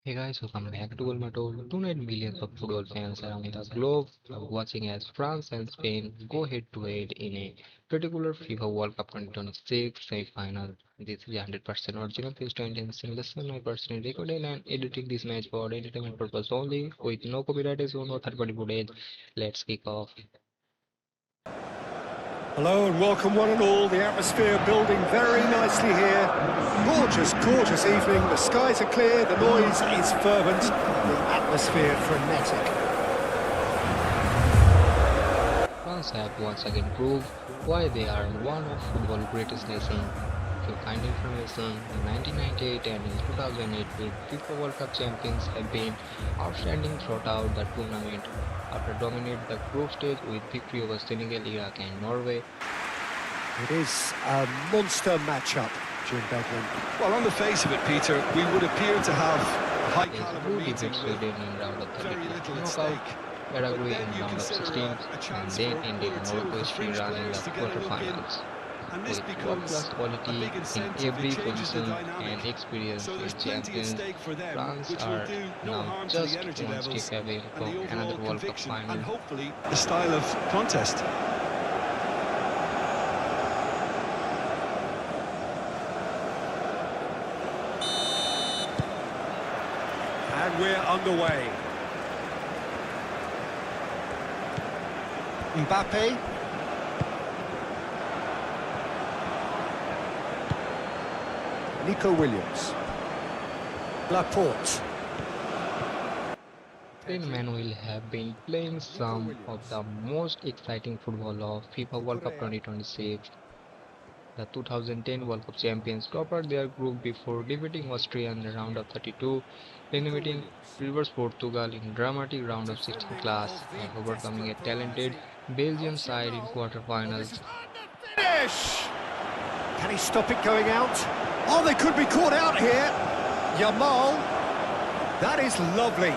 Hey guys, welcome back to GoalMatol. Tonight, millions of football fans around the globe are watching as France and Spain go head-to-head in a particular FIFA World Cup 2026 semi-final. This is 100% original based on Indian lesson. I personally recorded and editing this match for entertainment purpose only, with no copyright zone or third-party footage. Let's kick off. Hello and welcome one and all. The atmosphere building very nicely here. Gorgeous, gorgeous evening. The skies are clear, the noise is fervent, the atmosphere frenetic. France have once again proved why they are one of football's greatest nations. To find information, in 1998 and in 2008, FIFA World Cup champions have been outstanding throughout the tournament. After dominating the group stage with victory over Senegal, Iraq, and Norway, It is a monster matchup, Jim Beglin. Well, on the face of it, Peter, we would appear to have a they high-caliber drew meeting defeat with Sweden in round of very 32 little at knockout, stake. But Paraguay then in you round of consider 16, a and chance then for ended one or two Morocco of the history fringe run in players the to get a look in. quarterfinals. And this With becomes world-class a quality big in incentive. It every changes the position dynamic. and experience So there's with plenty at champions, stake for them, France which will are do no now harm to the just energy one step levels away and the from overall another World Cup conviction and final. hopefully the style of contest. And we're underway. Mbappe. Nico Williams. Laporte. Spain men will have been playing some of the most exciting football of FIFA World Cup 2026. The 2010 World Cup champions toppled their group before defeating Austria in the round of 32, Nico eliminating Williams. Rivers Portugal in dramatic round of 16 Defending class of and the overcoming a desperate talented variety. Belgium How's side in Yamal? Oh, this quarterfinals. is the finish! Can he stop it going out? Oh, they could be caught out here. Yamal. That is lovely.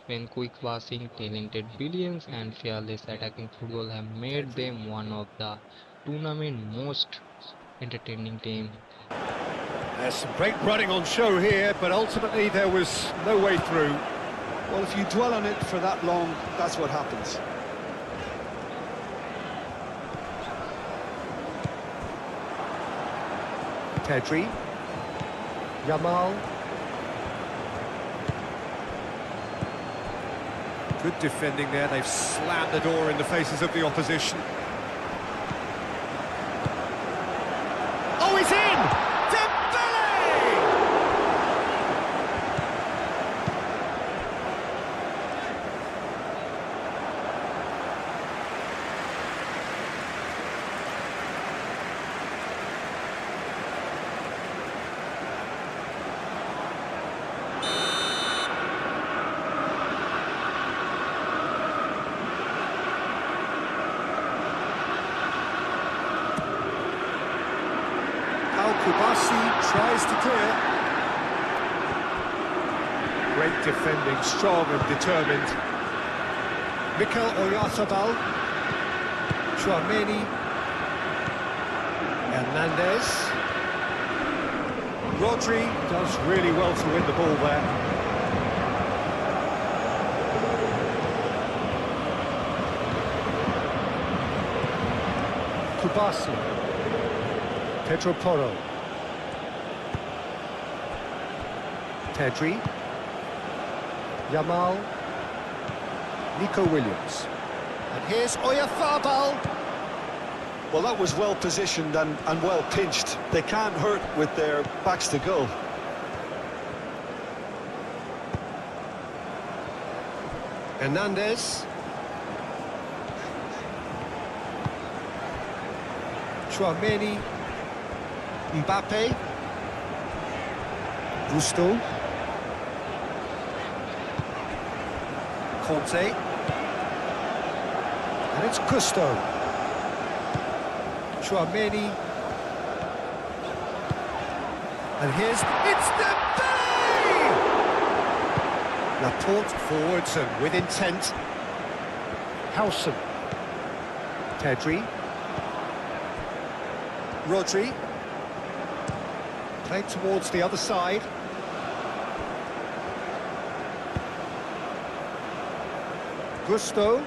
When quick passing, talented brilliance and fearless attacking football have made Pedri. them one of the tournament most entertaining team. There's some great running on show here, but ultimately there was no way through. Well, if you dwell on it for that long, that's what happens. Pedri. Yamal. Good defending there. They've slammed the door in the faces of the opposition. Oh, he's in! Dembele! Kubasi tries to clear. Great defending, strong and determined. Mikel Oyarzabal. Chouameni. Hernandez. Rodri does really well to win the ball there. Kubasi. Pedro Porro. Pedri. Yamal. Nico Williams. And here's Oyarzabal. Well, that was well positioned and well pinched. They can't hurt with their backs to goal. Hernandez. Chouameni. Mbappe. Gusto. Conte. And it's Gusto. Chouameni. And here's... It's Dembele! Laporte forwards and with intent. Howson. Pedri. Rodri. Played towards the other side. Gusto.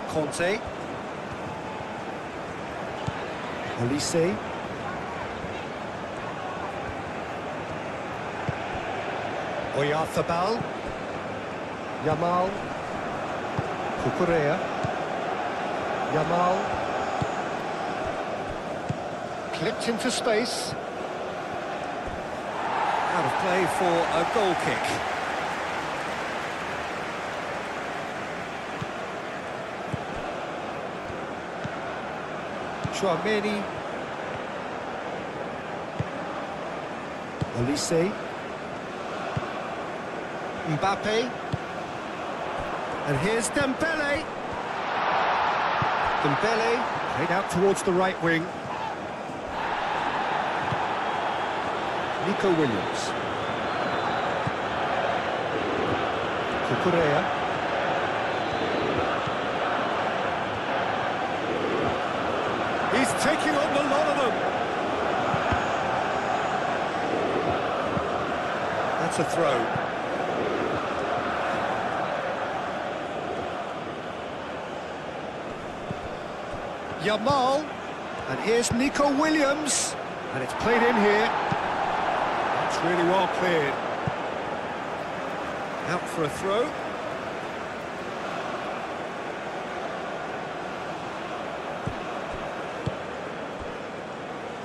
Conte. Olise. Oyarzabal. Yamal. Cucurella. Yamal. Clipped into space. Out of play for a goal kick. Chouameni. Olise. Mbappe. And here's Dembele. Dembele played out towards the right wing. Nico Williams. Cucurella. He's taking on the lot of them. That's a throw. Yamal. And here's Nico Williams. And it's played in here. That's really well cleared. Out for a throw.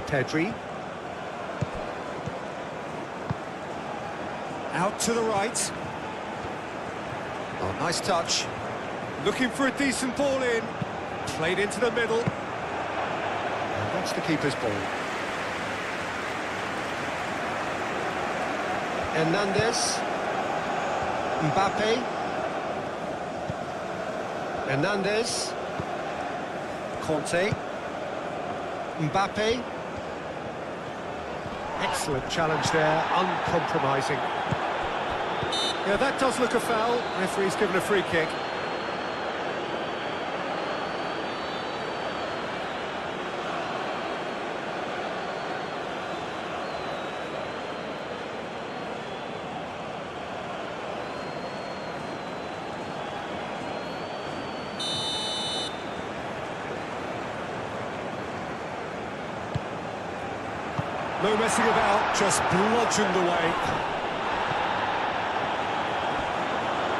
Pedri. Out to the right. Oh, nice touch. Looking for a decent ball in. Played into the middle. And that's the keeper's ball. Hernandez. Mbappe. Hernandez. Conte. Mbappe. Excellent challenge there, uncompromising. Yeah, that does look a foul. Referee's given a free kick. No messing about, just bludgeoned away.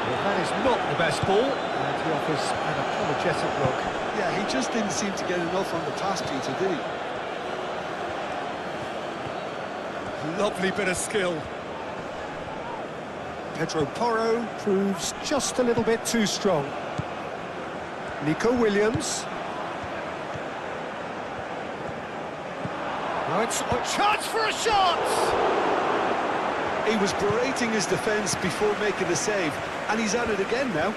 Well, that is not the best ball, and he offers an apologetic look. Yeah, he just didn't seem to get enough on the pass, Peter, did he? Lovely bit of skill. Pedro Porro proves just a little bit too strong. Nico Williams. It's a chance for a shot! He was berating his defence before making the save, and he's at it again now.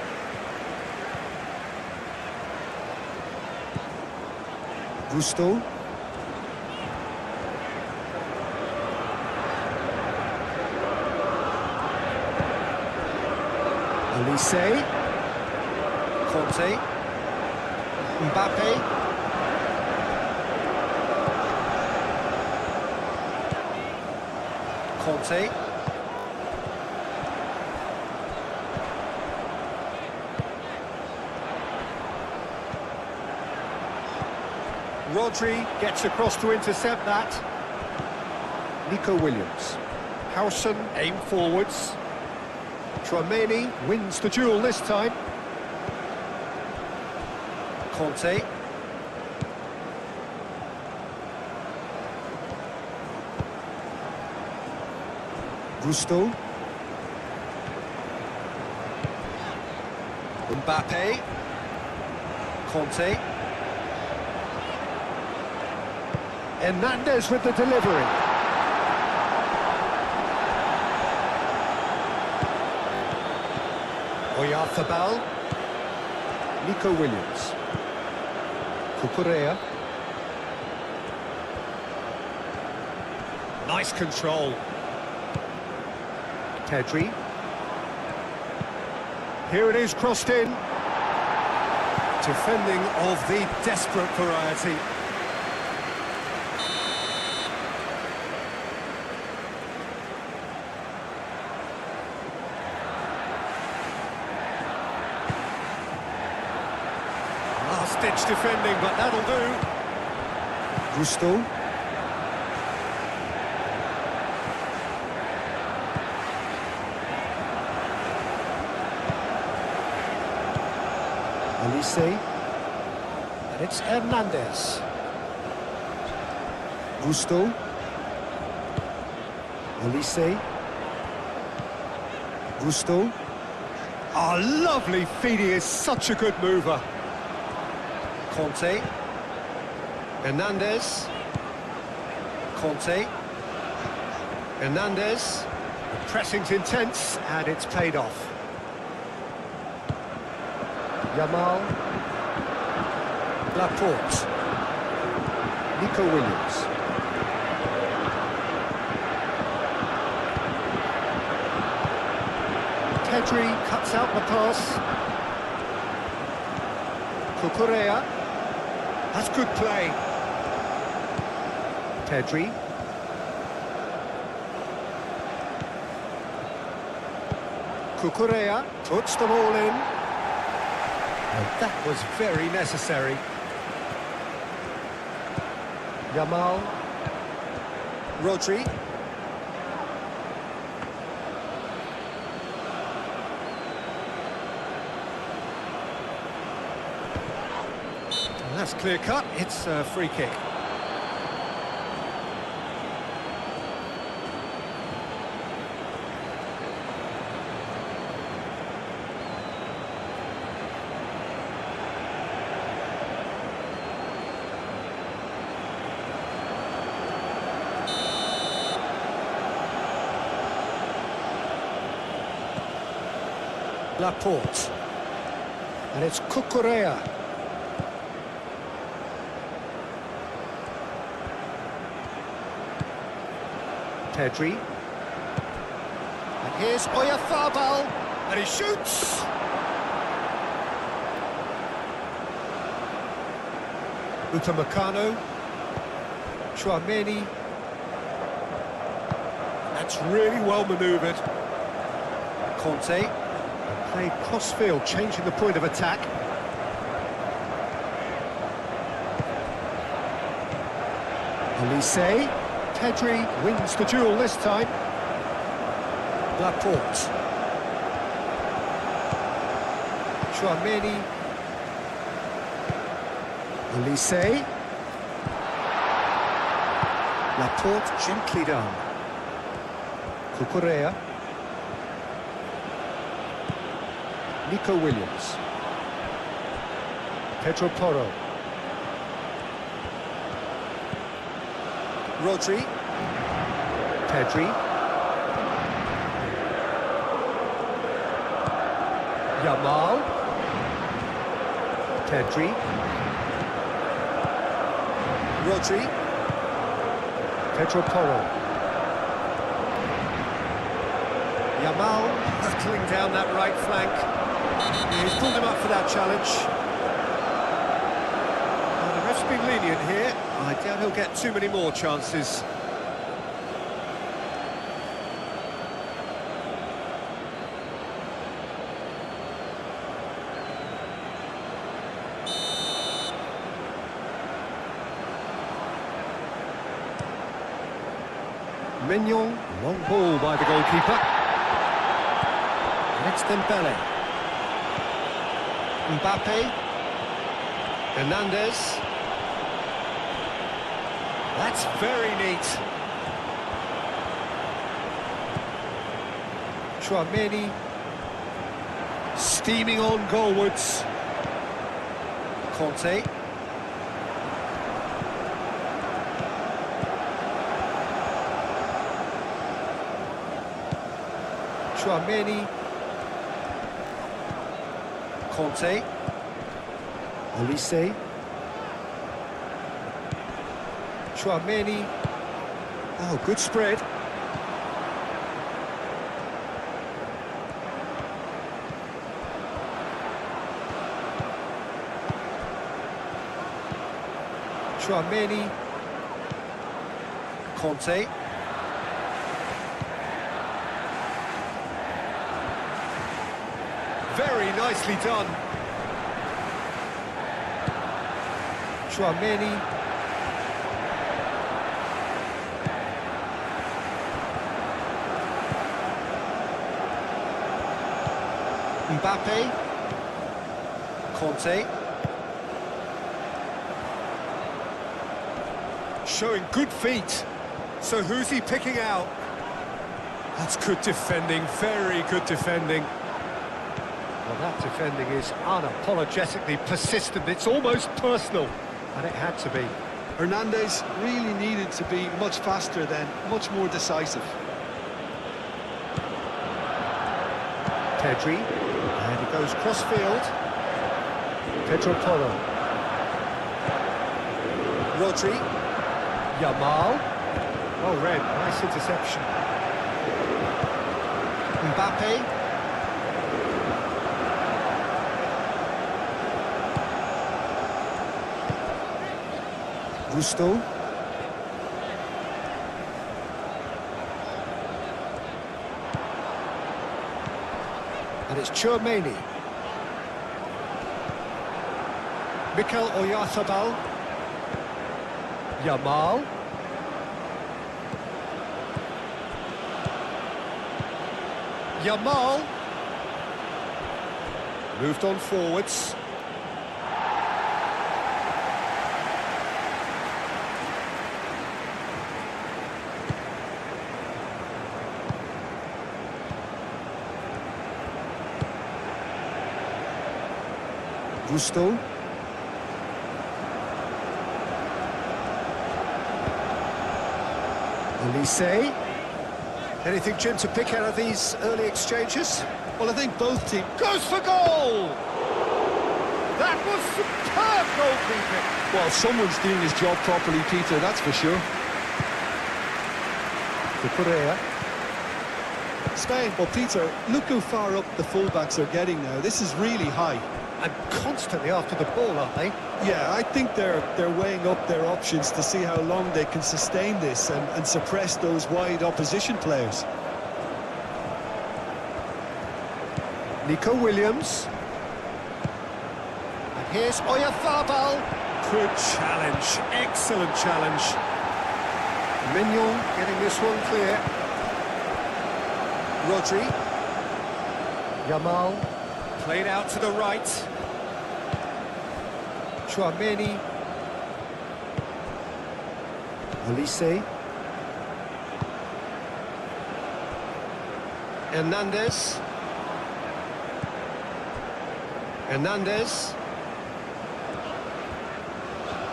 Gusto. Olise. Conte. Mbappe. Conte. Rodri gets across to intercept that. Nico Williams. Howson aim forwards. Chouameni wins the duel this time. Conte. Gusto. Mbappe. Conte. Hernandez with the delivery. Oyarzabal. Nico Williams. Cucurella. Nice control. Pedri. Here it is, crossed in. Defending of the desperate variety. Last-ditch defending, but that'll do. Gusto. Elise, and it's Hernandez. Gusto. Elise. Gusto. Oh, lovely feed, he is such a good mover. Conte. Hernandez. Conte. Hernandez. The pressing's intense, and it's paid off. Yamal, Laporte, Nico Williams. Pedri cuts out the pass. Cucurella, that's good play. Pedri. Cucurella puts them all in. And that was very necessary. Yamal. Rodri. And that's clear cut, it's a free kick. Laporte, and it's Cucurella. Pedri, and here's Oyarzabal, and he shoots! Upamecano, Tchouaméni, that's really well manoeuvred. Conte. Played cross-field, changing the point of attack. Elise. Pedri wins the duel this time. Laporte. Tchouaméni. Elise. Laporte gently down. Cucurella. Nico Williams. Pedro Porro. Rodri. Pedri. Yamal. Pedri. Rodri. Pedro Porro. Yamal hurtling down that right flank. He's pulled him up for that challenge. Well, the ref's been lenient here. I doubt he'll get too many more chances. Mignon, long ball by the goalkeeper. And it's Dembele. Mbappe. Hernandez. That's very neat. Tchouaméni. Steaming on goalwards. Conte. Tchouaméni. Conte. Elise. Tchouaméni. Oh, good spread. Tchouaméni. Conte. Very nicely done. Tchouaméni. Mbappe. Conte. Showing good feet. So who's he picking out? That's good defending, very good defending. Well, that defending is unapologetically persistent. It's almost personal, and it had to be. Hernandez really needed to be much faster then, much more decisive. Pedri, and he goes cross-field. Pedro Porro. Rodri. Yamal. Oh, red, nice interception. Mbappe. Gusto. And it's Tchouaméni. Mikel Oyarzabal. Yamal. Yamal. Moved on forwards. Gusto. Elise. Anything, Jim, to pick out of these early exchanges? Well, I think both teams... Goes for goal! That was superb goalkeeping! Well, someone's doing his job properly, Peter, that's for sure. To Correa. Spain, well, Peter, look how far up the fullbacks are getting now. This is really high. And constantly after the ball, aren't they? Yeah, I think they're weighing up their options to see how long they can sustain this and suppress those wide opposition players. Nico Williams. And here's Oyarzabal. Good challenge, excellent challenge. Mignon getting this one clear. Rodri. Yamal. Played out to the right. Tchouaméni. Elise. Hernandez. Hernandez.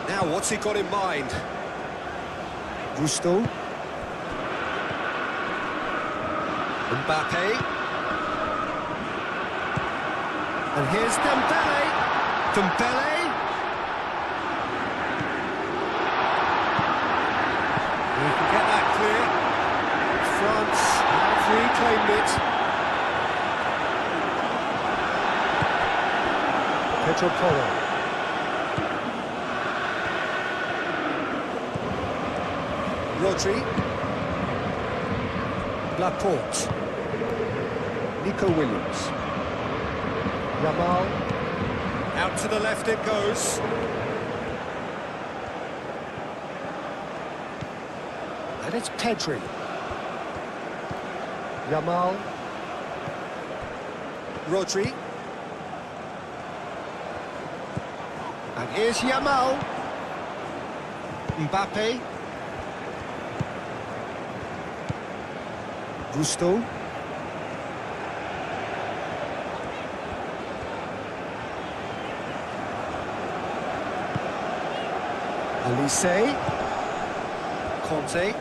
Now, what's he got in mind? Gusto. Mbappe. And here's Dembele. Dembele. He can get that clear. France have reclaimed it. Pedro Porro. Rodri. Laporte. Nico Williams. Yamal. Out to the left it goes. And it's Pedri. Yamal. Rodri. And here's Yamal. Mbappe. Gusto. Elise. Conte.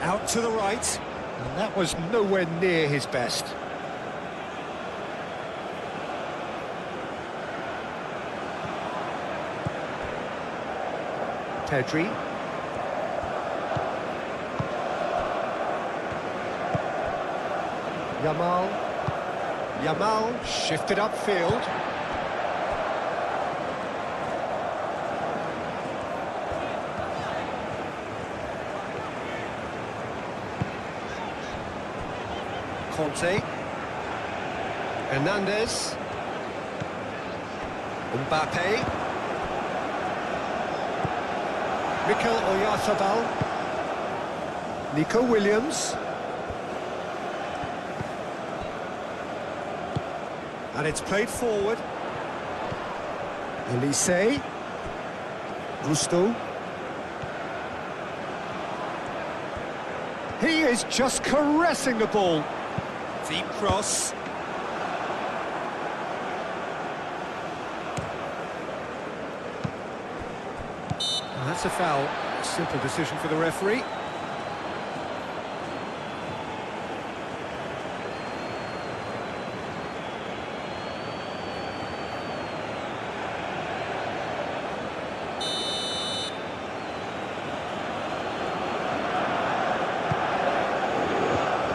Out to the right. And that was nowhere near his best. Pedri. Yamal. Yamal shifted upfield. Conte. Hernandez. Mbappe. Mikel Oyarzabal. Nico Williams. And it's played forward. Elise. Gusto. He is just caressing the ball. Deep cross. And that's a foul. A simple decision for the referee.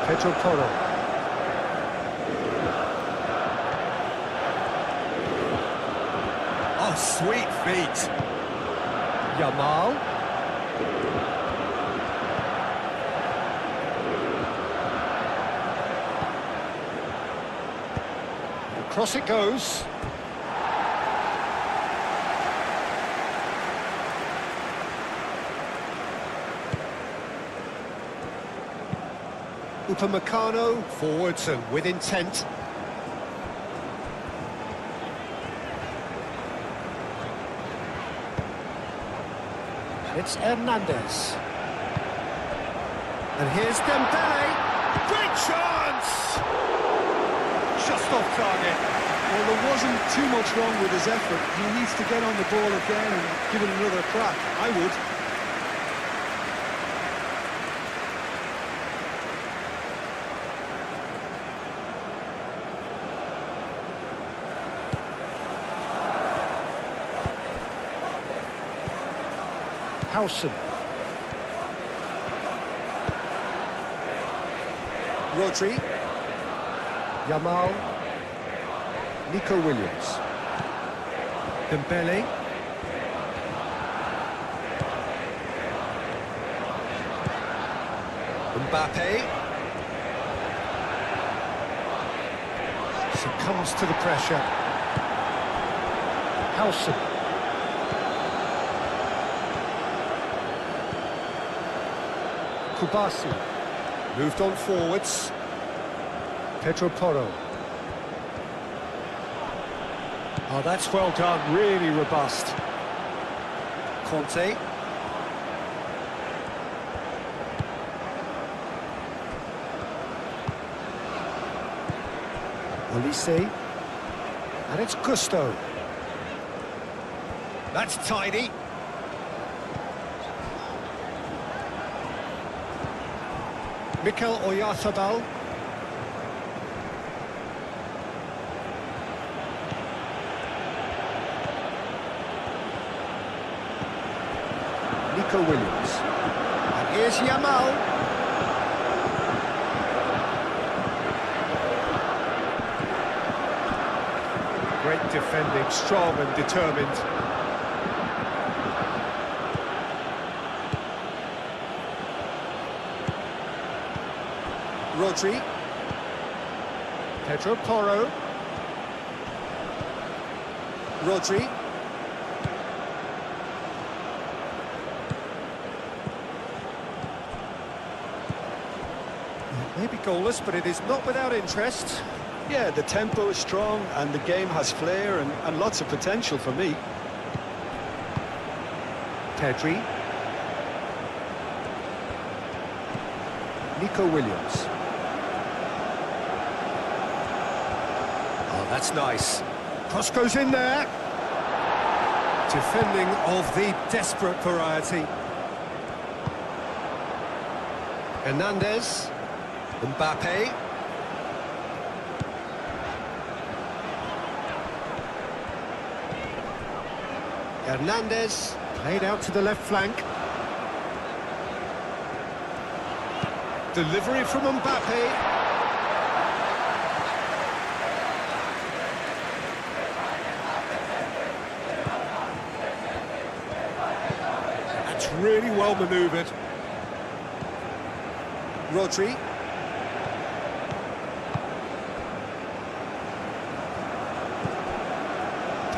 Pedro Porro. Oh, sweet feet. Yamal. Across it goes. Upamecano forwards and with intent. And it's Hernandez. And here's Dembele. Great chance! Just off target. Well, there wasn't too much wrong with his effort. He needs to get on the ball again and give it another crack. I would. Howson. Rodri. Yamal. Nico Williams. Dembele. Mbappe. Succumbs to the pressure. Howson. Kubasi. Moved on forwards. Pedro Porro. Oh, that's well done, really robust. Conte. Elise. And it's Gusto. That's tidy. Mikel Oyarzabal. Nico Williams. And here's Yamal. Great defending, strong and determined. Rodri. Pedro Porro. Rodri. Maybe goalless, but it is not without interest. Yeah, the tempo is strong and the game has flair and lots of potential for me. Pedri. Nico Williams. Oh, that's nice. Cross goes in there. Defending of the desperate variety. Hernandez. Mbappe. Hernandez. Played out to the left flank. Delivery from Mbappe. That's really well manoeuvred. Rodri.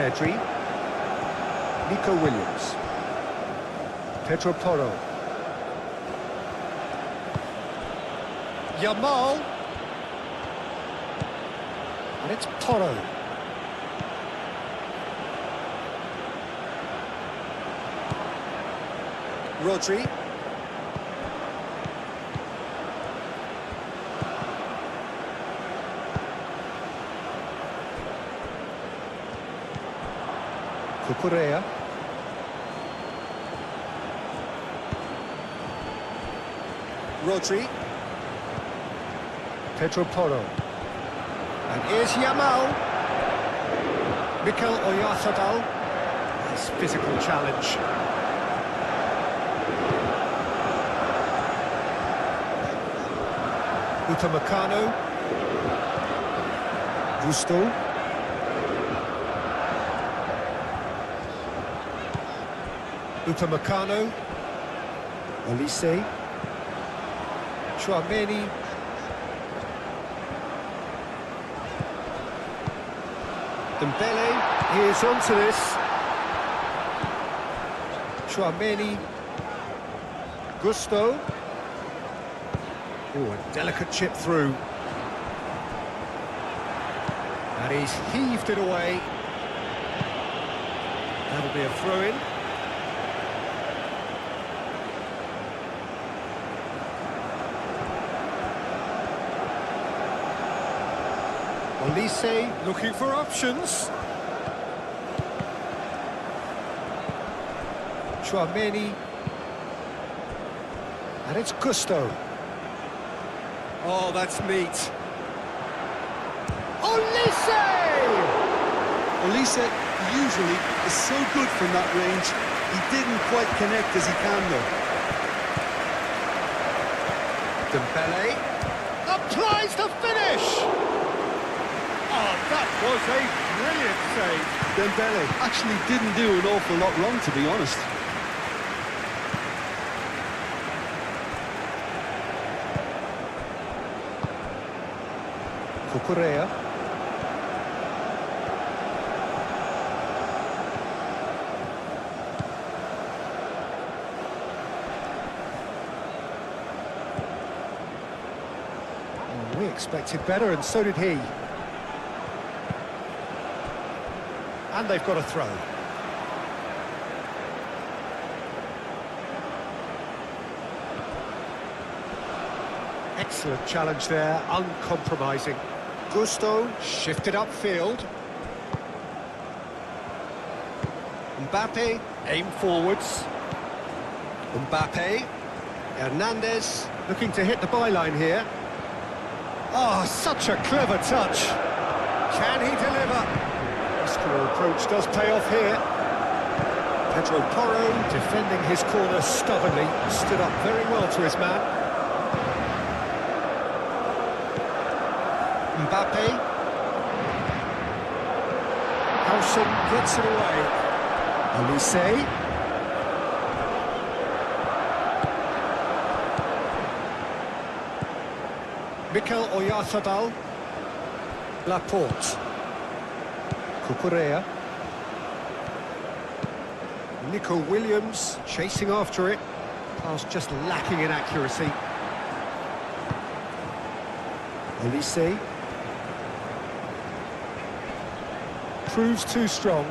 Pedri. Nico Williams. Pedro Porro. Yamal. And it's Porro. Rodri. Cucurella. Rodri. Pedro Porro. And here's Yamal. Mikel Oyarzabal. Nice physical challenge. Upamecano. Gusto. Upamecano. Olise. Chouameni. Dembele, he is onto this. Chouameni. Gusto. Oh, a delicate chip through. And he's heaved it away. That'll be a throw-in. Olise looking for options. Chouameni. And it's Gusto. Oh, that's neat. Olise! Olise usually is so good from that range. He didn't quite connect as he can though. Dembele applies the finish! Oh, that was a brilliant save. Dembele actually didn't do an awful lot wrong, to be honest. Cucurella. Oh, we expected better, and so did he. And they've got a throw. Excellent challenge there, uncompromising. Gusto shifted upfield. Mbappe, aim forwards. Mbappe. Hernandez, looking to hit the byline here. Oh, such a clever touch. Can he deliver? Muscular approach does pay off here. Pedro Porro, defending his corner stubbornly, stood up very well to his man. Mbappe. Howson gets it away. Olise. Mikel Oyarzabal. Laporte. Cucurella. Nico Williams chasing after it. Pass just lacking in accuracy. Olise. Proves too strong.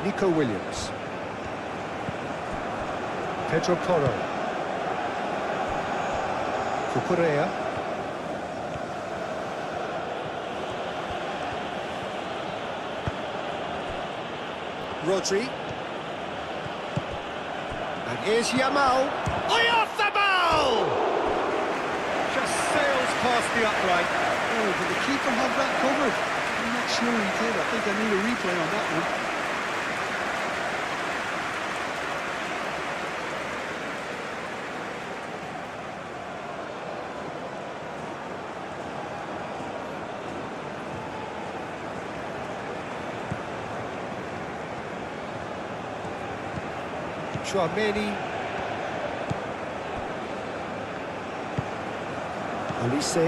Nico Williams. Pedro Porro. Cucurella. Rodri. And here's Yamal. Oyarzabal! Just sails past the upright. Oh, did the keeper have that covered? I'm not sure he did. I think I need a replay on that one. Chouameni. Olise.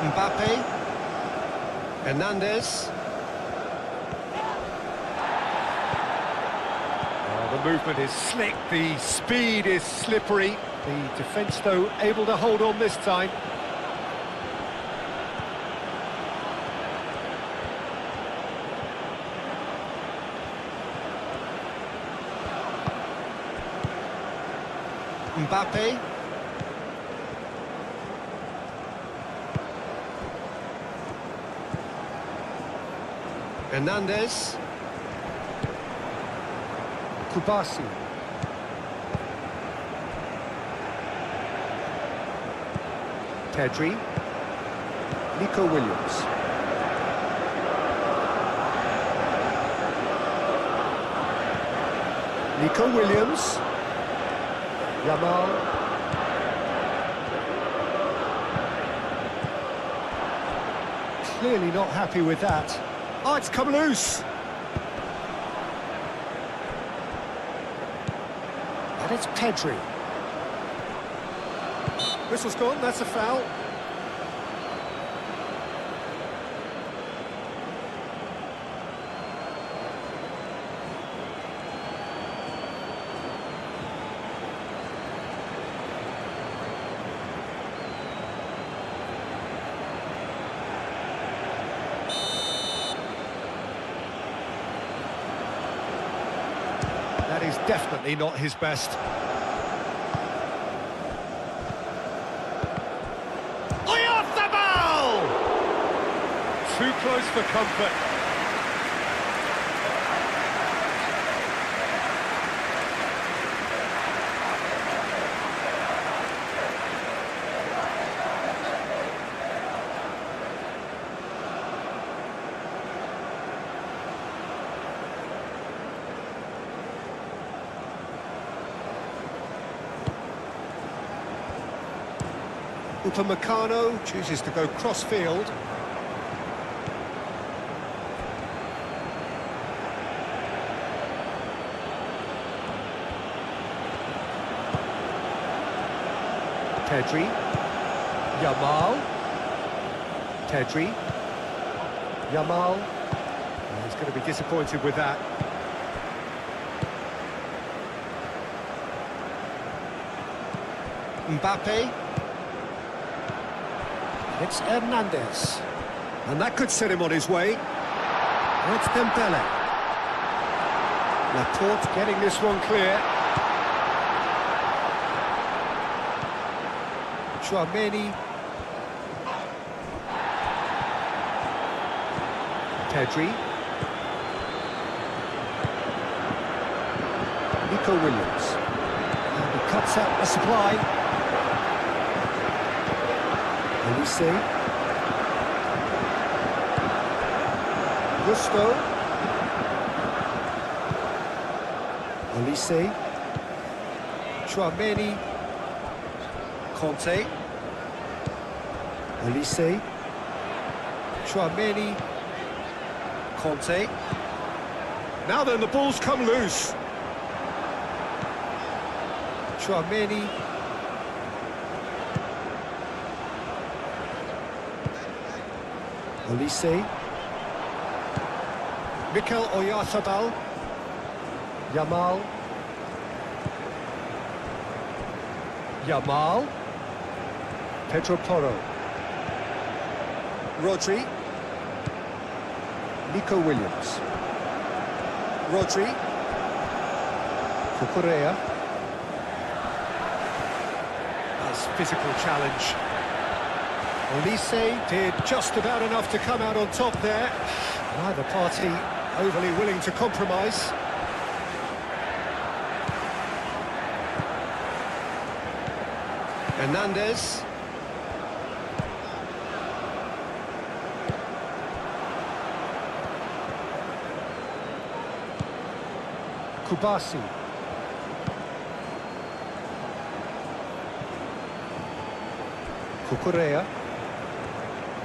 Mbappe. Hernandez. The movement is slick, the speed is slippery. The defence, though, able to hold on this time. Mbappe. Hernandez. Kubasi. Pedri. Nico Williams. Nico Williams. Yamal. Clearly not happy with that. Oh, it's come loose. And it's Pedri. Whistle's gone, that's a foul. That is definitely not his best. Too close for comfort. Upamecano chooses to go cross-field. Pedri, Yamal, Pedri, Yamal. Oh, he's going to be disappointed with that. Mbappe. It's Hernandez. And that could set him on his way. And it's Dembele. Laporte getting this one clear. Chouameni. Pedri. Nico Williams. And he cuts out the supply. Olise. Gusto. Olise. Chouameni. Conte. Olise. Chouameni. Conte. Now then, the ball's come loose. Chouameni. Olise. Mikel Oyarzabal. Yamal. Yamal. Pedro Porro. Rodri. Nico Williams. Rodri. Cucurella. Nice physical challenge. Olise did just about enough to come out on top there. Neither party overly willing to compromise. Hernandez. Kubasi. Cucurella.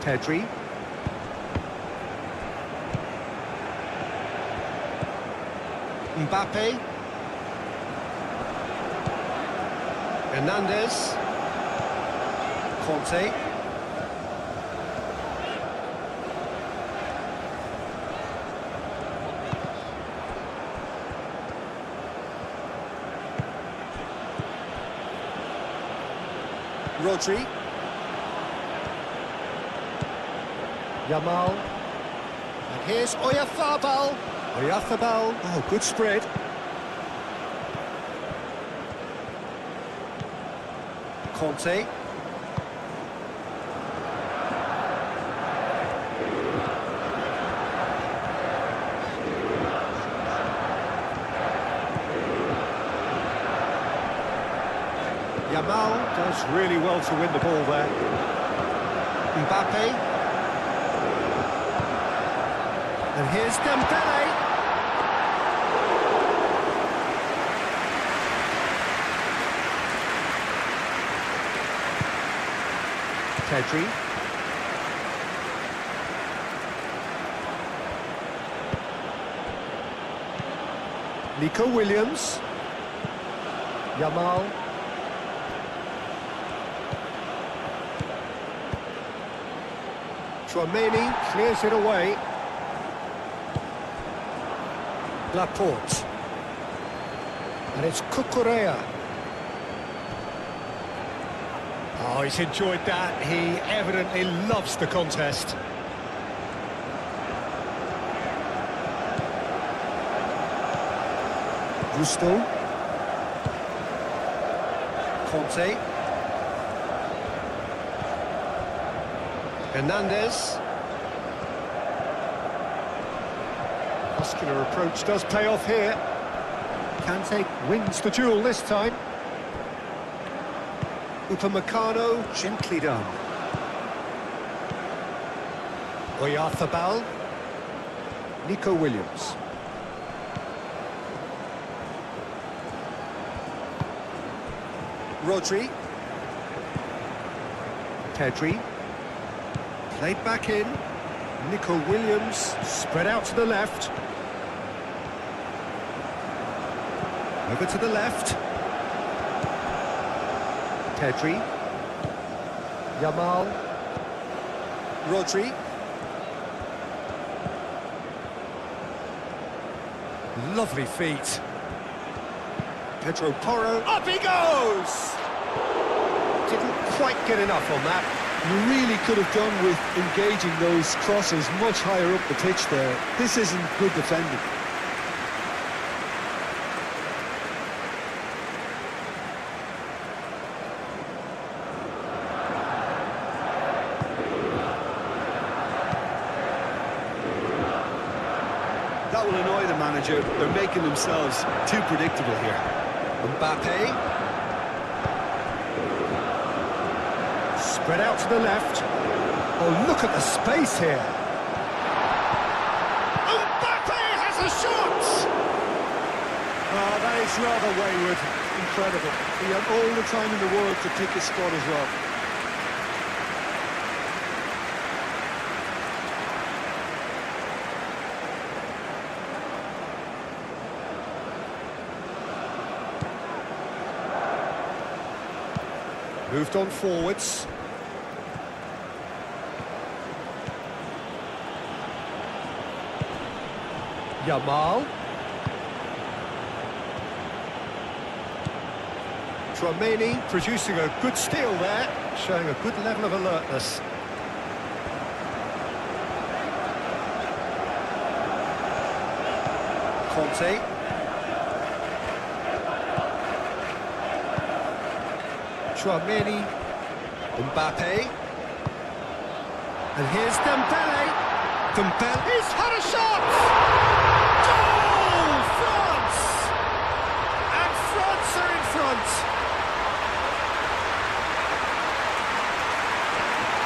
Pedri. Mbappe. Hernandez. Conte. Rodri. Yamal. And here's Oyarzabal. Oyarzabal. Oh, good spread. Conte. Yamal does really well to win the ball there. Mbappe. And here's Dembele. Pedri. Nico Williams. Yamal. Tchouaméni clears it away. Laporte. And it's Cucurella. Oh, he's enjoyed that. He evidently loves the contest. Gusto. Conte. Hernandez. Muscular approach does pay off here. Kante wins the duel this time. Upamecano, gently done. Oyarzabal. Nico Williams. Rodri. Pedri. Played back in. Nico Williams spread out to the left. Over to the left. Pedri. Yamal. Rodri. Lovely feet. Pedro Porro. Up he goes! Didn't quite get enough on that. You really could have done with engaging those crosses much higher up the pitch there. This isn't good defending. That will annoy the manager. They're making themselves too predictable here. Mbappe. Spread out to the left. Oh, look at the space here. Mbappe has a shot! Oh, that is rather wayward. Incredible. He had all the time in the world to pick his spot as well. Moved on forwards. Yamal. Tchouaméni producing a good steal there, showing a good level of alertness. Conte. Tchouaméni. Mbappe. And here's Dembele. Dembele. He's had a shot! Goal! France! And France are in front.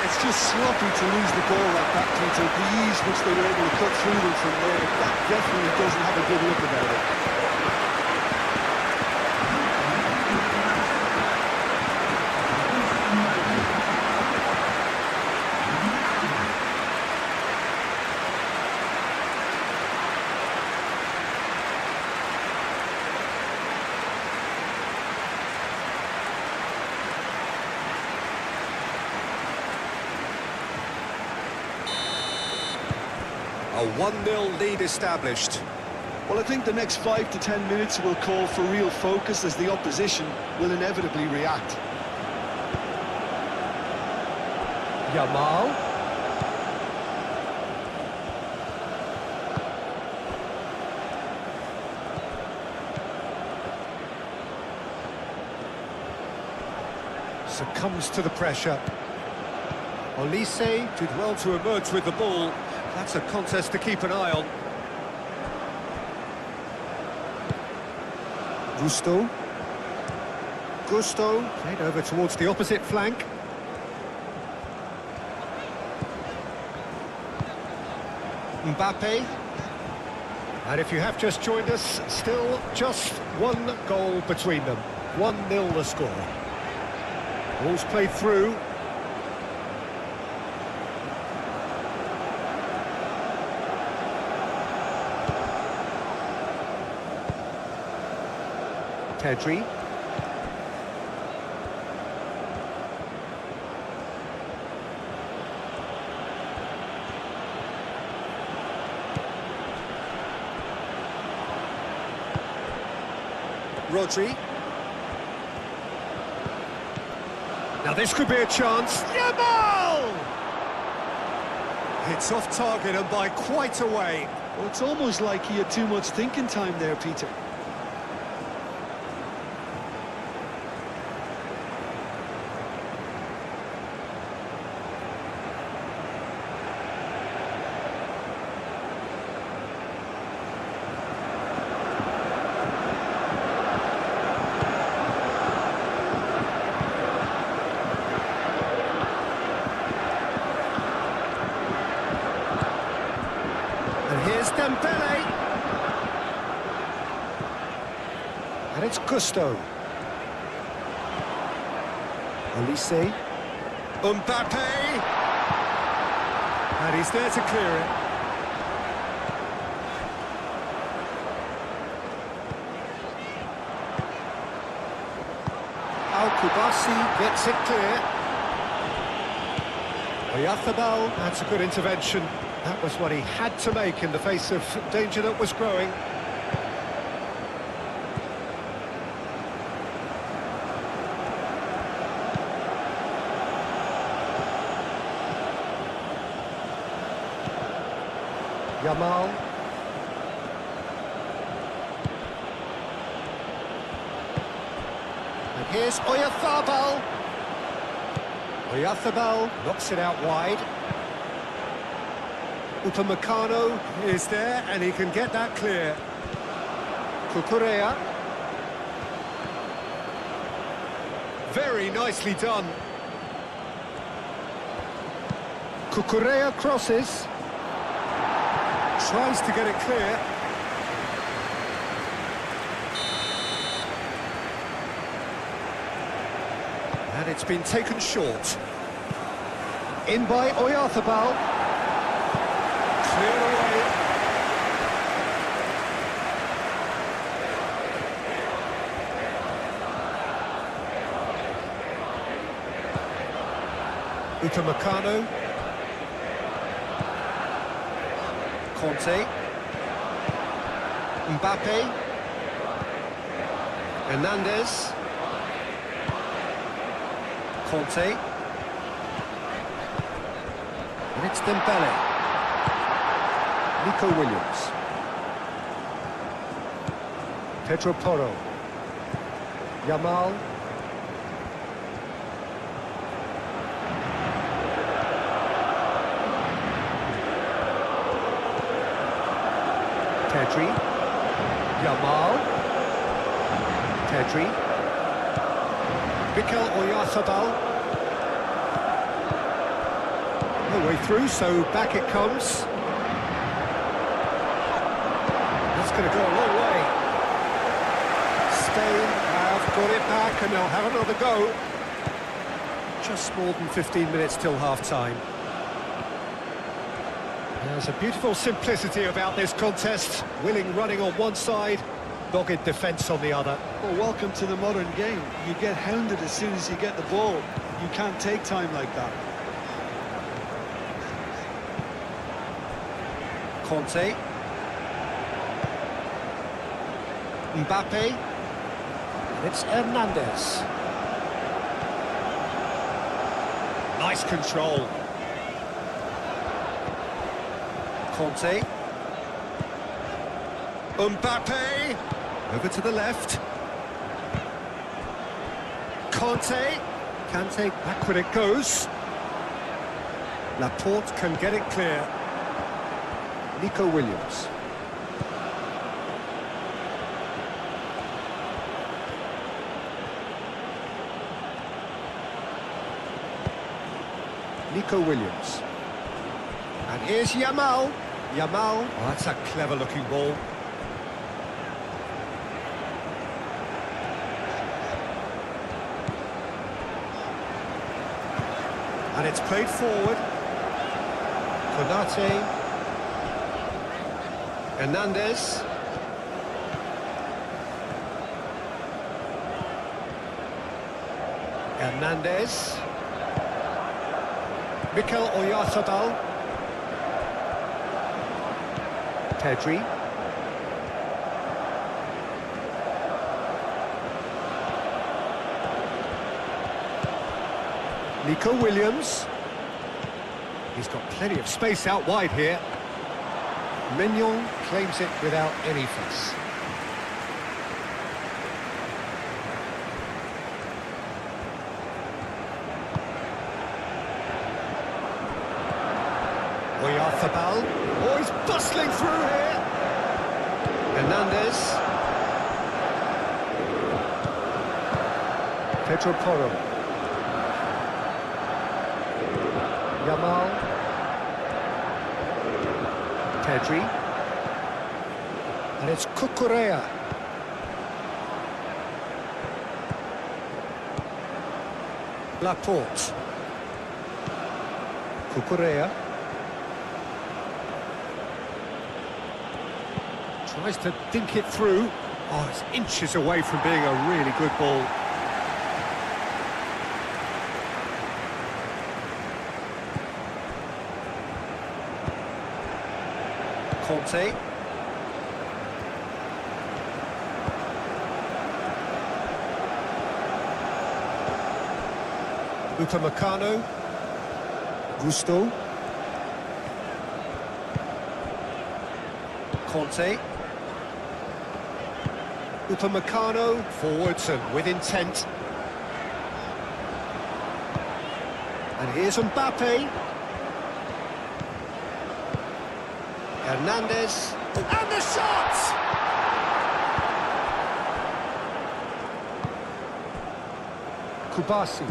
It's just sloppy to lose the ball like that, Peter. The ease which they were able to cut through them from there, that definitely doesn't have a good look about it. A 1-0 lead established. Well, I think the next 5 to 10 minutes will call for real focus as the opposition will inevitably react. Yamal. Succumbs to the pressure. Olise did well to emerge with the ball. That's a contest to keep an eye on. Gusto played over towards the opposite flank. Mbappe. And if you have just joined us, still just one goal between them. 1-0 the score. Ball's played through. Pedri. Rodri. Now this could be a chance. Yamal! It's off target and by quite a way. Well, it's almost like he had too much thinking time there, Peter. Dembele. And it's Gusto. Olise. Mbappe. And he's there to clear it. Al-Kubasi gets it clear. Oyarzabal, that's a good intervention. That was what he had to make in the face of danger that was growing. Yamal. And here's Oyarzabal. Oyarzabal knocks it out wide. Upamecano is there, and he can get that clear. Cucurella. Very nicely done. Cucurella crosses. Tries to get it clear. And it's been taken short. In by Oyarzabal. Cleared away. Upamecano. Conte. Mbappe. Hernandez. Conte. And it's Dembele. Nico Williams. Pedro Porro. Yamal. Pedri. Yamal. Pedri. Mikel Oyarzabal. No way through, so back it comes. That's going to go a long way. Spain have got it back and they'll have another go. Just more than 15 minutes till half-time. There's a beautiful simplicity about this contest. Willing running on one side, dogged defence on the other. Well, welcome to the modern game. You get hounded as soon as you get the ball. You can't take time like that. Conte. Mbappe. And it's Hernandez. Nice control. Conte. Mbappe. Over to the left. Conte. Kante, back when it goes. Laporte can get it clear. Nico Williams. Nico Williams. And here's Yamal. Yamal. Oh, that's a clever-looking ball. And it's played forward. Konate. Hernandez. Hernandez. Mikel Oyarzabal. Pedri. Nico Williams. He's got plenty of space out wide here. Mignon claims it without any fuss. Oyarzabal. Oh, he's bustling through here. Hernandez. Pedro Porro. Yamal. Pedri. And it's Cucurella. Laporte. Cucurella. Tries to dink it through. Oh, it's inches away from being a really good ball. Conte. Upamecano. Gusto. Conte. Upamecano forwards and with intent. And here's Mbappe. Hernandez. And the shot! Kubasi.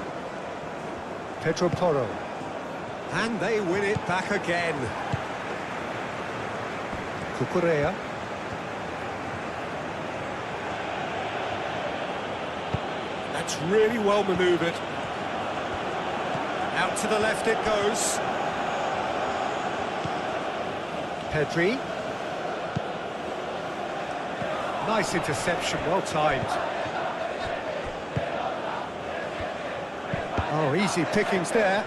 Pedro Porro. And they win it back again. Cucurella. That's really well manoeuvred. Out to the left it goes. Pedri. Nice interception, well timed. Oh, easy pickings there.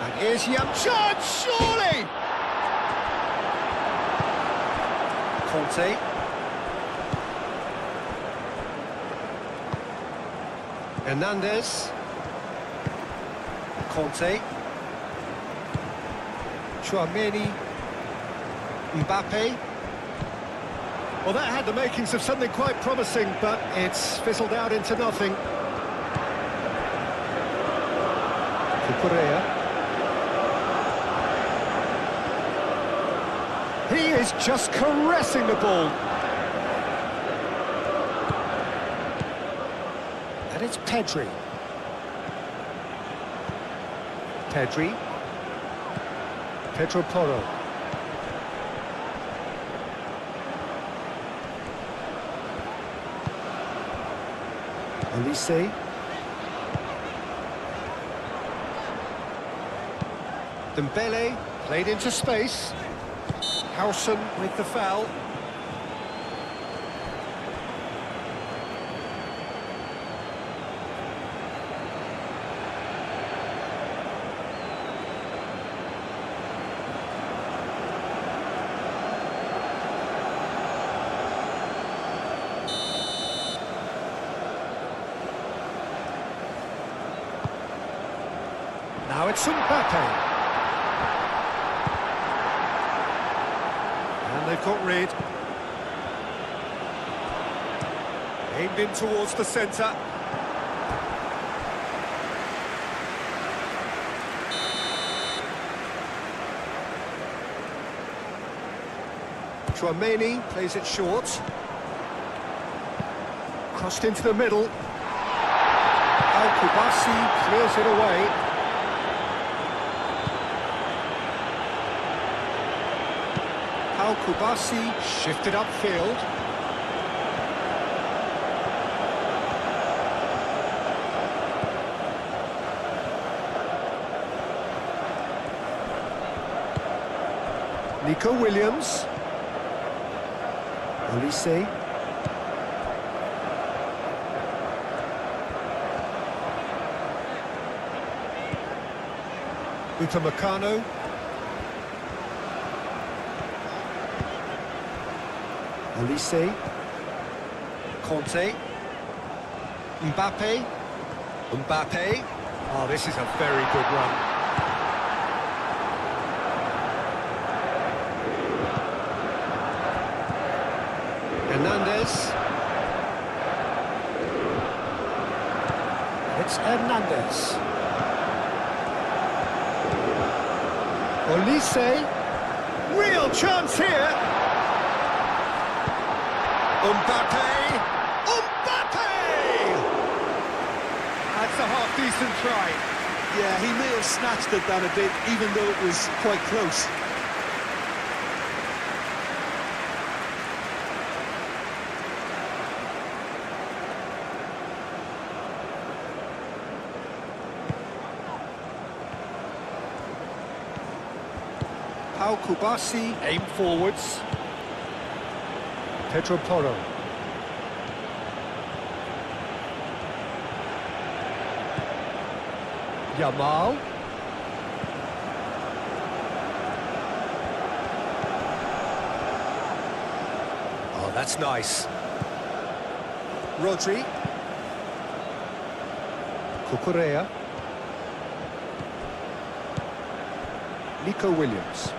And here's Yamchad, surely! Conte. Hernandez. Conte. Chouameni. Mbappe. Well, that had the makings of something quite promising, but it's fizzled out into nothing. Cucurella. He is just caressing the ball. And it's Pedri. Pedri. Pedro Porro. Olise. Dembele played into space. Howson with the foul. Now it's Mbappe. And they've got rid. Aimed in towards the centre. Chouameni plays it short. Crossed into the middle. Al-Kubasi clears it away. Al-Kubasi shifted upfield. Nico Williams. Olise. Upamecano. Olise. Conte. Mbappe. Mbappe. Oh, this is a very good run. Hernandez. It's Hernandez. Olise. Real chance here. Mbappe. Mbappe! That's a half-decent try. Yeah, he may have snatched at that a bit, even though it was quite close. Al-Kubasi aim forwards. Pedro Porro. Yamal. Oh, that's nice. Rodri. Cucurella. Nico Williams.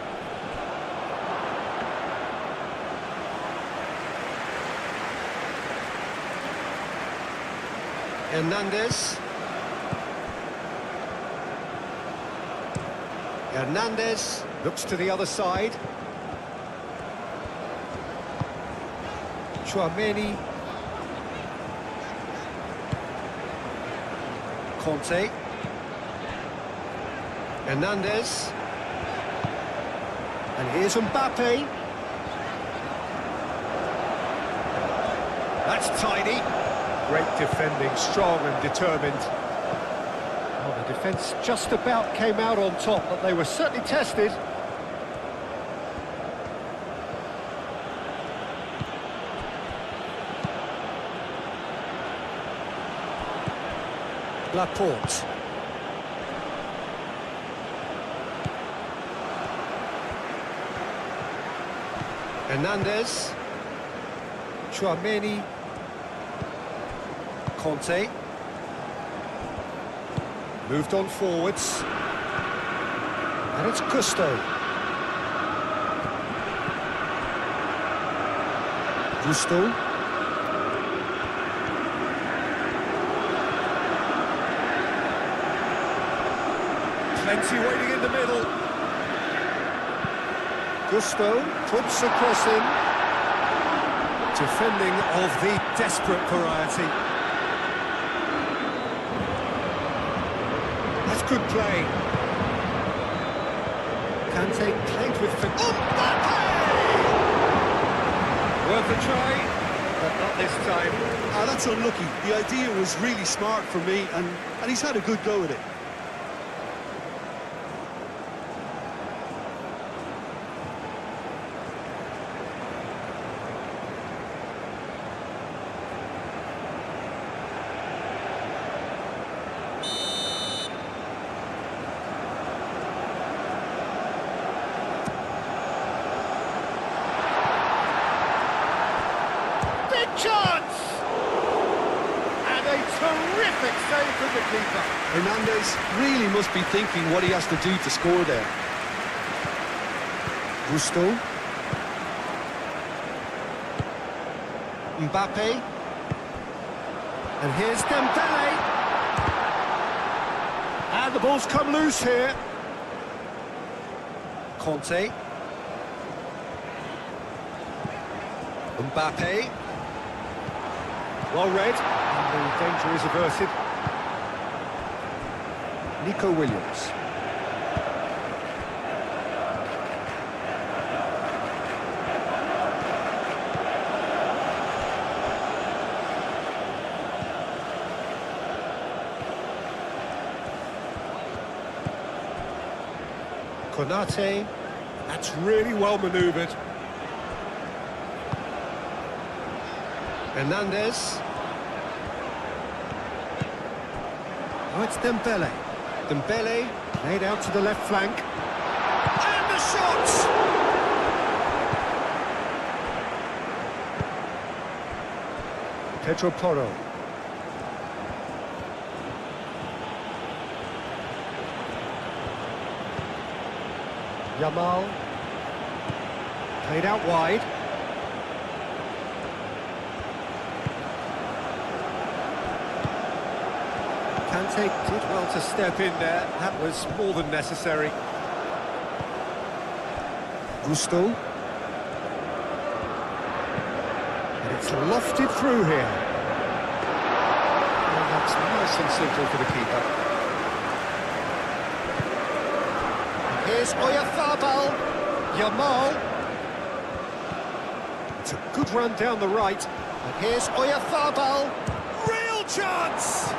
Hernandez. Hernandez looks to the other side. Chouameni. Conte. Hernandez. And here's Mbappe. That's tidy. Great defending, strong and determined. Well, the defence just about came out on top, but they were certainly tested. Laporte. Hernandez. Chouameni. Conte. Moved on forwards. And it's Gusto. Gusto. Plenty waiting in the middle. Gusto puts a cross in. Defending of the desperate variety. That's good play. Kante played with... Mbappe! Worth a try, but not this time. Ah, that's unlucky. The idea was really smart for me, and he's had a good go at it. Chance! And a Terrific save from the keeper. Hernandez really must be thinking what he has to do to score there. Gusto. Mbappe. And here's Dembele. And the ball's come loose here. Conte. Mbappe. Well read. And the danger is averted. Nico Williams. Konate. That's really well manoeuvred. Hernandez. Oh, it's Dembele. Dembele laid out to the left flank. And the shot! Pedro Porro. Yamal. Played out wide. Kante did well to step in there. That was more than necessary. Gusto. And it's lofted through here. Well, that's nice and simple for the keeper. And here's Oyarzabal. Yamal. It's a good run down the right. And here's Oyarzabal. Real chance!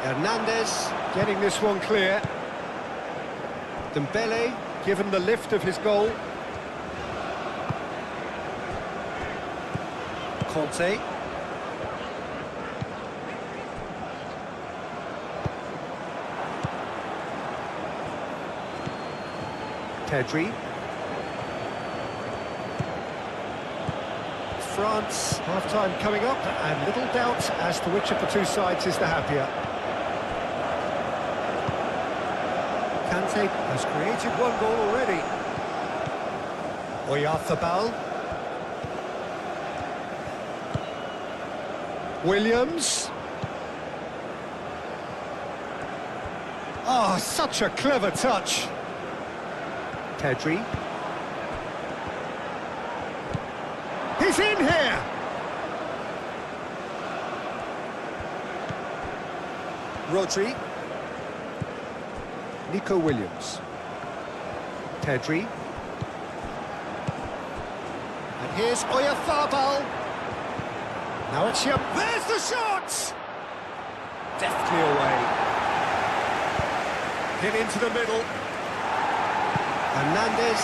Hernandez getting this one clear. Dembele given the lift of his goal. Conte. Pedri. France, half-time coming up, and little doubt as to which of the two sides is the happier. Kante has created one goal already. Oyarzabal. Williams. Oh, such a clever touch. Pedri. He's in here! Rodri. Nico Williams. Pedri. And here's Oyarzabal. Now it's him. There's the shot! Deftly away. Hit into the middle. Hernandez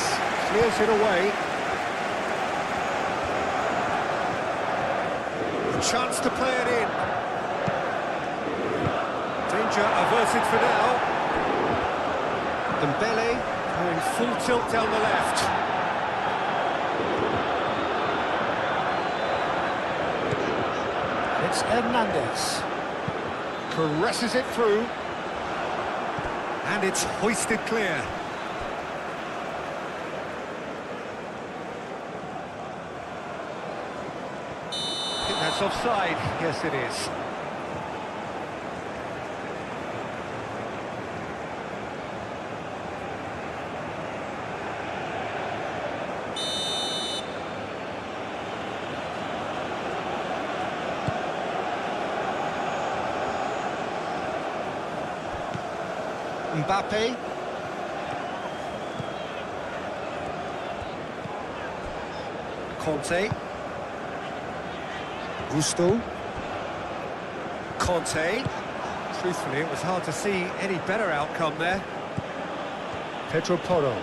clears it away. A chance to play it in. Danger averted for now. Dembele going full tilt down the left. It's Hernandez. Caresses it through. And it's hoisted clear. I think that's offside. Yes, it is. Mbappe. Conte. Gusto. Conte. Truthfully, it was hard to see any better outcome there. Pedro Porro.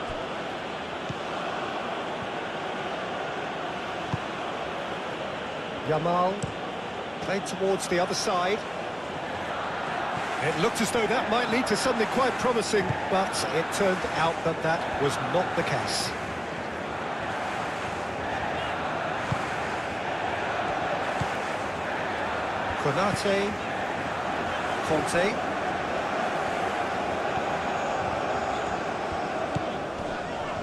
Yamal. Played towards the other side. It looked as though that might lead to something quite promising, but it turned out that that was not the case. Konate. Conte.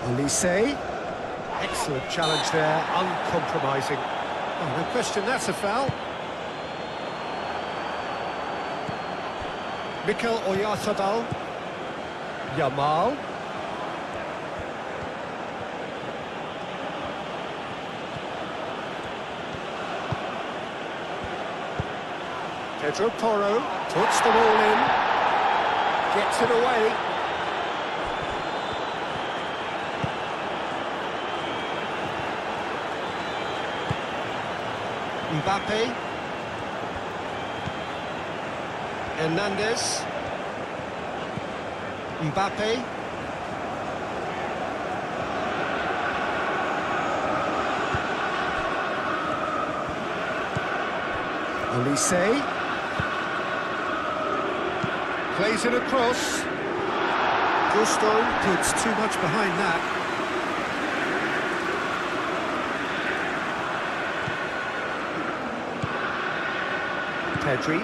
Olise. Excellent challenge there, uncompromising. Oh, no question, that's a foul. Mikel Oyarzabal. Yamal. Pedro Porro puts the ball in, gets it away. Mbappe. Hernandez. Mbappe. Olise. Plays it across. Gusto puts too much behind that. Pedri.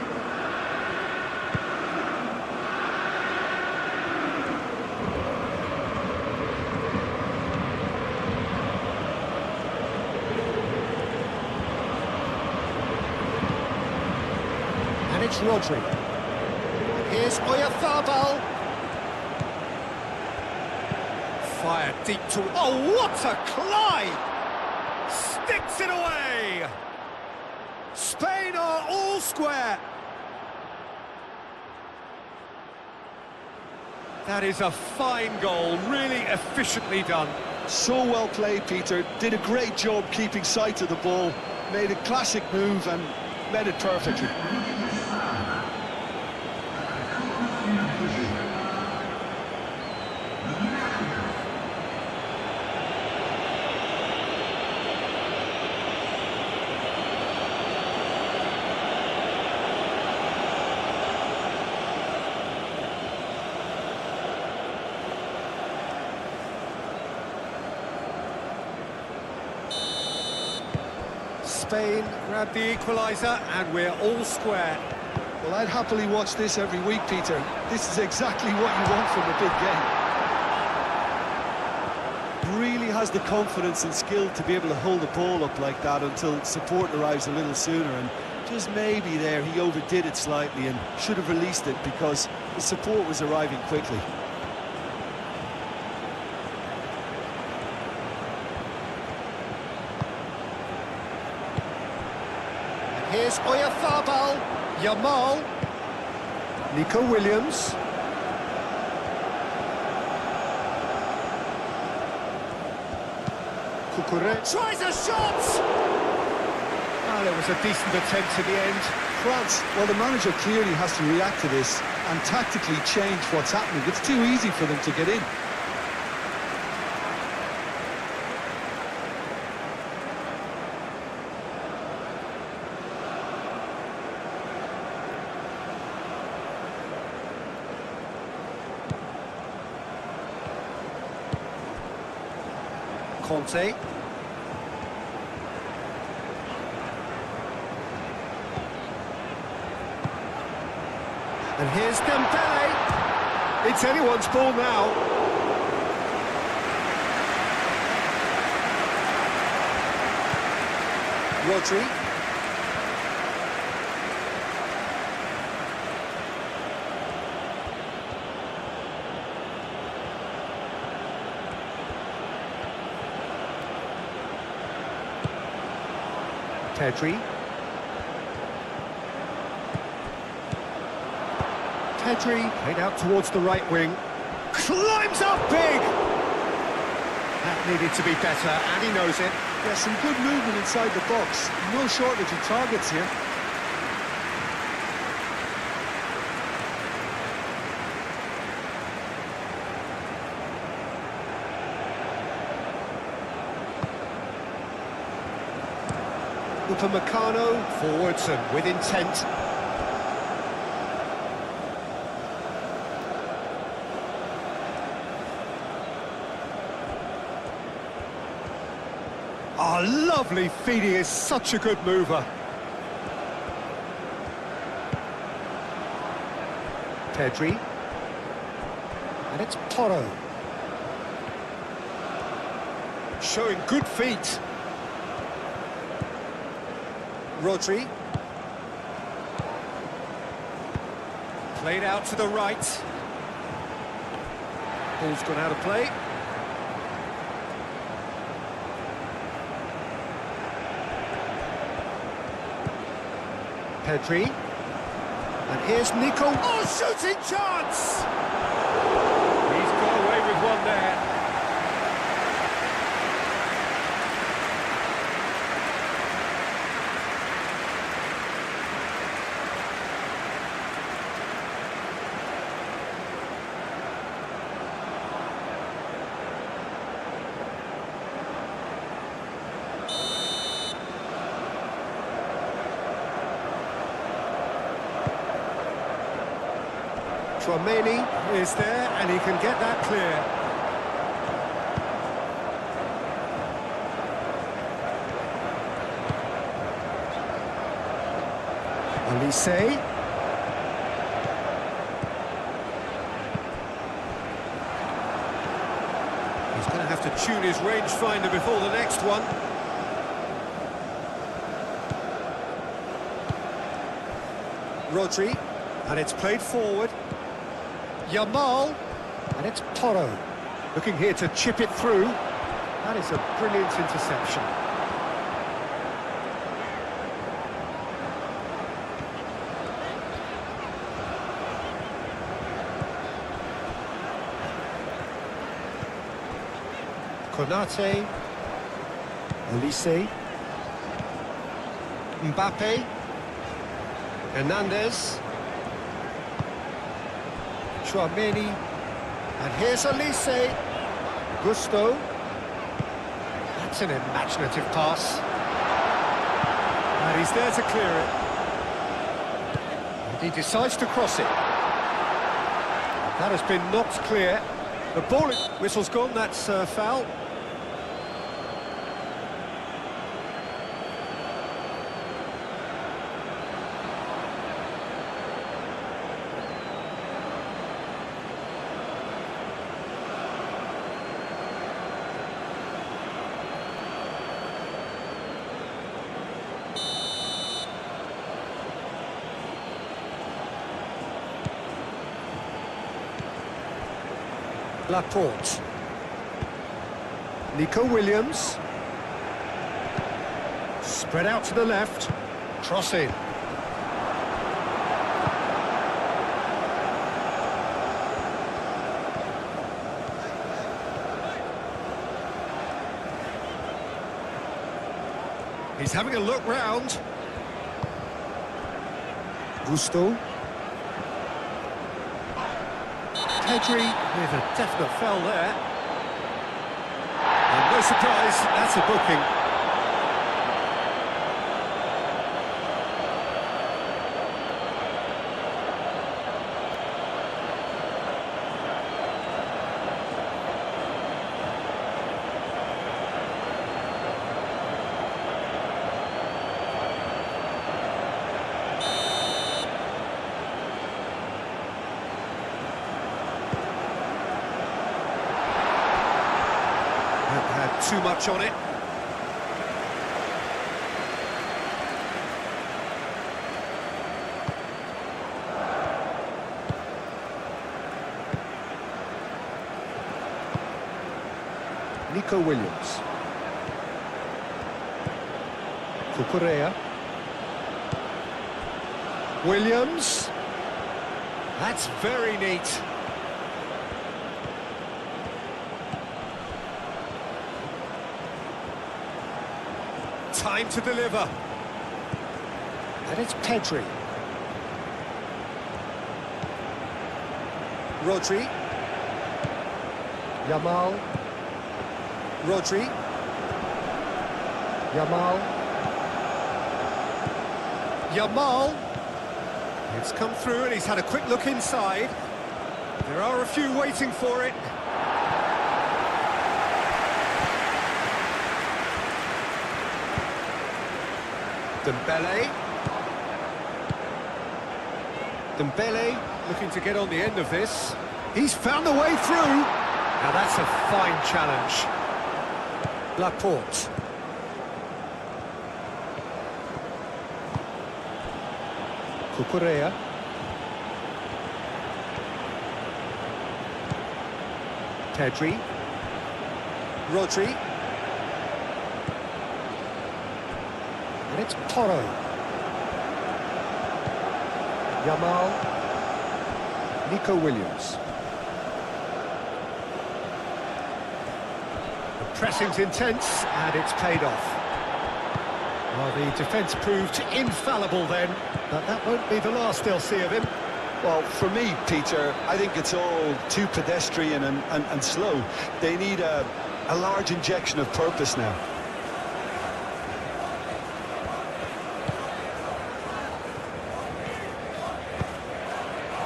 And it's Rodri. Here's Oyarzabal. Fired deep to... Oh, what a climb! Sticks it away! Spain are all square. That is a fine goal, really efficiently done. So well played, Peter. Did a great job keeping sight of the ball. Made a classic move and met it perfectly. Spain grab the equaliser and we're all square. Well, I'd happily watch this every week, Peter. This is exactly what you want from a big game. Really has the confidence and skill to be able to hold the ball up like that until support arrives a little sooner, and just maybe there he overdid it slightly and should have released it because the support was arriving quickly. Here's Oyarzabal, Yamal, Nico Williams. Cucurella tries a shot! Oh, there was a decent attempt in the end. France, well, the manager clearly has to react to this and tactically change what's happening. It's too easy for them to get in. Conte. And here's Dembele. It's anyone's ball now. Rodri. Pedri. Pedri, played out towards the right wing. Climbs up big! That needed to be better, and he knows it. Yeah, some good movement inside the box. No shortage of targets here. Upamecano, forwards and with intent. Oh, lovely feet, he is such a good mover. Pedri. And it's Porro. Showing good feet. Rodri. Played out to the right. Ball's gone out of play. Pedri. And here's Nico. Oh, shooting chance! He's got away with one there. Tchouaméni is there, and he can get that clear. Olise. He's going to have to tune his rangefinder before the next one. Rodri, and it's played forward. Yamal, and it's Porro, looking here to chip it through. That is a brilliant interception. Konate, Olise, Mbappe, Hernandez, Tchouaméni, and here's Olise. Gusto. That's an imaginative pass. And he's there to clear it. And he decides to cross it. That has been knocked clear. The ball, whistle's gone, that's foul. Laporte. Nico Williams. Spread out to the left. Cross in. He's having a look round. Gusto. Pedri with a definite foul there. And no surprise, that's a booking. Too much on it. Nico Williams. Cucurella. Williams. That's very neat. Time to deliver. And it's Pedri. Rodri. Yamal. Rodri. Yamal. Yamal. It's come through and he's had a quick look inside. There are a few waiting for it. Dembele. Dembele looking to get on the end of this. He's found the way through. Now that's a fine challenge. Laporte. Cucurella. Pedri. Rodri. And it's Porro. Yamal. Nico Williams. The pressing's intense and it's paid off. Well, the defence proved infallible then, but that won't be the last they'll see of him. Well, for me, Peter, I think it's all too pedestrian and slow. They need a large injection of purpose now.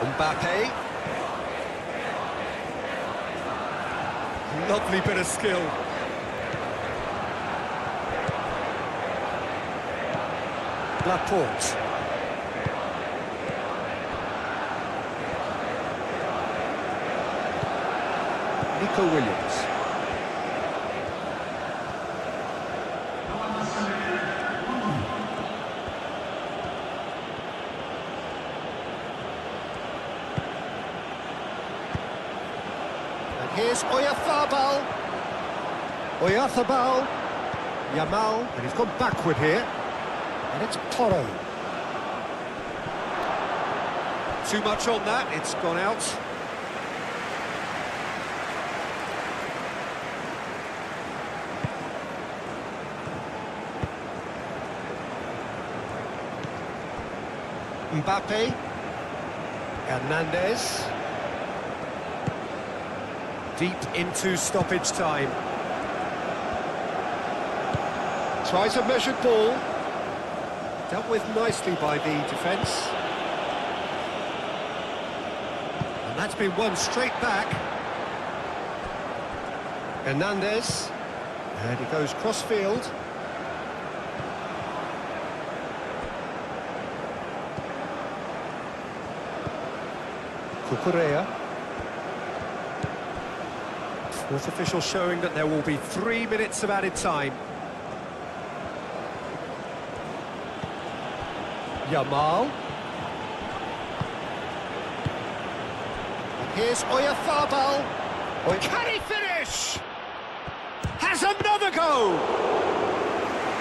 Mbappe. Lovely bit of skill. Laporte. Nico Williams. And here's Oyarzabal. Oyarzabal. Yamal, and he's gone backward here. And it's Porro. Too much on that, it's gone out. Mbappe. Hernandez. Deep into stoppage time. Tries a measured ball. Dealt with nicely by the defence. And that's been won straight back. Hernandez. And he goes cross-field. Cucurella. Fourth official showing that there will be 3 minutes of added time. Yamal. And here's Oyarzabal. Can he finish? Has another go!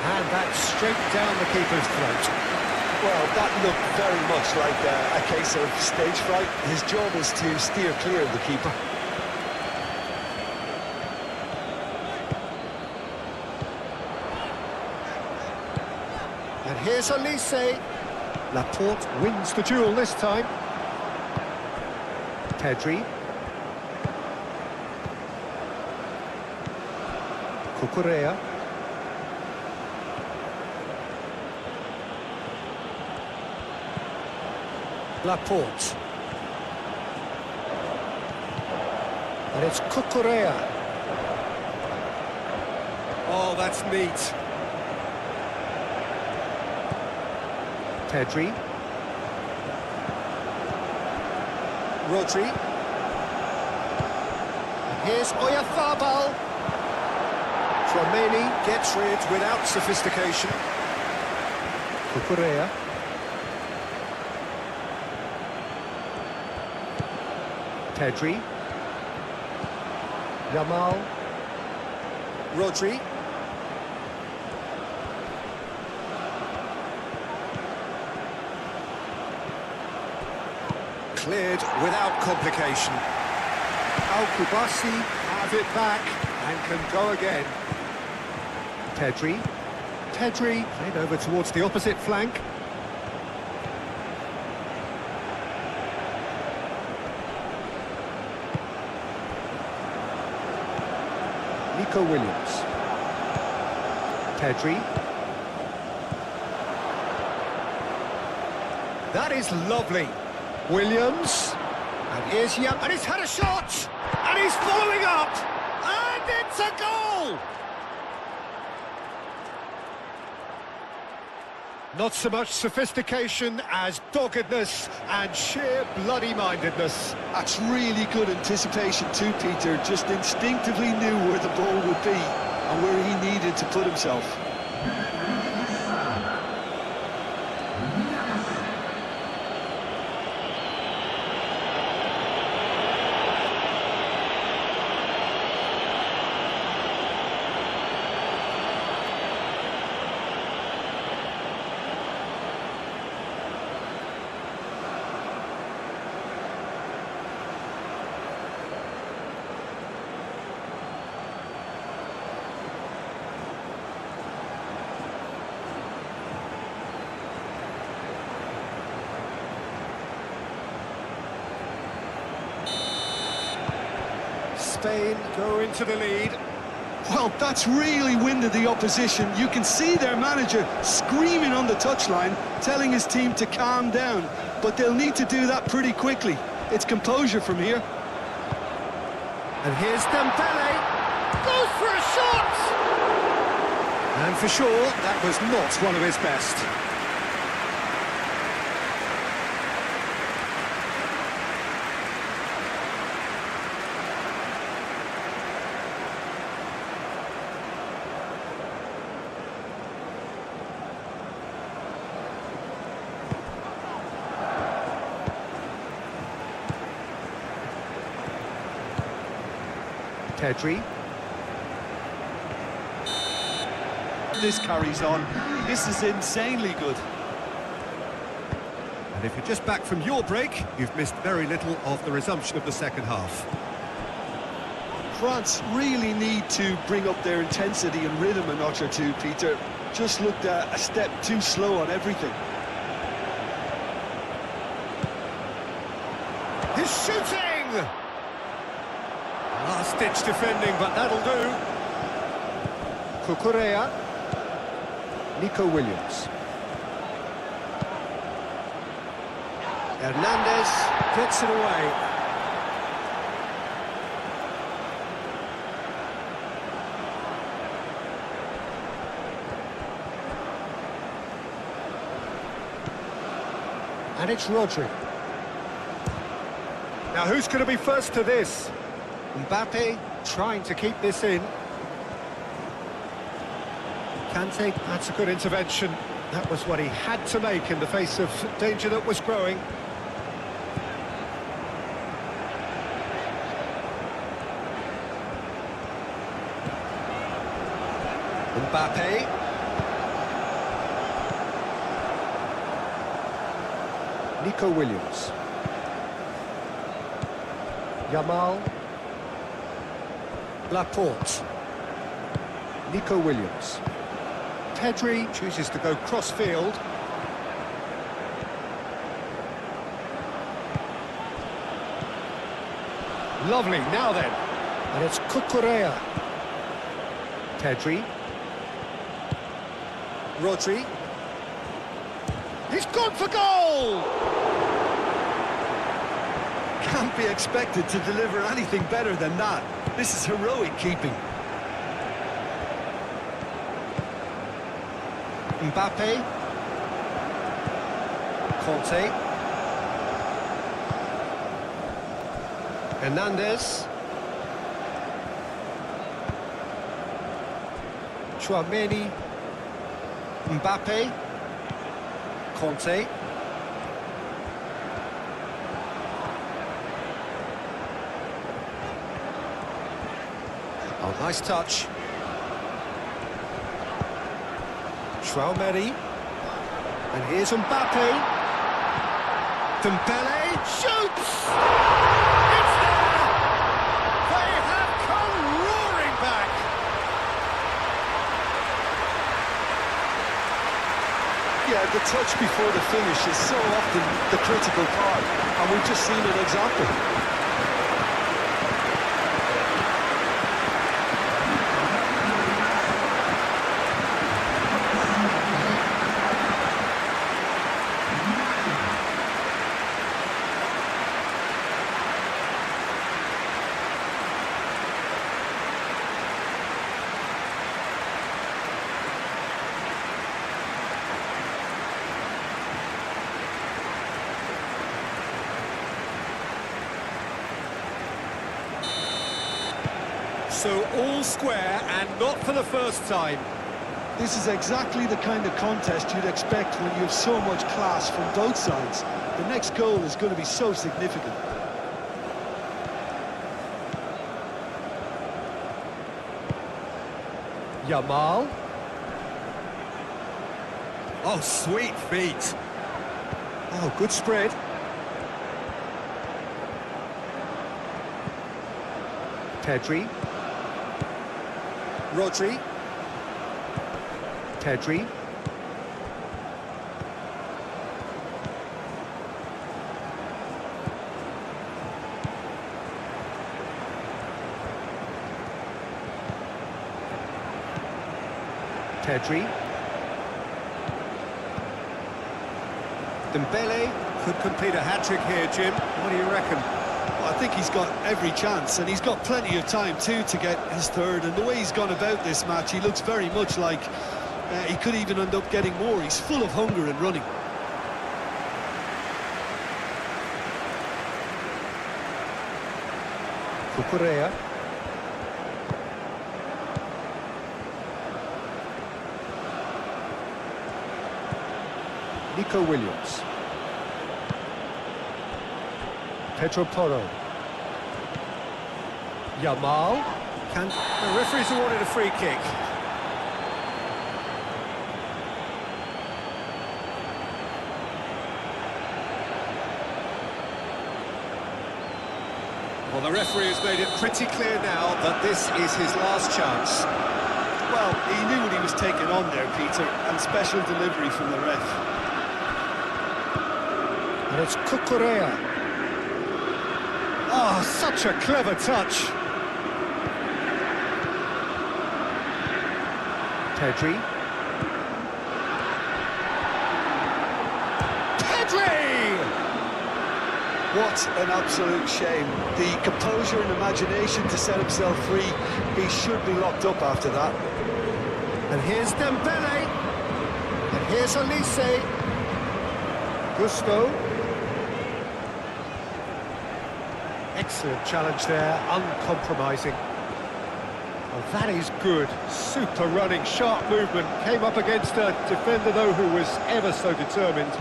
And that's straight down the keeper's throat. Well, that looked very much like a case of stage fright. His job is to steer clear of the keeper. And here's Elise. Laporte wins the duel this time. Pedri. Cucurella. Laporte. And it's Cucurella. Oh, that's neat. Pedri. Rodri. And here's Oyarzabal. Tchouaméni gets rid without sophistication. Cucurella. Pedri. Yamal. Rodri. Cleared without complication. Al-Kubasi have it back and can go again. Pedri. Pedri, played over towards the opposite flank. Nico Williams. Pedri. That is lovely. Williams. And here's Young, and he's had a shot! And he's following up! And it's a goal! Not so much sophistication as doggedness and sheer bloody-mindedness. That's really good anticipation too, Peter. Just instinctively knew where the ball would be and where he needed to put himself. Spain go into the lead. Well, that's really winded the opposition. You can see their manager screaming on the touchline, telling his team to calm down. But they'll need to do that pretty quickly. It's composure from here. And here's Dembele. Goes for a shot! And for sure, that was not one of his best. Pedri. This carries on. This is insanely good. And if you're just back from your break, you've missed very little of the resumption of the second half. France really need to bring up their intensity and rhythm a notch or two, Peter. Just looked a step too slow on everything. He's shooting! Last-ditch defending, but that'll do. Cucurella. Nico Williams. Hernandez gets it away. And it's Rodri. Now who's going to be first to this? Mbappe trying to keep this in. Kante, that's a good intervention. That was what he had to make in the face of danger that was growing. Mbappe. Nico Williams. Yamal. Laporte. Nico Williams. Pedri chooses to go cross-field. Lovely, now then. And it's Cucurella. Pedri. Rodri. He's gone for goal! Can't be expected to deliver anything better than that. This is heroic keeping. Mbappe. Conte. Hernandez. Chouameni. Mbappe. Conte. Oh, nice touch. Chouameni. And here's Mbappe. Dembele shoots! It's there! They have come roaring back! touch before the finish is so often the critical part, and we've just seen an example. So all square and not for the first time. This is exactly the kind of contest you'd expect when you have so much class from both sides. The next goal is going to be so significant. Yamal. Oh, sweet feet. Oh, good spread. Pedri. Rodri. Pedri. Pedri. Dembele could complete a hat-trick here, Jim. What do you reckon? Well, I think he's got every chance, and he's got plenty of time too to get his third. And the way he's gone about this match, he looks very much like he could even end up getting more. He's full of hunger and running. Cucurella. Nico Williams. Pedro Porro. Yamal. The referee's awarded a free kick. Well, the referee has made it pretty clear now that this is his last chance. Well, he knew what he was taking on there, Peter, and special delivery from the ref. And it's Cucurella. Oh, such a clever touch. Pedri. Pedri! What an absolute shame. The composure and imagination to set himself free. He should be locked up after that. And here's Dembele. And here's Elise. Gusto. Excellent challenge there, uncompromising. Well, that is good. Super running, sharp movement. Came up against a defender, though, who was ever so determined.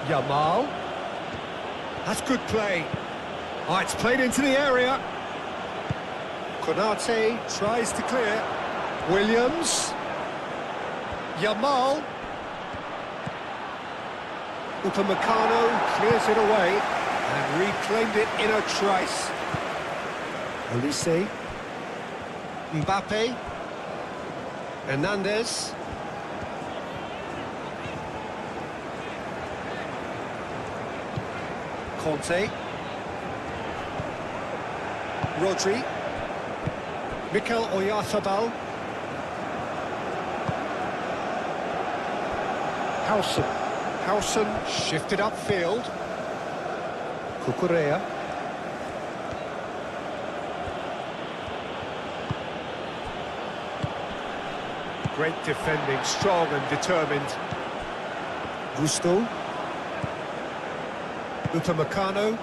Yamal. That's good play. Oh, it's played into the area. Konate tries to clear. Williams. Yamal. Upamecano clears it away and reclaimed it in a trice. Elise. Mbappe. Hernandez. Conte. Rodri. Mikel Oyarzabal. Howson shifted upfield. Cucurella. Great defending, strong and determined. Gusto. Upamecano.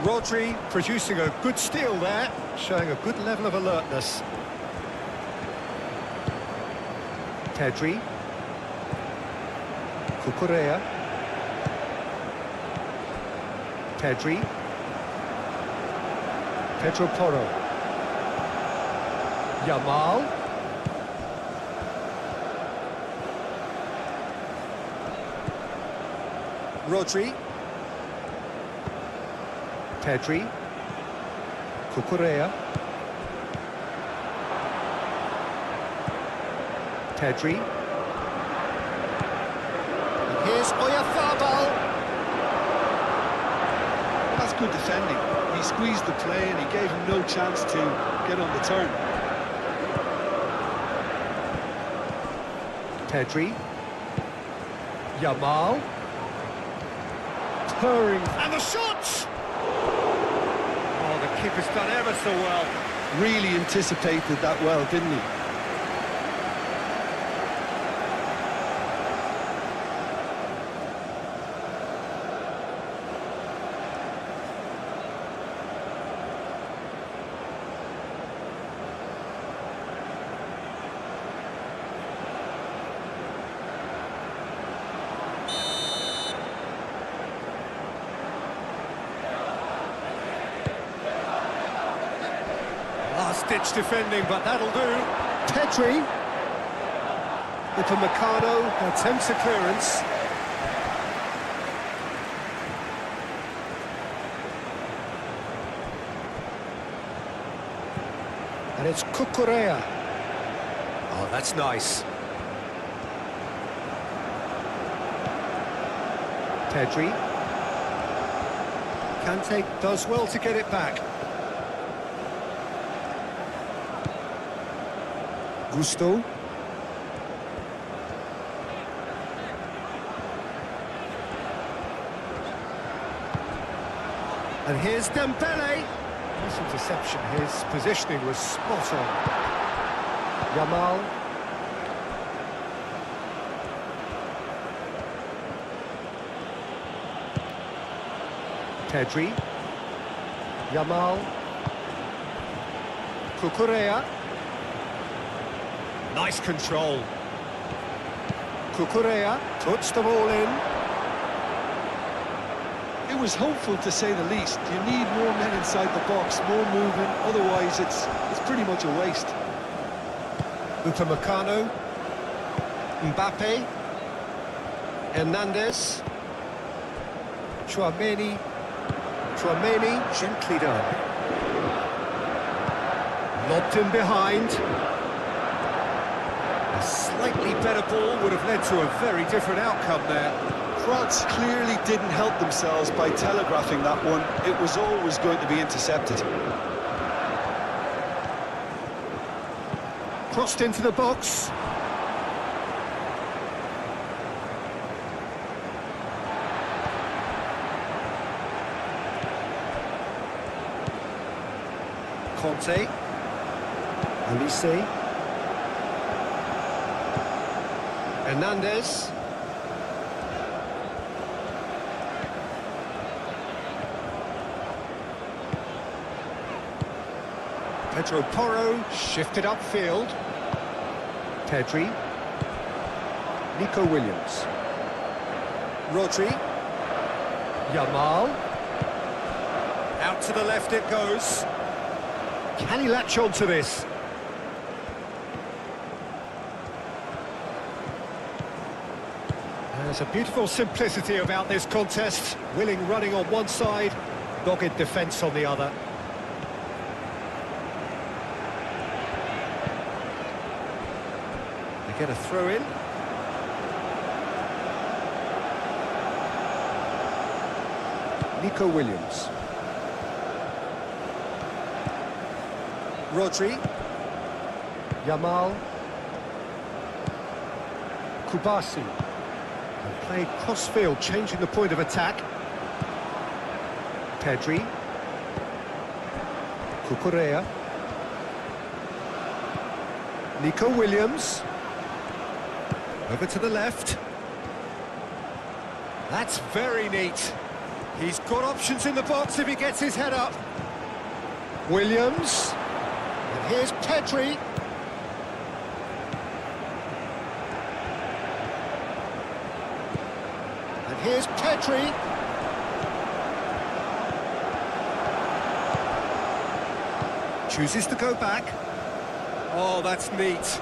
Rodri producing a good steal there, showing a good level of alertness. Pedri. Cucurella. Pedri. Pedro Porro. Yamal. Rodri. Pedri. Cucurella. Pedri. And here's Oyarzabal. That's good defending. He squeezed the play and he gave him no chance to get on the turn. Pedri. Yamal. Purring. And the shot! Oh, the keeper's done ever so well. Really anticipated that well, didn't he? Last-ditch defending, but that'll do. Pedri. Upamecano attempts a clearance. And it's Cucurella. Oh, that's nice. Pedri. Kante does well to get it back. Gusto. And here's Dembele. Nice interception. His positioning was spot on. Yamal. Pedri. Yamal. Cucurella. Nice control. Cucurella puts the ball in. It was hopeful, to say the least. You need more men inside the box, more movement, otherwise it's pretty much a waste. Upamecano. Mbappe. Hernandez. Tchouaméni. Gently done. Lobbed in behind. A slightly better ball would have led to a very different outcome there. France clearly didn't help themselves by telegraphing that one. It was always going to be intercepted. Crossed into the box. Conte. Olise. Hernandez. Pedro Porro shifted upfield. Pedri. Nico Williams. Rodri. Yamal. Out to the left it goes. Can he latch on to this? There's a beautiful simplicity about this contest. Willing running on one side, dogged defence on the other. They get a throw in. Nico Williams. Rodri. Yamal. Kubasi. And played cross-field, changing the point of attack. Pedri. Cucurella. Nico Williams. Over to the left. That's very neat. He's got options in the box if he gets his head up. Williams. And here's Pedri. And here's Pedri. Chooses to go back. Oh, that's neat.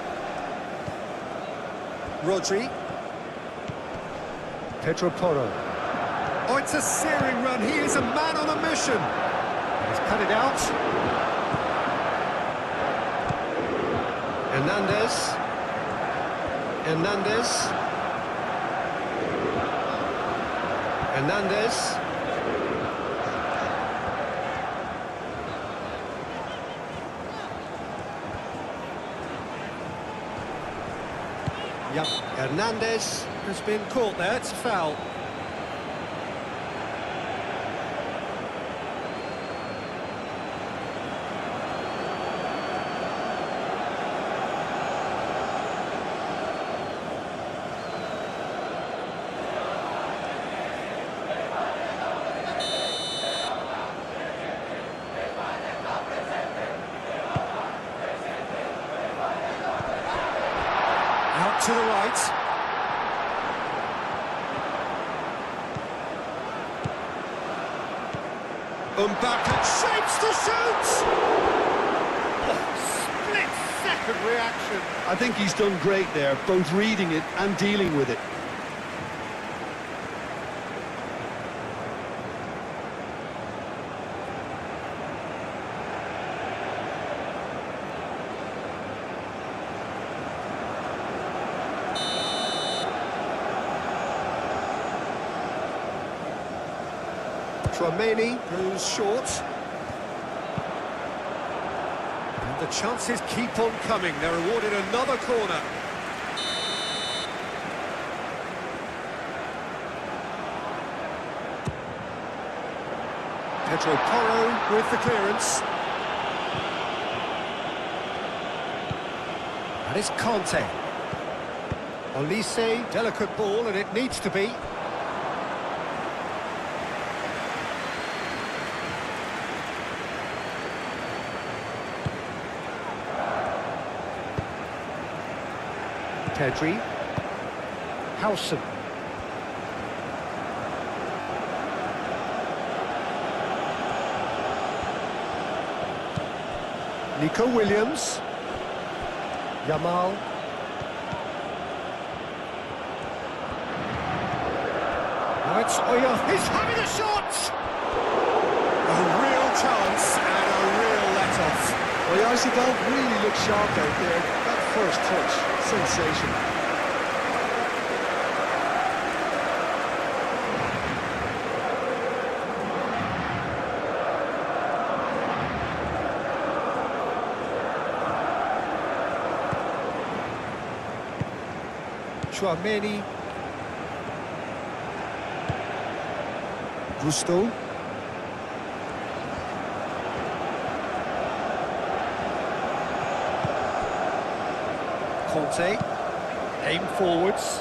Rodri. Pedro Porro. Oh, it's a searing run. He is a man on a mission. He's cut it out. Hernandez. Hernandez. Hernandez. Yep, Hernandez has been caught there. It's a foul. Out to the right. Mbappe shapes to shoot! Oh, split-second reaction. I think he's done great there, both reading it and dealing with it. Tchouaméni goes short. And the chances keep on coming. They're awarded another corner. Pedro Porro with the clearance. And it's Conte. Olise, delicate ball, and it needs to be. Pedri, Howson, Nico Williams, Yamal, now it's Oya, he's having a shot! A real chance and a real let-off. Oyarzabal really looked sharp out there. That first touch, sensational. Tchouaméni, Gusto. Conte, aim forwards.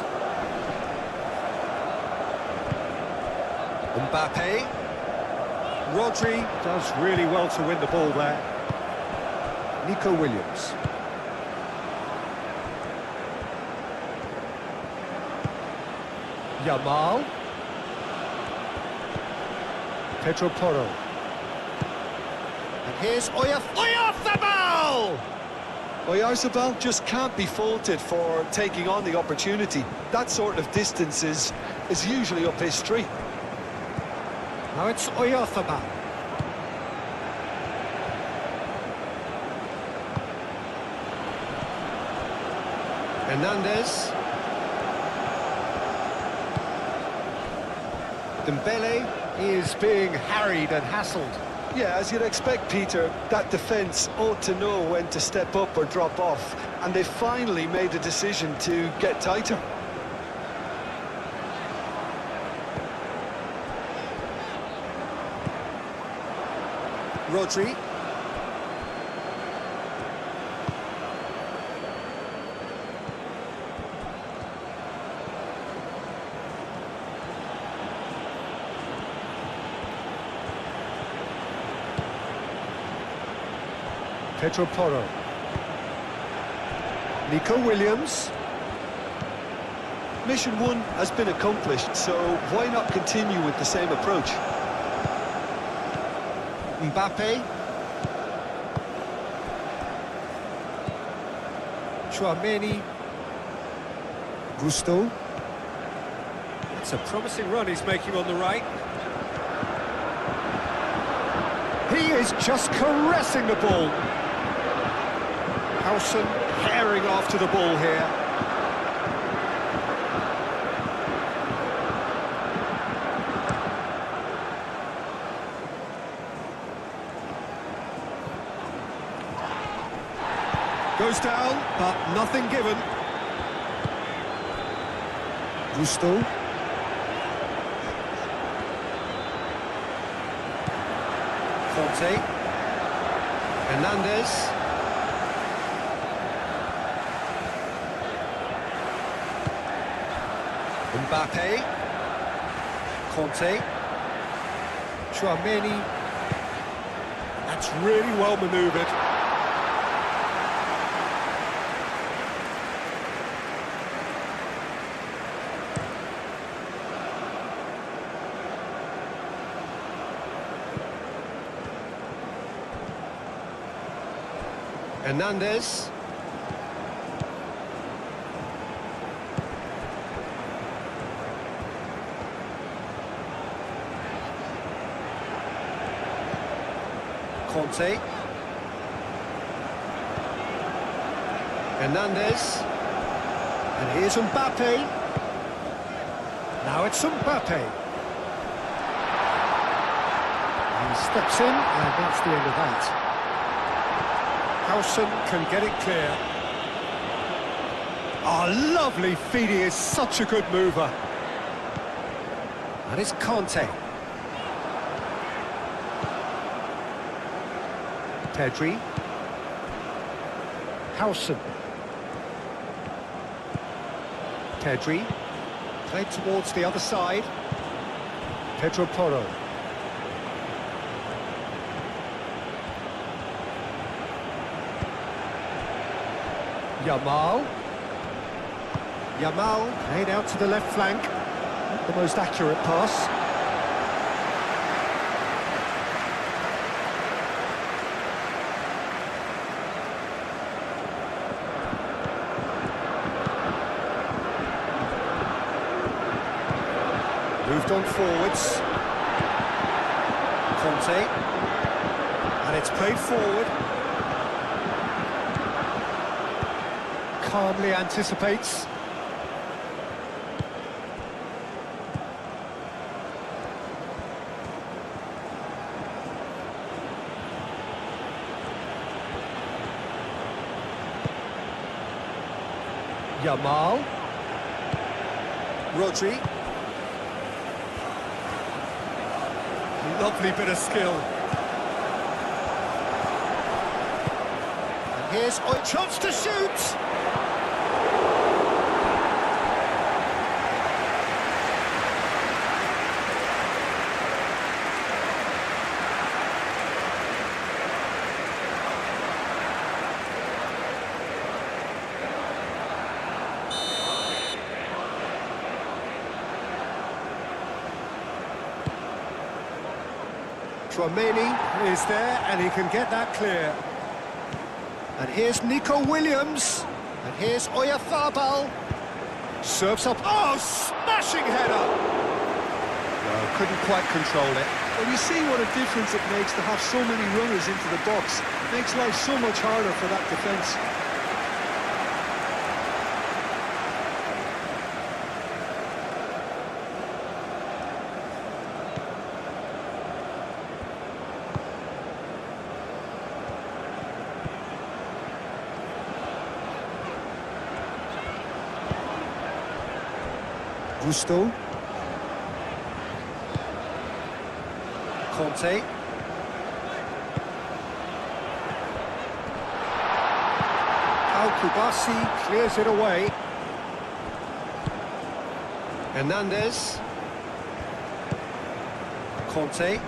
Mbappe. Rodri does really well to win the ball there. Nico Williams. Yamal. Pedro Porro. And here's Oyarzabal! Oyarzabal just can't be faulted for taking on the opportunity. That sort of distance is usually up his street. Now it's Oyarzabal. Hernandez. Dembele is being harried and hassled. Yeah, as you'd expect, Peter, that defence ought to know when to step up or drop off, and they finally made a decision to get tighter. Rodri. Pedro Porro. Nico Williams. Mission one has been accomplished, so why not continue with the same approach? Mbappe. Tchouaméni. Gusto. It's a promising run he's making on the right. He is just caressing the ball. Howson herring after the ball here. Goes down, but nothing given. Gusto. Conte. Hernandez. Mbappe. Conte. Tchouaméni. That's really well manoeuvred. Hernandez. Conte. Hernandez. And here's Mbappe. Now it's Mbappe. He steps in, and that's the end of that. Howson can get it clear. Oh, lovely feed, he is such a good mover. And it's Conte. Pedri. Howson. Pedri. Played towards the other side. Pedro Porro. Yamal. Yamal played out to the left flank. Not the most accurate pass. Moved on forwards. Conte. And it's played forward. Calmly anticipates. Yamal. Rodri. Lovely bit of skill. And here's a chance to shoot. Tchouaméni is there, and he can get that clear. And here's Nico Williams. And here's Oyarzabal. Serves up. Oh, smashing header! Well, couldn't quite control it. Well, you see what a difference it makes to have so many runners into the box. It makes life so much harder for that defence. Gusto. Conte. Al-Kubasi clears it away. Hernandez. Conte.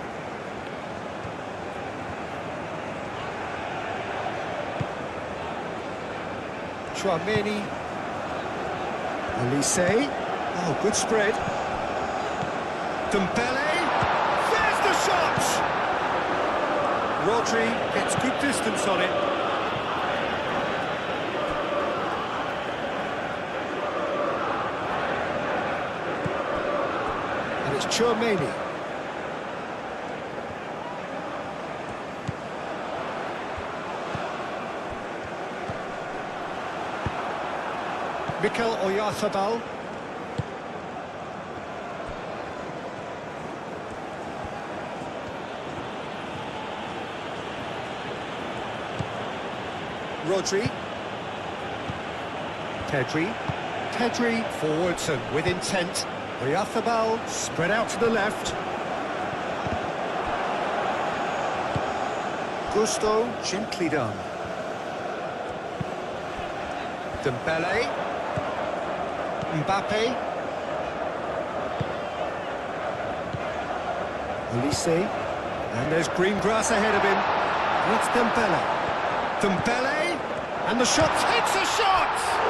Tchouaméni. Elise. Oh, good spread. Dembele. There's the shot! Rodri gets good distance on it. Chouameni. Mikel Oyarzabal. Rodri. Pedri forwards and with intent. Oyarzabal spread out to the left. Gusto, gently done. Dembele. Mbappe. Olise. And there's green grass ahead of him. And it's Dembele. Dembele. And the shot hits a shot!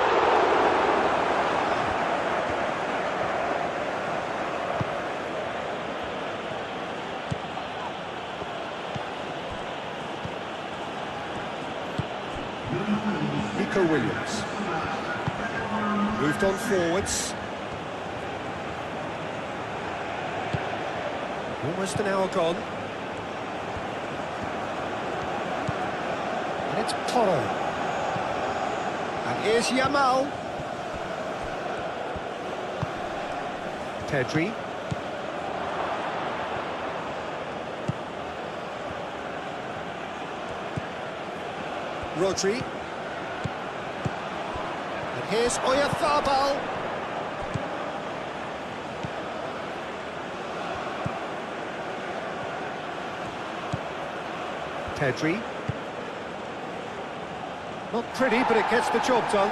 Nico Williams. Moved on forwards. Almost an hour gone. And it's Porro. And here's Yamal. Pedri. Rodri. And here's Oyarzabal. Pedri. Not pretty, but it gets the job done.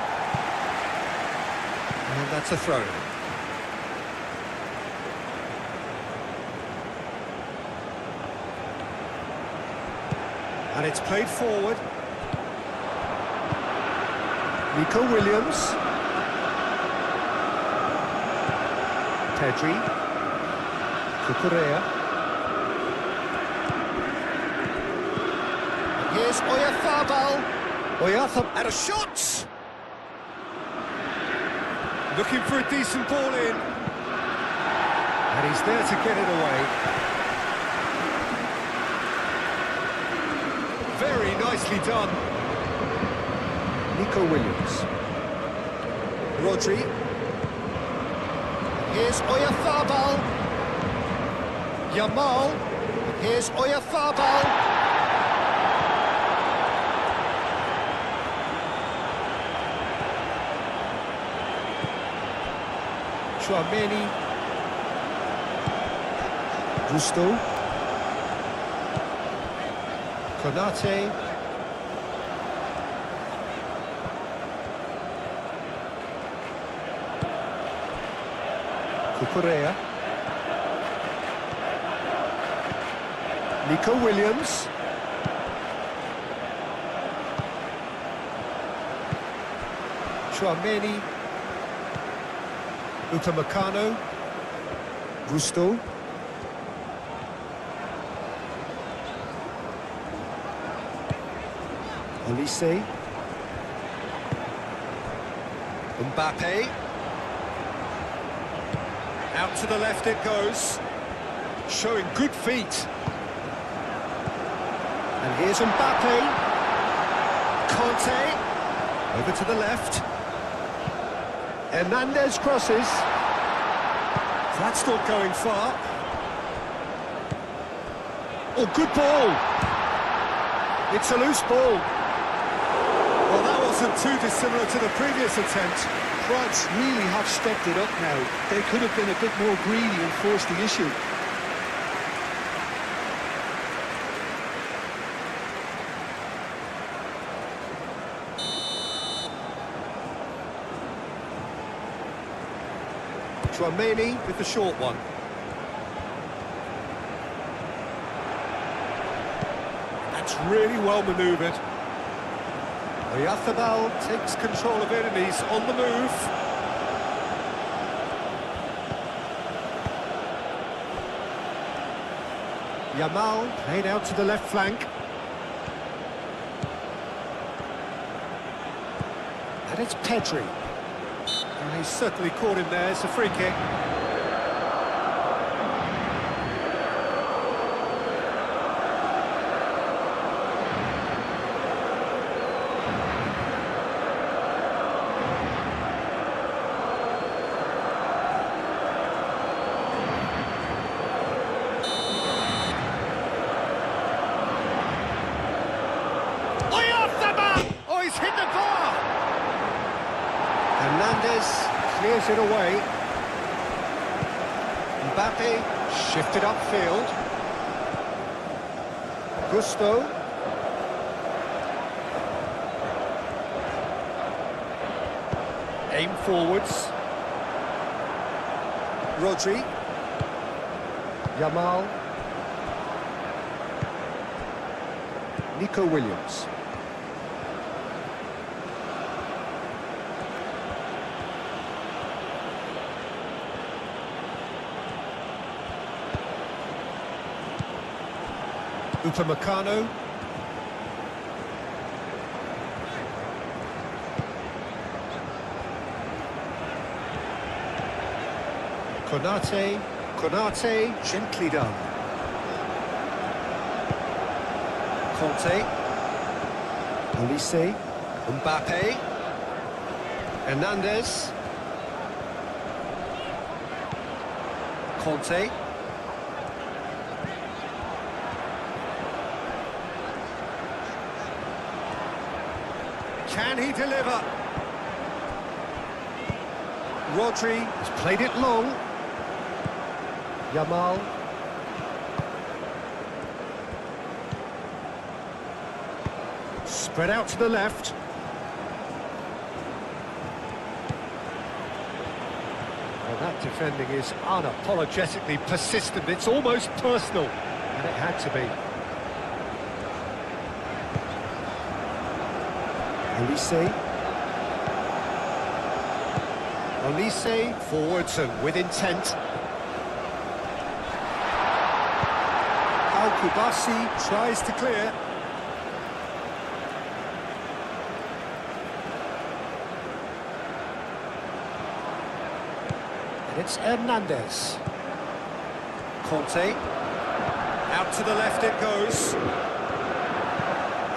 And that's a throw. And it's played forward. Nico Williams. Pedri. Cucurella. And here's Oyarzabal. Oyarzabal and a shot! Looking for a decent ball in. And he's there to get it away. Very nicely done. Nico Williams. Rodri. Here's Oyarzabal. Yamal. Here's Oyarzabal. Chouameni. Gusto. Konate. Cucurella. Nico Williams. Chouameni. Upamecano. Gusto. Olise. Mbappe. Out to the left it goes. Showing good feet. And here's Mbappe. Conte. Over to the left. Hernandez crosses. That's not going far. Oh, good ball. It's a loose ball. Well, that wasn't too dissimilar to the previous attempt. France really have stepped it up now. They could have been a bit more greedy and forced the issue. Chouameni with the short one. That's really well manoeuvred. Oyarzabal takes control of it and he's on the move. Yamal played out to the left flank. And it's Pedri. And he's certainly caught him there, it's a free kick. Hernandez clears it away. Mbappe shifted upfield. Gusto. Aim forwards. Rodri. Yamal. Nico Williams. Upamecano. Konate, gently done. Conte. Olise. Mbappe. Hernandez. Conte. Can he deliver? Rodri has played it long. Yamal. Spread out to the left. Well, that defending is unapologetically persistent. It's almost personal, and it had to be. Olise forwards and with intent. Al-Kubasi tries to clear. And it's Hernandez. Conte. Out to the left it goes.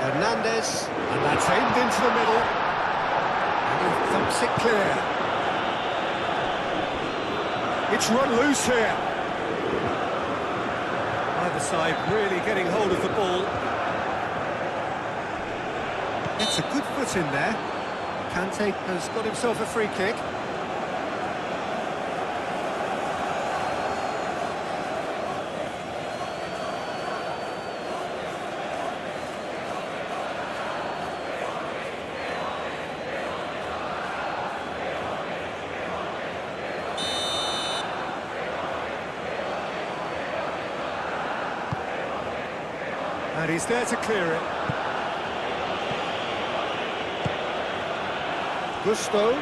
Hernandez, and that's aimed into the middle. And he thumps it clear. It's run loose here. Either side really getting hold of the ball. It's a good foot in there. Kante has got himself a free kick. And he's there to clear it. Gusto.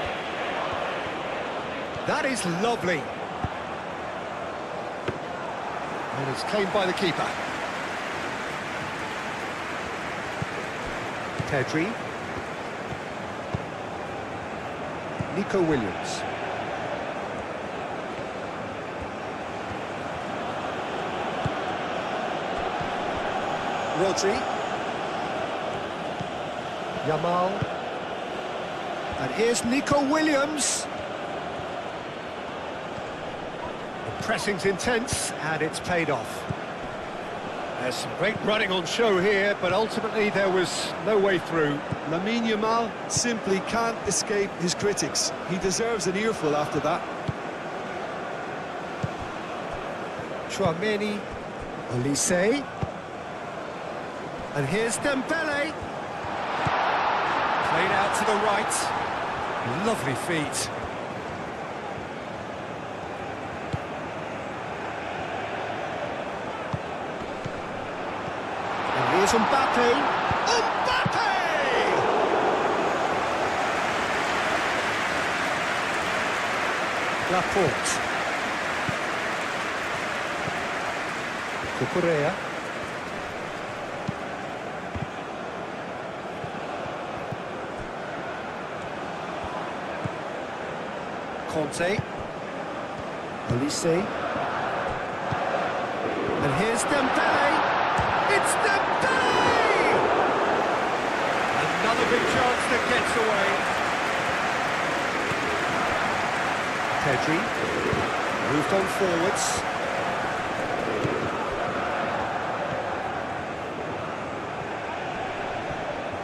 That is lovely. And it's claimed by the keeper. Pedri. Nico Williams. Rodri. Yamal. And here's Nico Williams. The pressing's intense, and it's paid off. There's some great running on show here, but ultimately there was no way through. Lamine Yamal simply can't escape his critics. He deserves an earful after that. Chouameni. Olise. And here's Dembele. Played out to the right. Lovely feet. And here's Mbappe. Mbappe! Laporte. Cucurella. Conte. Olise. And here's Dembele. It's Dembele! Another big chance that gets away. Pedri. Moved on forwards.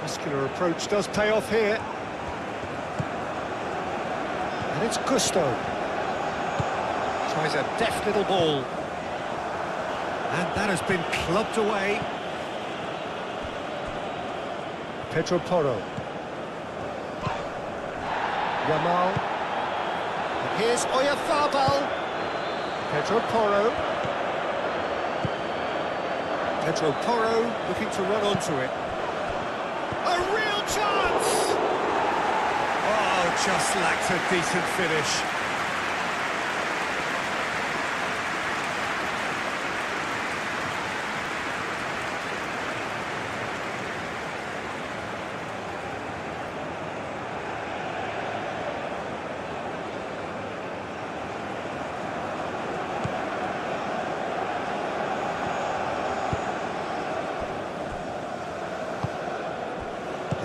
Muscular approach does pay off here. it's Gusto. Tries a deft little ball. And that has been clubbed away. Pedro Porro. Yamal. And here's Oyarzabal. Pedro Porro. Pedro Porro looking to run onto it. A real chance! Oh, just lacked a decent finish.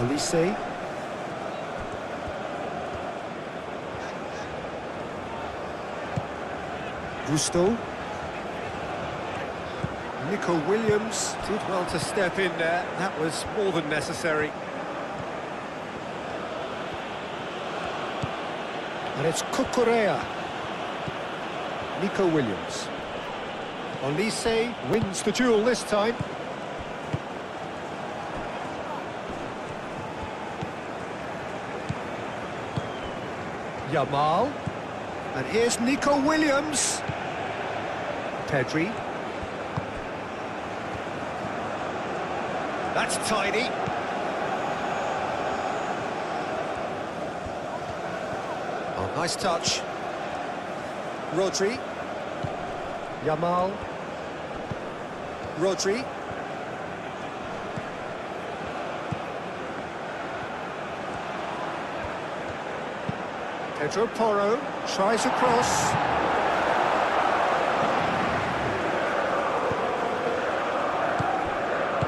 Elise. Gusto. Nico Williams did well to step in there. That was more than necessary. And it's Cucurella. Nico Williams. Elise wins the duel this time. Yamal, and here's Nico Williams. Pedri. That's tidy. Oh, nice touch. Rodri. Yamal. Rodri. Pedro Porro tries a cross.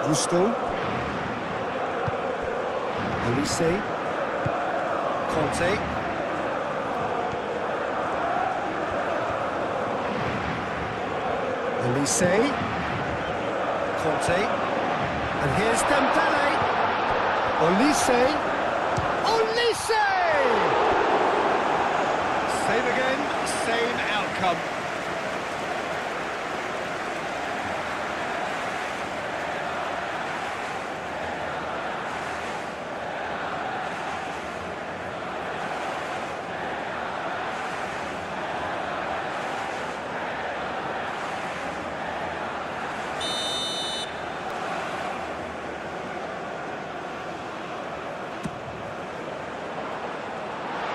Gusto. Elise. Conte. Elise. Conte. And here's Dembele. Elise. Elise! Same again, same outcome.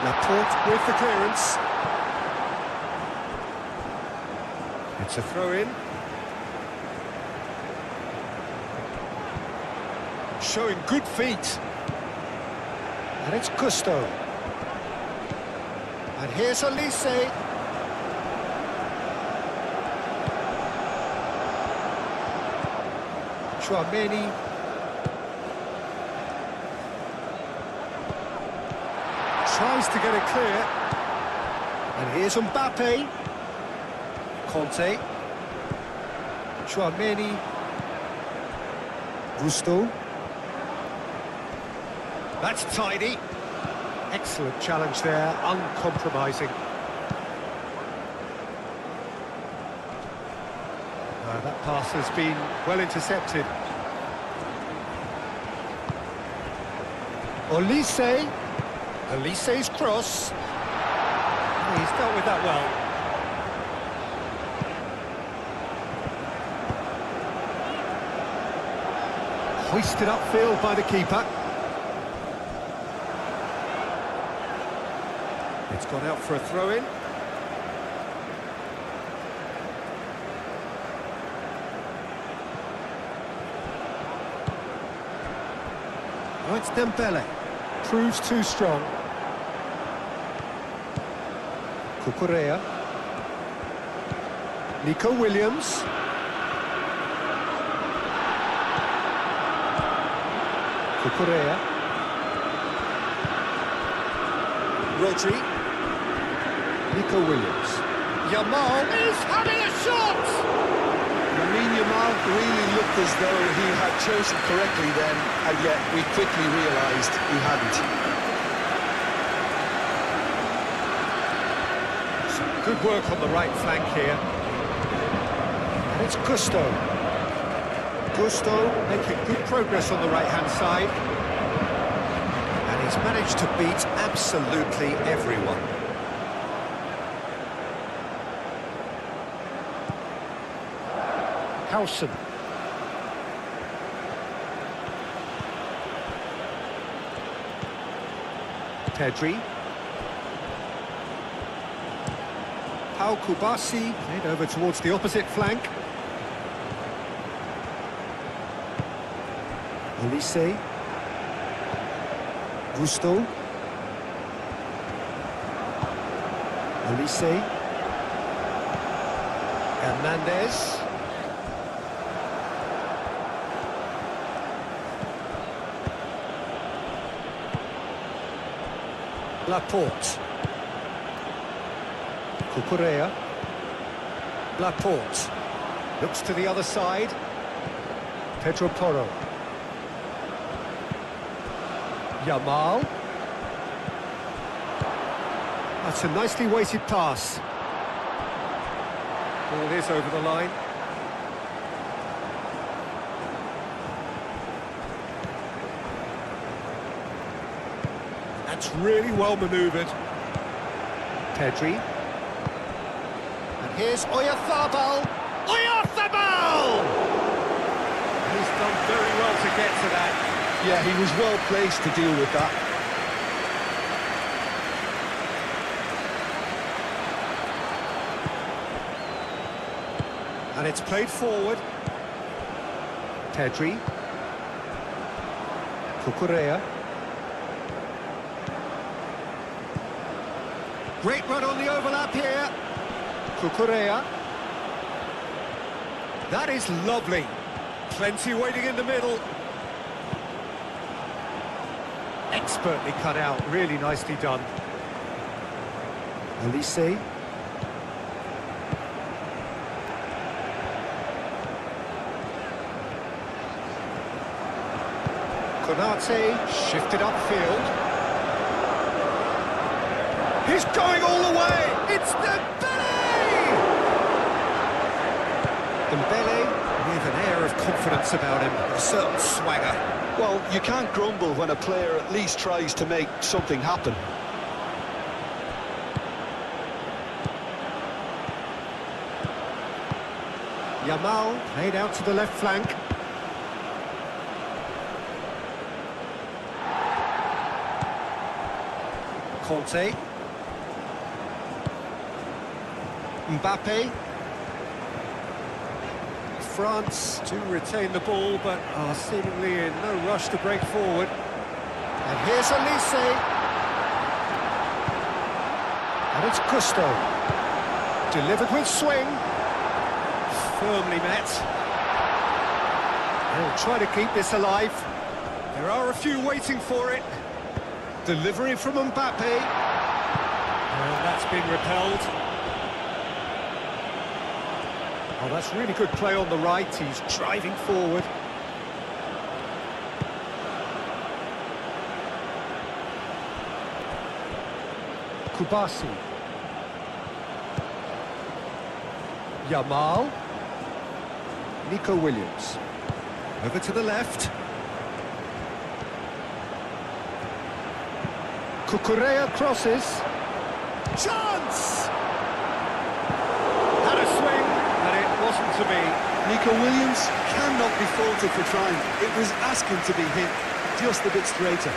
Laporte with the clearance. It's a throw-in. Showing good feet. And it's Gusto. And here's Elise. Chouameni. Tries to get it clear. And here's Mbappe. Conte. Chouameni. Gusto. That's tidy. Excellent challenge there, uncompromising. That pass has been well intercepted. Elise. Elise's cross. He's dealt with that well. Hoisted upfield by the keeper. It's gone out for a throw-in. Oh, it's Dembele. Proves too strong. Cucurella. Nico Williams. Cucurella. Rodri. Nico Williams. Yamal is having a shot! Yamal really looked as though he had chosen correctly then, and yet we quickly realised he hadn't. Good work on the right flank here. And it's Gusto. Gusto making good progress on the right-hand side. And he's managed to beat absolutely everyone. Howson. Pedri. Pau Kubasi played over towards the opposite flank. Olise. Gusto. Olise. Hernandez. Laporte. Cucurella. Laporte. Looks to the other side. Pedro Porro. Yamal. That's a nicely weighted pass. Ball is over the line. That's really well manoeuvred. Pedri. And here's Oyarzabal. Oyarzabal! He's done very well to get to that. Yeah, he was well placed to deal with that. And it's played forward. Pedri. Cucurella. Great run on the overlap here. Cucurella. That is lovely. Plenty waiting in the middle. Expertly cut out, really nicely done. Olise. Konate shifted upfield. He's going all the way! It's Dembele! Dembele with an air of confidence about him, a certain swagger. Well, you can't grumble when a player at least tries to make something happen. Yamal played out to the left flank. Conte. Mbappe. France do retain the ball, but are seemingly in no rush to break forward. And here's Olise. And it's Gusto. Delivered with swing. Firmly met. They'll try to keep this alive. There are a few waiting for it. Delivery from Mbappe. And that's been repelled. Oh, that's really good play on the right. He's driving forward. Kubasi. Yamal. Nico Williams. Over to the left. Cucurella crosses. Chance! Had a swing, and it wasn't to be. Nico Williams cannot be faulted for trying. It was asking to be hit just a bit straighter.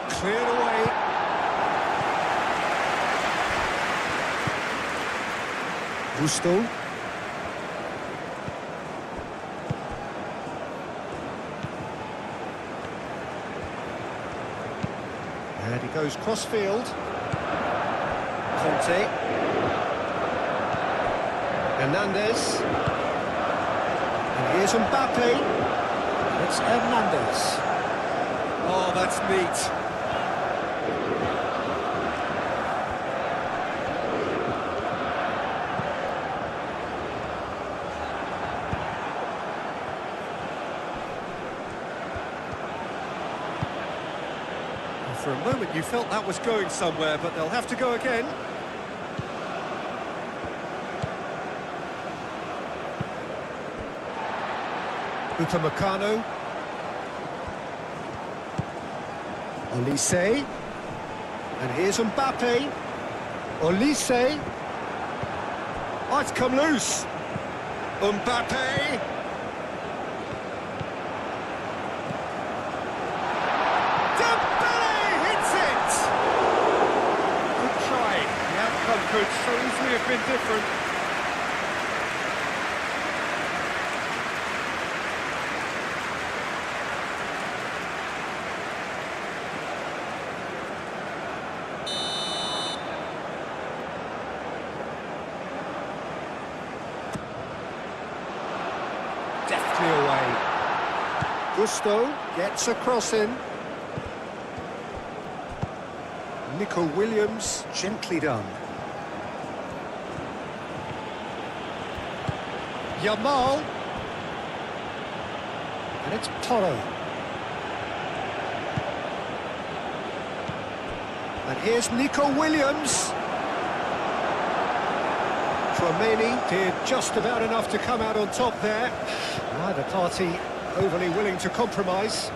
Cleared away. Gusto. And he goes cross-field. Conte. Hernandez. And here's Mbappe. It's Hernandez. Oh, that's neat. For a moment you felt that was going somewhere, but they'll have to go again. Upamecano. Olise. And here's Mbappe. Olise. Oh, it's come loose. Mbappe. Dembele hits it! Good try. The outcome could so easily have been different. Deftly away. Gusto gets a cross in. Nico Williams, gently done. Yamal. And it's Poro. And here's Nico Williams. Tchouaméni did just about enough to come out on top there. Neither party overly willing to compromise.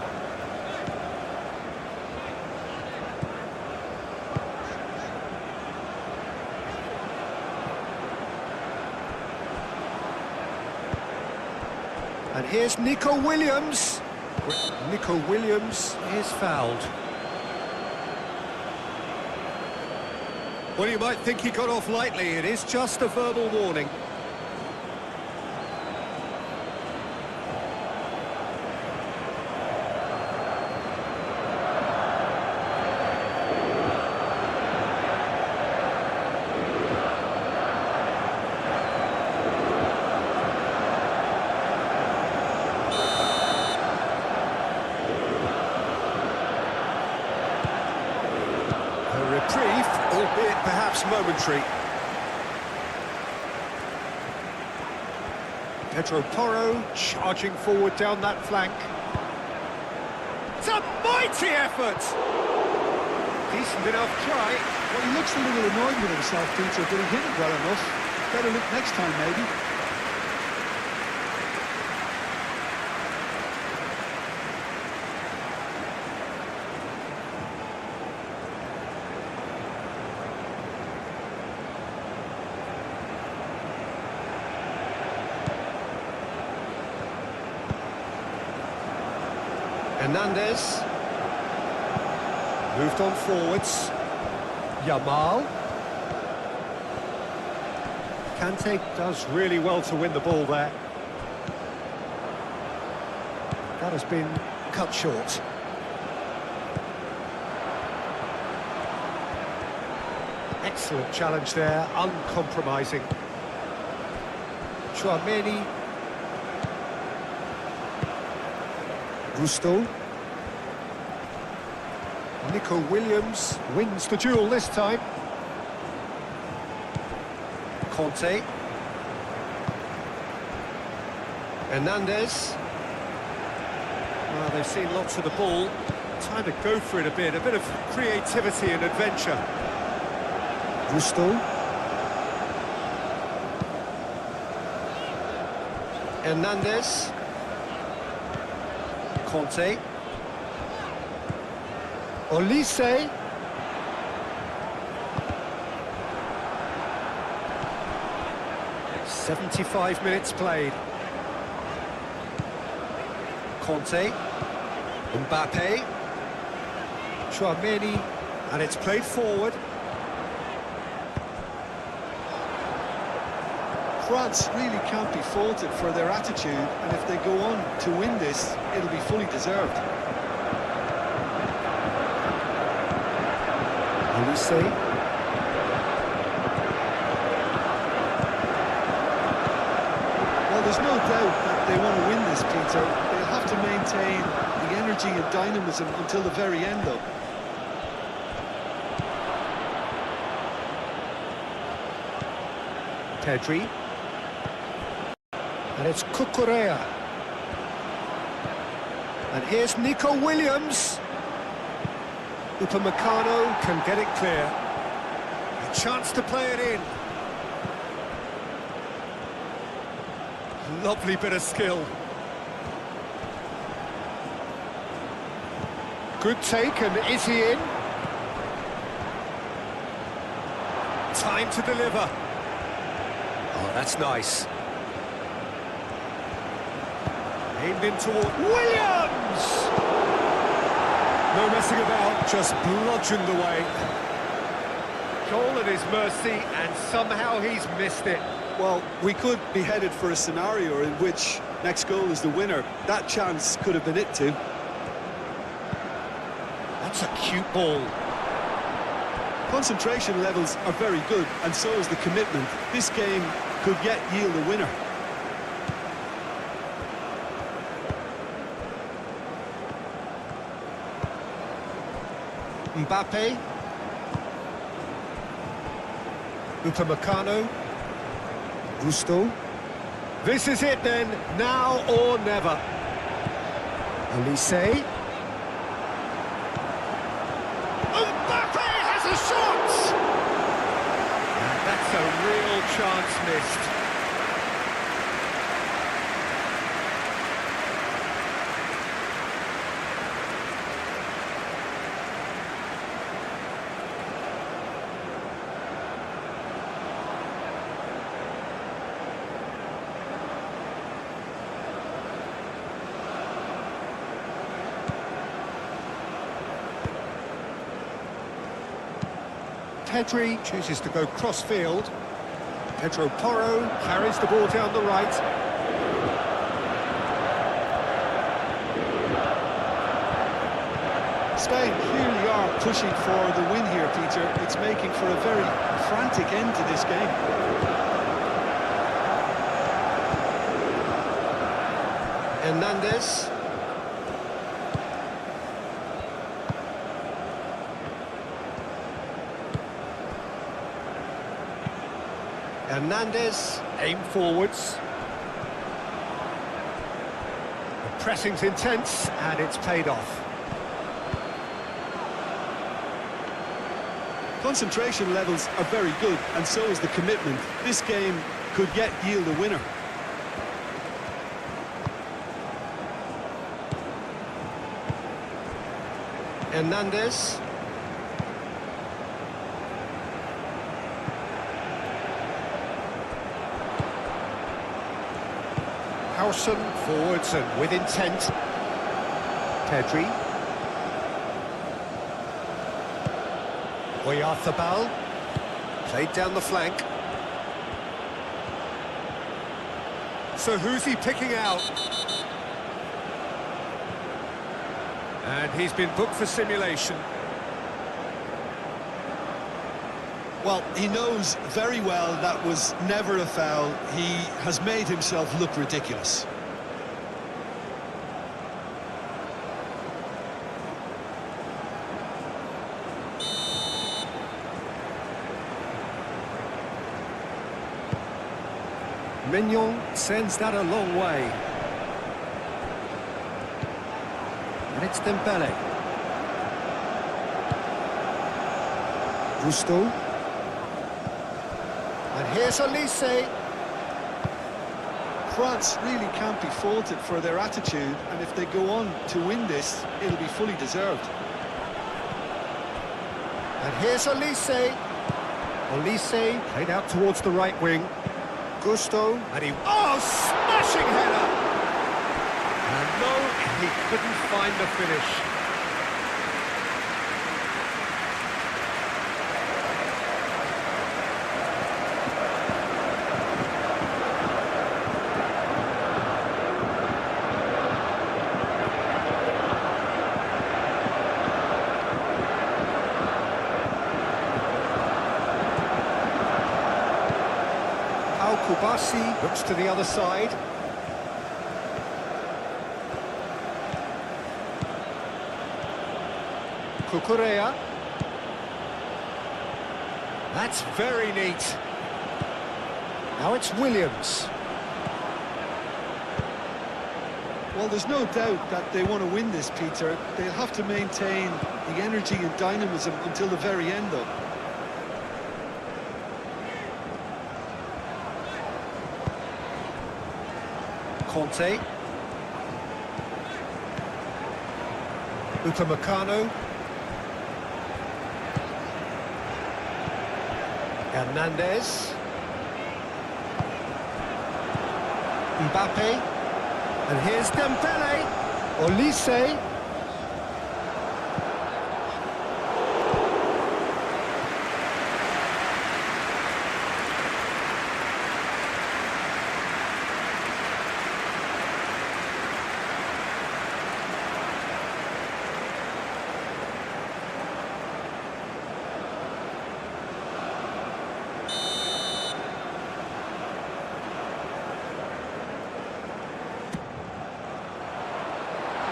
And here's Nico Williams. Nico Williams is fouled. Well, you might think he got off lightly. It is just a verbal warning. Reprieve, albeit perhaps momentary. Pedro Porro charging forward down that flank. It's a mighty effort! Decent enough try. Well, he looks a little annoyed with himself, Peter, but he hit it well enough. Better look next time, maybe. Hernandez. Moved on forwards. Yamal. Kante does really well to win the ball there. That has been cut short. Excellent challenge there, uncompromising. Tchouaméni. Gusto. Nico Williams wins the duel this time. Conte. Hernandez. Well, they've seen lots of the ball. Time to go for it a bit of creativity and adventure. Gusto. Hernandez. Conte. Olise. "75 minutes played. Conte. Mbappe. Tchouaméni. And it's played forward. France really can't be faulted for their attitude, and if they go on to win this, it'll be fully deserved. Olise. Well, there's no doubt that they want to win this, Peter. They'll have to maintain the energy and dynamism until the very end, though. Pedri. And it's Cucurella. And here's Nico Williams. Upamecano can get it clear. A chance to play it in. Lovely bit of skill. Good take, and is he in? Time to deliver. Oh, that's nice. Aimed in toward Williams! No messing about, just bludgeoned away. Goal at his mercy, and somehow he's missed it. Well, we could be headed for a scenario in which next goal is the winner. That chance could have been it too. That's a cute ball. Concentration levels are very good, and so is the commitment. This game could yet yield a winner. Mbappe. Upamecano. Gusto. This is it then, now or never. Olise. Mbappe has a shot! And that's a real chance missed. Pedri chooses to go cross-field. Pedro Porro carries the ball down the right. Spain clearly are pushing for the win here, Peter. It's making for a very frantic end to this game. Hernandez. Hernandez, aim forwards. The pressing's intense, and it's paid off. Concentration levels are very good, and so is the commitment. This game could yet yield a winner. Hernandez. Howson forwards and with intent. Pedri. Oyarzabal. Played down the flank. So who's he picking out? And he's been booked for simulation. Well, he knows very well that was never a foul. He has made himself look ridiculous. Mignon sends that a long way. And it's Dembele. Gusto. And here's Olise. France really can't be faulted for their attitude, and if they go on to win this, it'll be fully deserved. And here's Olise. Olise played out towards the right wing. Gusto. And he... Oh, smashing header! And no, he couldn't find the finish. Kubasi looks to the other side. Cucurella. That's very neat. Now it's Williams. Well, there's no doubt that they want to win this, Peter. They'll have to maintain the energy and dynamism until the very end, though. Conte. Upamecano. Hernandez. Mbappe. And here's Dembele. Olise.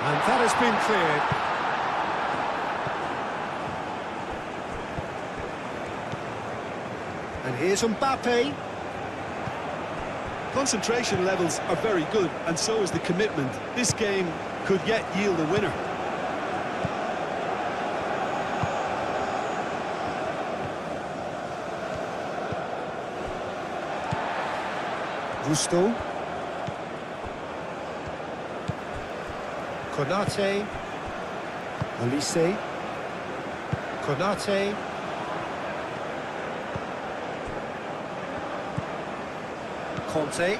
And that has been cleared. And here's Mbappe. Concentration levels are very good, and so is the commitment. This game could yet yield a winner. Gusto. Konate. Olise. Konate. Conte.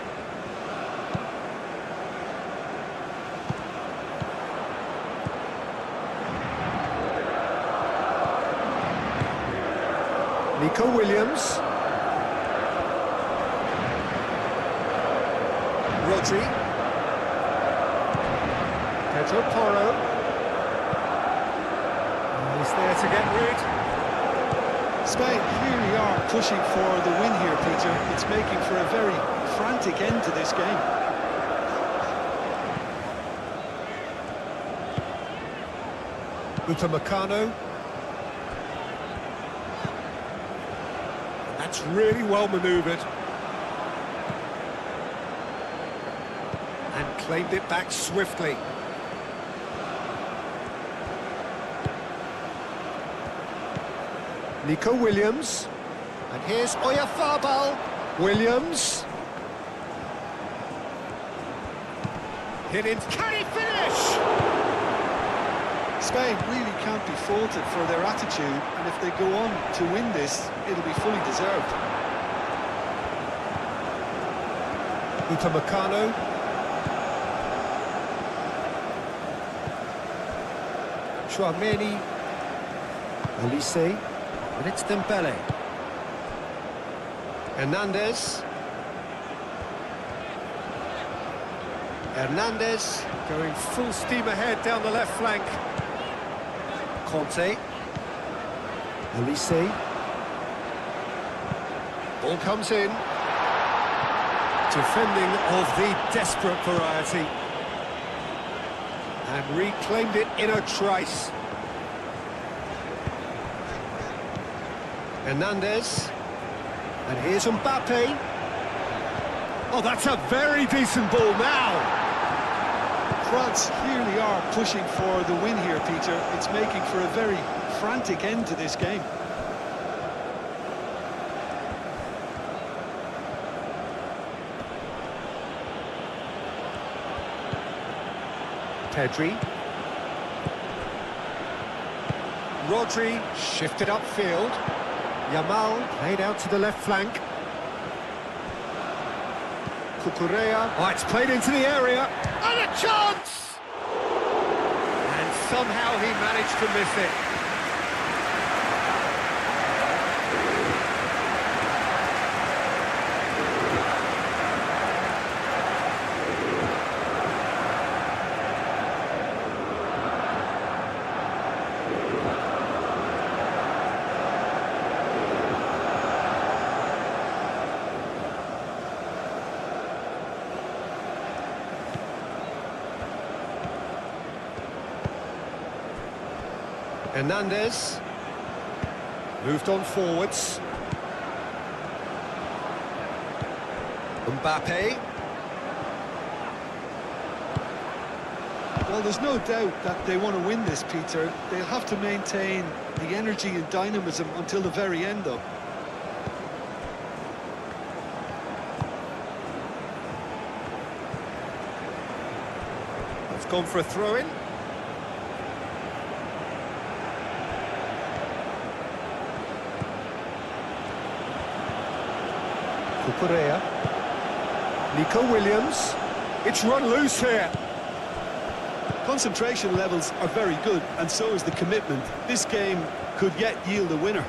Nico Williams. Rodri. Pedro Porro. He's there to get rid. Spain clearly are pushing for the win here, Peter. It's making for a very frantic end to this game. Upamecano. That's really well manoeuvred. And claimed it back swiftly. Nico Williams. And here's Oyarzabal. Williams. Hit in. Can he finish? Spain really can't be faulted for their attitude, and if they go on to win this, it'll be fully deserved. Upamecano. Chouameni. Olise. And it's Dembele. Hernandez. Hernandez going full steam ahead down the left flank. Conte. Olise. Ball comes in. Defending of the desperate variety. And reclaimed it in a trice. Hernandez. And here's Mbappe. Oh, that's a very decent ball now. France clearly are pushing for the win here, Peter. It's making for a very frantic end to this game. Pedri. Rodri shifted upfield. Yamal played out to the left flank. Cucurella. Oh, it's played into the area. And a chance! And somehow he managed to miss it. Hernandez moved on forwards. Mbappe. Well, there's no doubt that they want to win this, Peter. They'll have to maintain the energy and dynamism until the very end, though. It's gone for a throw-in. Cucurella. Nico Williams. It's run loose here. Concentration levels are very good, and so is the commitment. This game could yet yield a winner.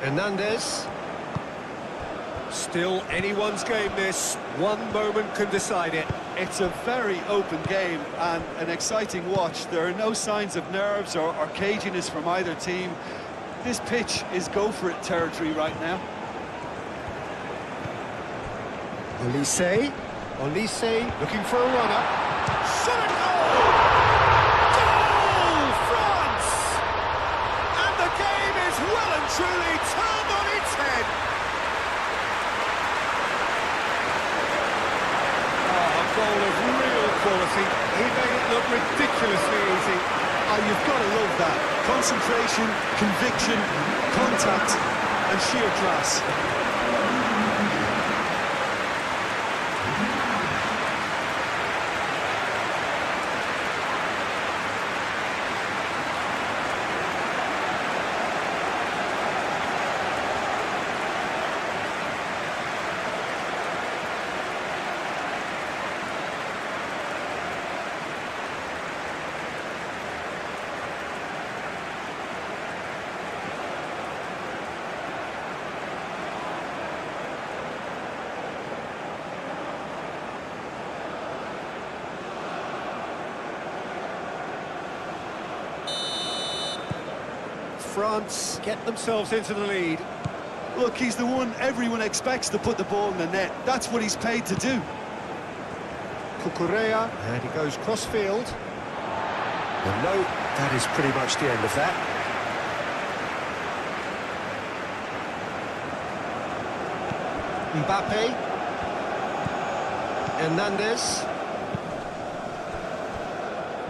Hernandez. Still anyone's game this. One moment can decide it. It's a very open game and an exciting watch. There are no signs of nerves or caginess from either team. This pitch is go-for-it territory right now. Olise. Olise looking for a runner. Shot and goal! Goal! France! And the game is well and truly turned on its head. Oh, a goal of real quality. He made it look ridiculously easy. Oh, you've got to love that. Concentration, conviction, contact, and sheer class. France get themselves into the lead. Look, he's the one everyone expects to put the ball in the net. That's what he's paid to do. Cucurella, and he goes cross-field. Well, no, that is pretty much the end of that. Mbappe. Hernandez.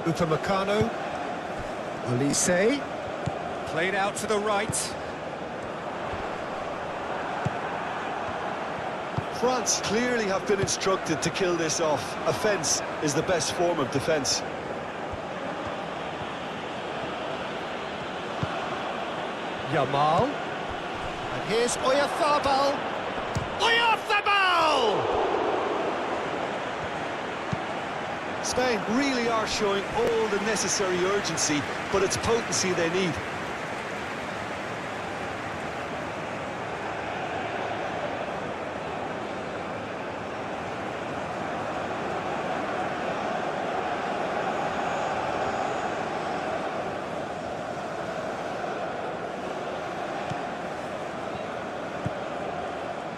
Upamecano. Olise. Played out to the right. France clearly have been instructed to kill this off. Offence is the best form of defence. Yamal. And here's Oyarzabal. Oyarzabal! Spain really are showing all the necessary urgency, but it's potency they need.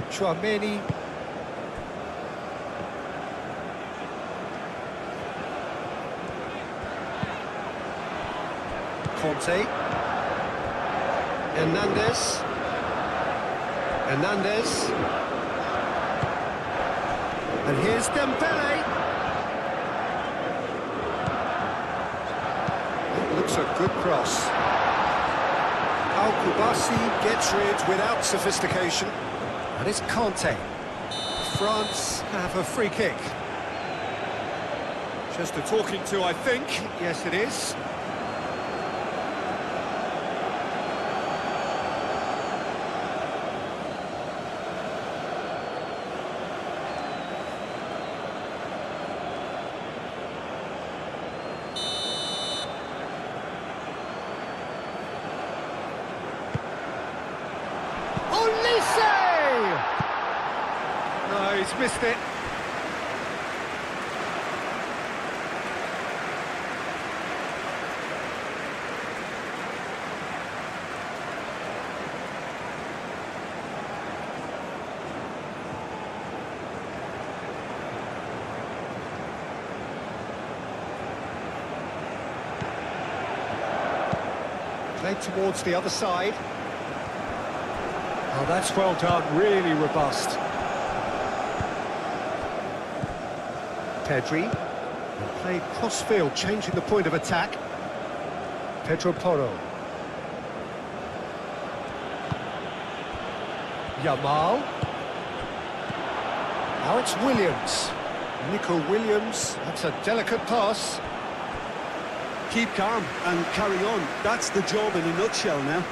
Chouameni. Conte. Hernandez. Hernandez. And here's Dembele. It looks a good cross. Al-Kubasi gets rid without sophistication. And it's Conte. France have a free kick. Just a talking to, I think. Yes, it is. No, he's missed it. Played towards the other side. Oh, that's well done, really robust. Pedri, and played cross-field, changing the point of attack. Pedro Porro. Yamal. Now it's Williams. Nico Williams, that's a delicate pass. Keep calm and carry on. That's the job in a nutshell now.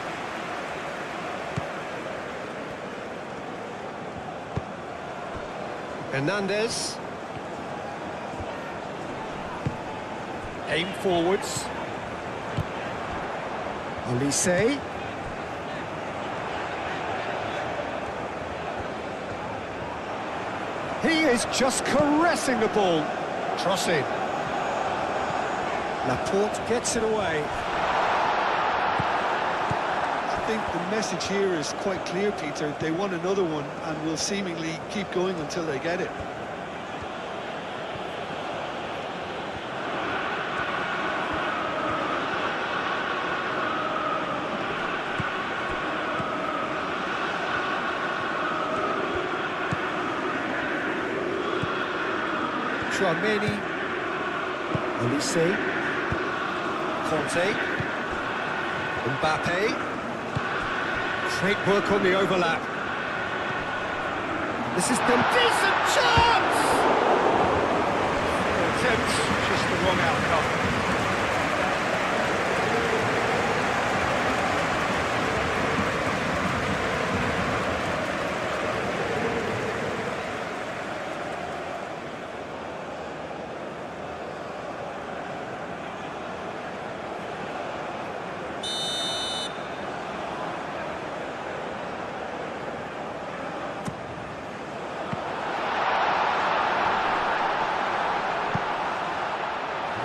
Hernandez. Aim forwards. Olise. He is just caressing the ball. Crossing. Laporte gets it away. I think the message here is quite clear, Peter. They want another one and will seemingly keep going until they get it. Chouameni, Olise, Conte, Mbappe. Great work on the overlap. This is the decent chance! Attempt, just the wrong outcome.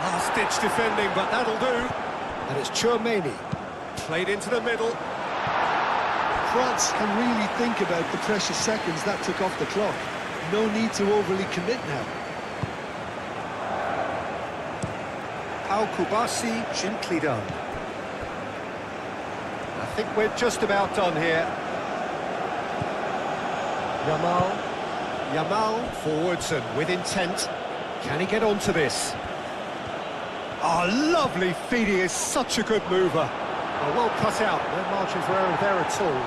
Last-ditch defending, but that'll do. And it's Chouameni. Played into the middle. France can really think about the precious seconds that took off the clock. No need to overly commit now. Al Kubasi, gently done. I think we're just about done here. Yamal forwards and with intent. Can he get onto this? Oh, lovely feed. He is such a good mover. Oh, well cut out. No margin for error there at all.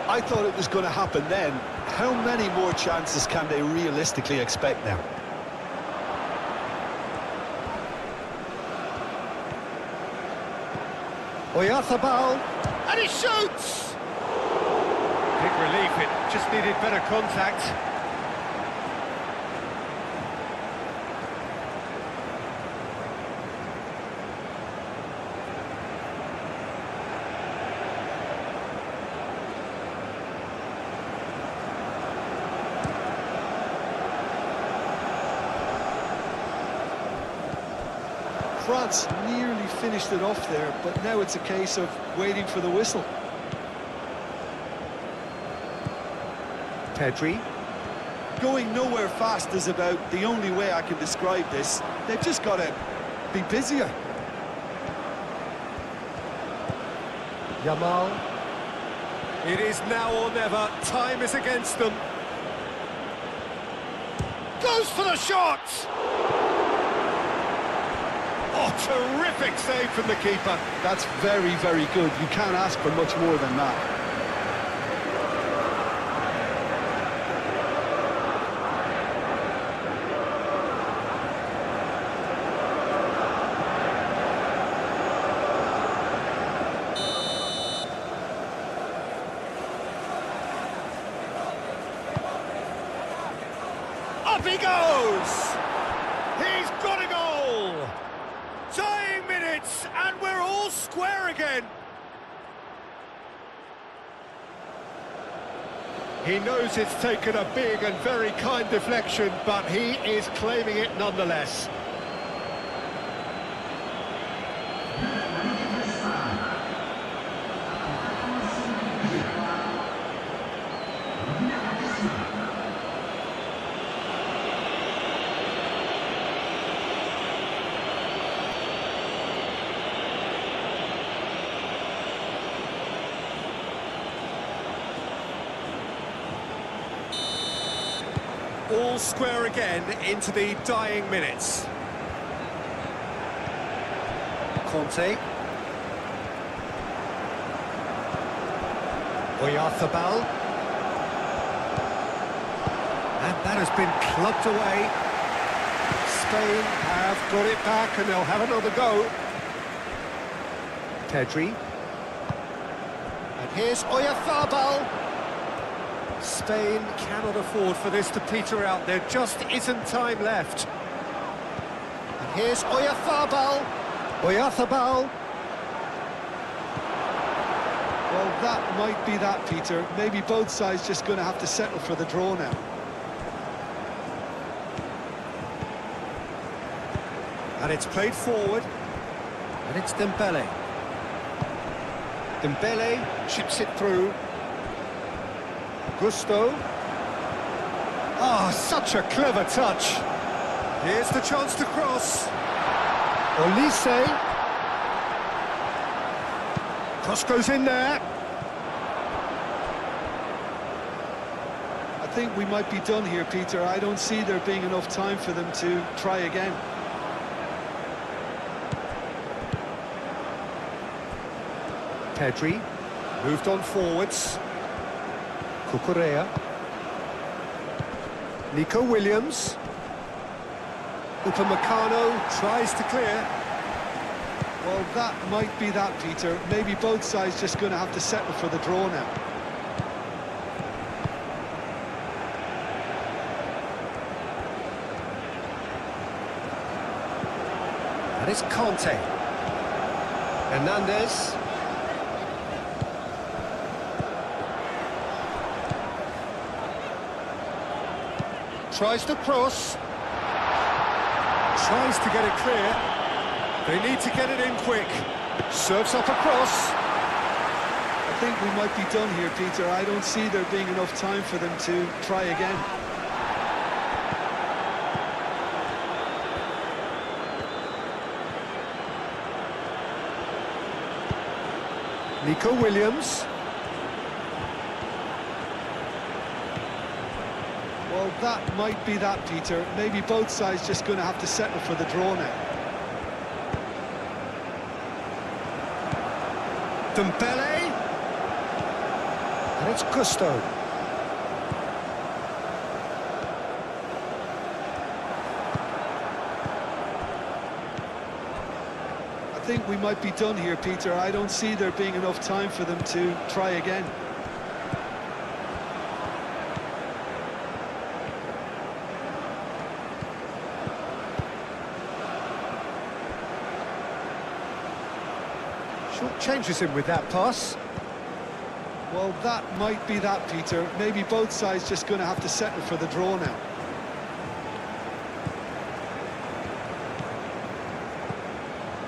I thought it was going to happen then. How many more chances can they realistically expect now? Oyarzabal, and he shoots! Big relief, it just needed better contact. France nearly finished it off there, but now it's a case of waiting for the whistle. Pedri. Going nowhere fast is about the only way I can describe this. They've just got to be busier. Yamal. It is now or never. Time is against them. Goes for the shot! Oh, terrific save from the keeper. That's very, very good. You can't ask for much more than that. Up he goes! He's got a goal! Tying minutes, and we're all square again. He knows it's taken a big and very kind deflection, but he is claiming it nonetheless. All square again into the dying minutes. Conte. Oyarzabal. And that has been clubbed away. Spain have got it back and they'll have another go. Pedri. And here's Oyarzabal. Spain cannot afford for this to peter out. There just isn't time left. And here's Oyarzabal. Oyarzabal. Well, that might be that, Peter. Maybe both sides just going to have to settle for the draw now. And it's played forward. And it's Dembele. Dembele chips it through. Gusto. Ah, such a clever touch. Here's the chance to cross. Olise. Cross goes in there. I think we might be done here, Peter. I don't see there being enough time for them to try again. Pedri moved on forwards. Cucurella. Nico Williams. Upamecano tries to clear. Well, that might be that, Peter. Maybe both sides just going to have to settle for the draw now. And it's Conte. Hernandez. Tries to cross. Tries to get it clear. They need to get it in quick. Serves up a cross. I think we might be done here, Peter. I don't see there being enough time for them to try again. Nico Williams. Well, that might be that, Peter. Maybe both sides just going to have to settle for the draw now. Dembele. And it's Gusto. I think we might be done here, Peter. I don't see there being enough time for them to try again. Short changes him with that pass. Well, that might be that, Peter. Maybe both sides just going to have to settle for the draw now.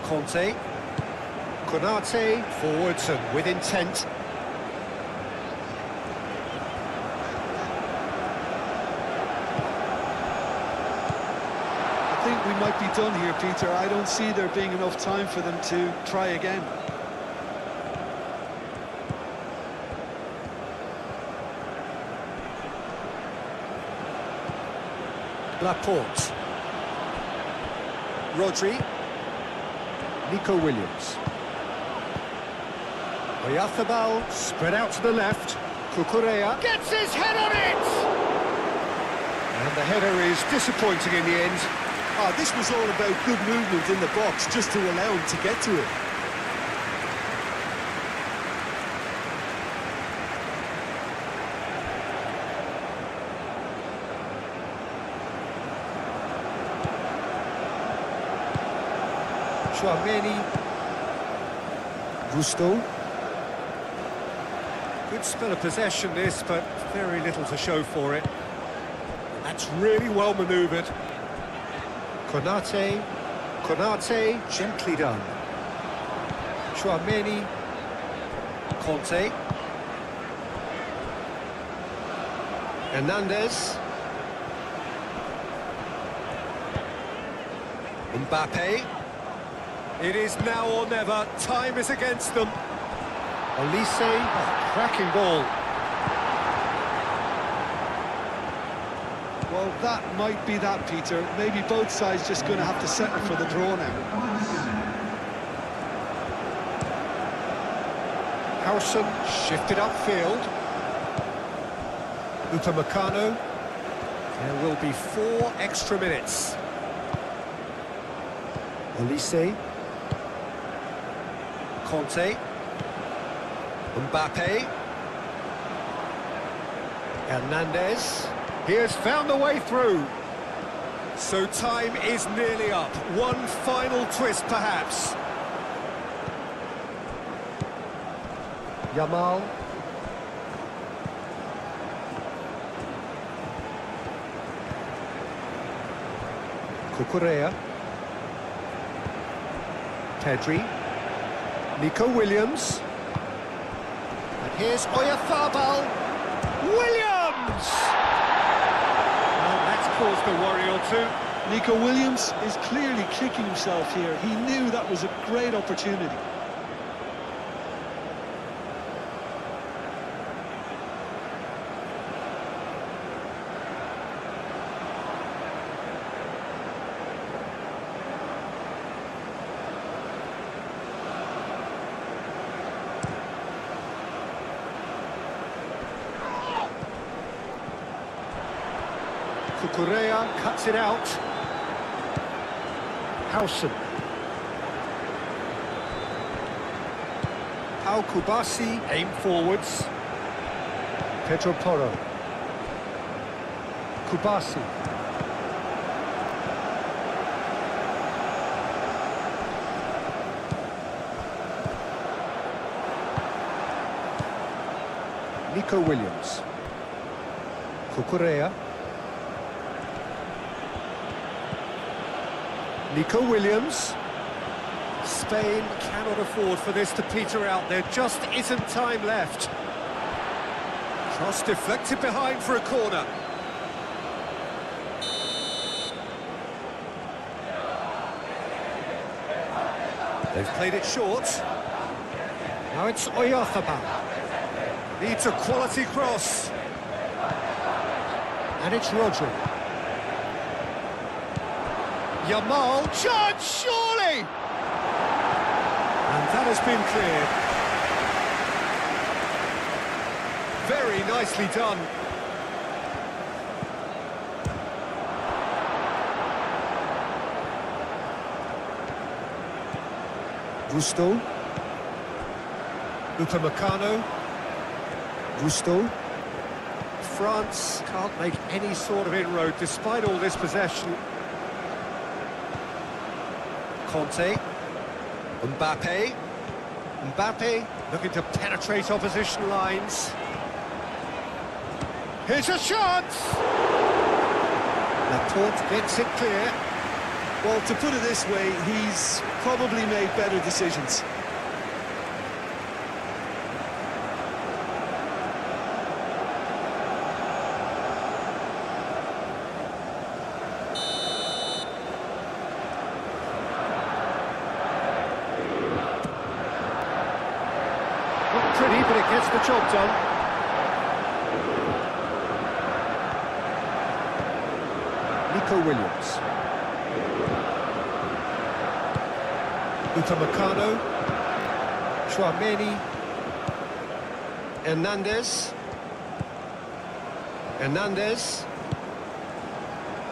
Conte. Konate forwards and with intent. I think we might be done here, Peter. I don't see there being enough time for them to try again. Laporte. Rodri. Nico Williams. Oyarzabal spread out to the left. Cucurella gets his head on it! And the header is disappointing in the end. Oh, this was all about good movement in the box just to allow him to get to it. Tchouaméni. Gusto. Good spell of possession this, but very little to show for it. That's really well manoeuvred. Konate. Konate, gently done. Tchouaméni. Conte. Hernandez. Mbappe. It is now or never. Time is against them. Olise, cracking ball. Well, that might be that, Peter. Maybe both sides just going to have to settle for the draw now. Howson shifted upfield. Upamecano. There will be 4 extra minutes. Olise. Conte. Mbappe. Hernandez. He has found a way through. So time is nearly up. One final twist, perhaps. Yamal. Cucurella. Pedri. Nico Williams. And here's Oyarzabal. Williams! Well, that's caused a worry or two. Nico Williams is clearly kicking himself here. He knew that was a great opportunity. Cucurella cuts it out. Howson. Pau Kubasi aim forwards. Pedro Porro. Kubasi. Nico Williams. Cucurella. Nico Williams. Spain cannot afford for this to peter out. There just isn't time left. Cross deflected behind for a corner. They've played it short. Now it's Oyarzabal. Needs a quality cross. And it's Rodri. Yamal, chance, surely! And that has been cleared. Very nicely done. Gusto. Upamecano. Gusto. France can't make any sort of inroad despite all this possession. Conte. Mbappe. Mbappe looking to penetrate opposition lines. Here's a chance! Laporte gets it clear. Well, to put it this way, he's probably made better decisions. Not pretty, but it gets the job done. Nico Williams. Upamecano. Chouameni. Hernandez. Hernandez.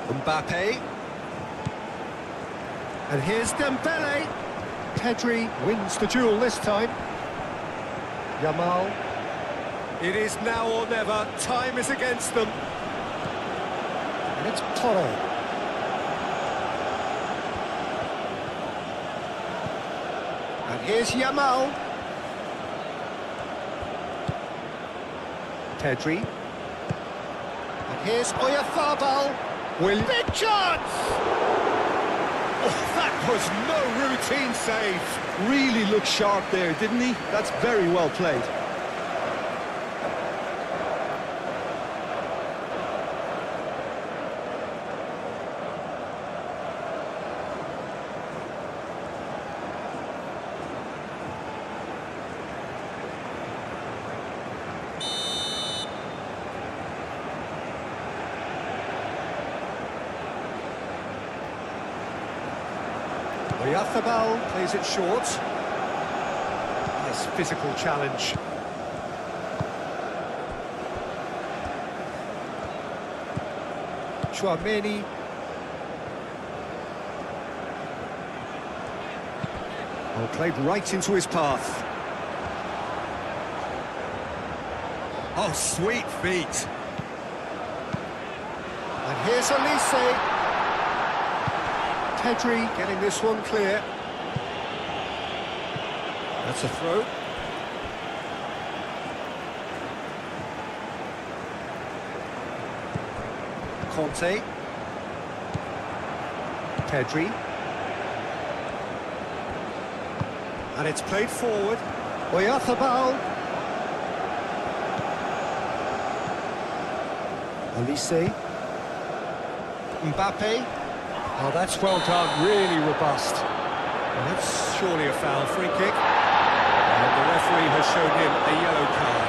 Mbappe. And here's Dembele. Pedri wins the duel this time. Yamal. It is now or never. Time is against them. And it's Porro. And here's Yamal. Pedri. And here's Oyarzabal. Big chance! Oh, that was no routine save. Really looked sharp there, didn't he? That's very well played. Oyarzábal plays it short. Nice physical challenge. Tchouaméni. Oh, played right into his path. Oh, sweet feet. And here's Elise. Pedri getting this one clear. That's a throw. Conte. Pedri. And it's played forward. Oyarzábal. Elise. Mbappe. Oh, that's well done, really robust. And that's surely a foul, free kick. And the referee has shown him a yellow card.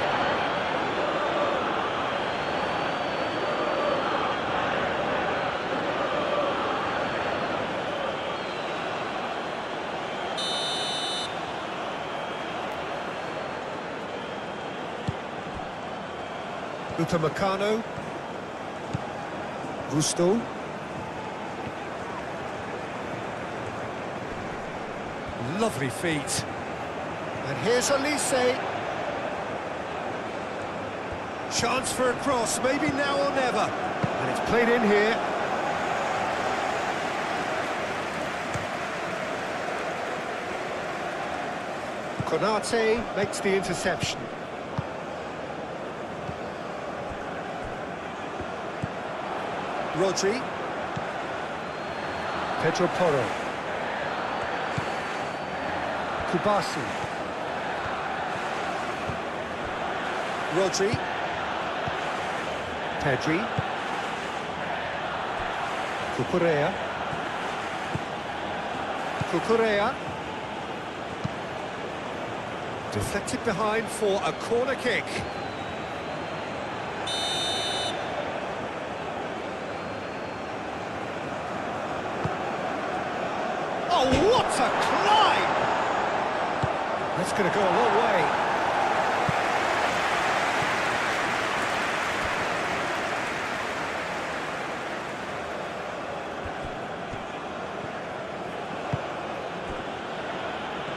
Upamecano. Gusto. Lovely feet. And here's Elise. Chance for a cross, maybe now or never. And it's played in here. Konate makes the interception. Rodri. Pedro Porro. Kubasi. Rodri. Pedri. Cucurella. Cucurella. Deflected behind for a corner kick. Oh, what a climb! That's going to go a long way.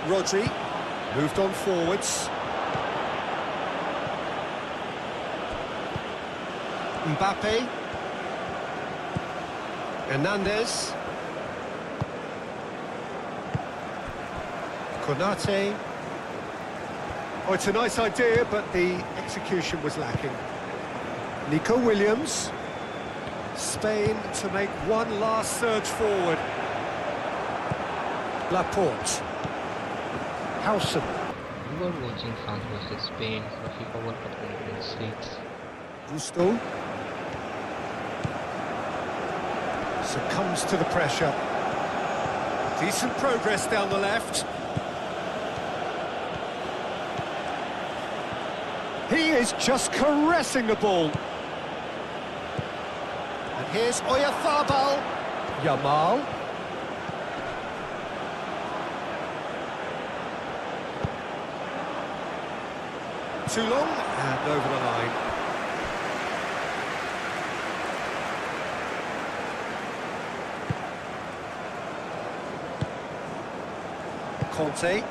Rodri moved on forwards. Mbappe. Hernandez. Konate. Oh, it's a nice idea, but the execution was lacking. Nico Williams. Spain to make one last surge forward. Laporte. Howson. We were watching France versus Spain for FIFA World Cup 2026. Gusto. Succumbs to the pressure. Decent progress down the left. He is just caressing the ball. And here's Oyarzábal. Yamal. Too long and over the line. Conte.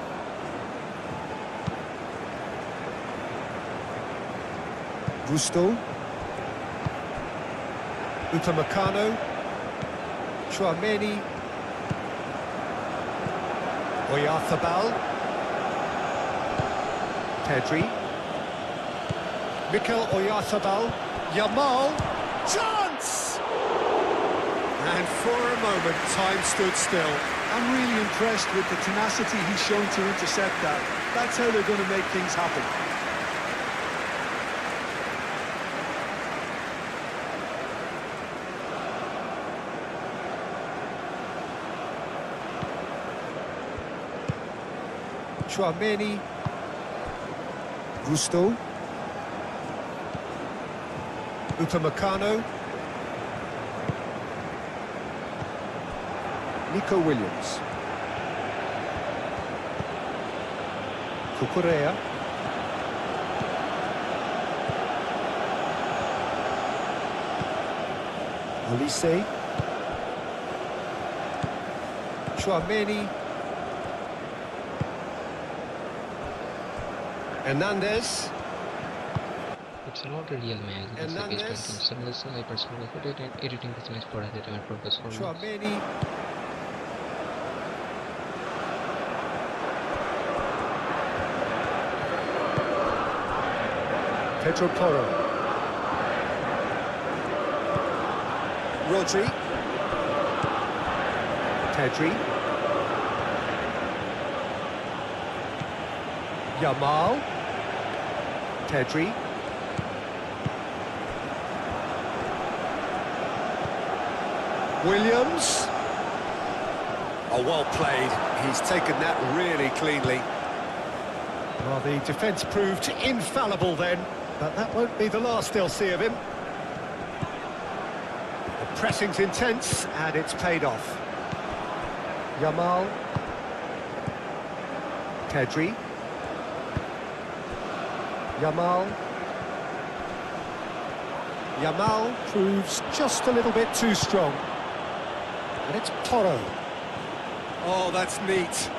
Gusto. Upamecano. Tchouaméni. Oyarzábal. Pedri. Mikel Oyarzábal. Yamal. Chance! And for a moment, time stood still. I'm really impressed with the tenacity he's shown to intercept that. That's how they're going to make things happen. Tchouaméni. Gusto. Upamecano. Nico Williams. Cucurella. Olise. Chouameni. Hernandez. It's not a real match. This is based on team Hernandez. simulation. I personally avoided editing this match for entertainment purpose only. Chouameni. Pedro Porro. Rodri. Pedri. Yamal. Pedri. Williams. Oh, well played. He's taken that really cleanly. Well, the defence proved infallible then, but that won't be the last they'll see of him. The pressing's intense, and it's paid off. Yamal. Pedri. Yamal. Yamal proves just a little bit too strong. And it's Porro. Oh, that's neat.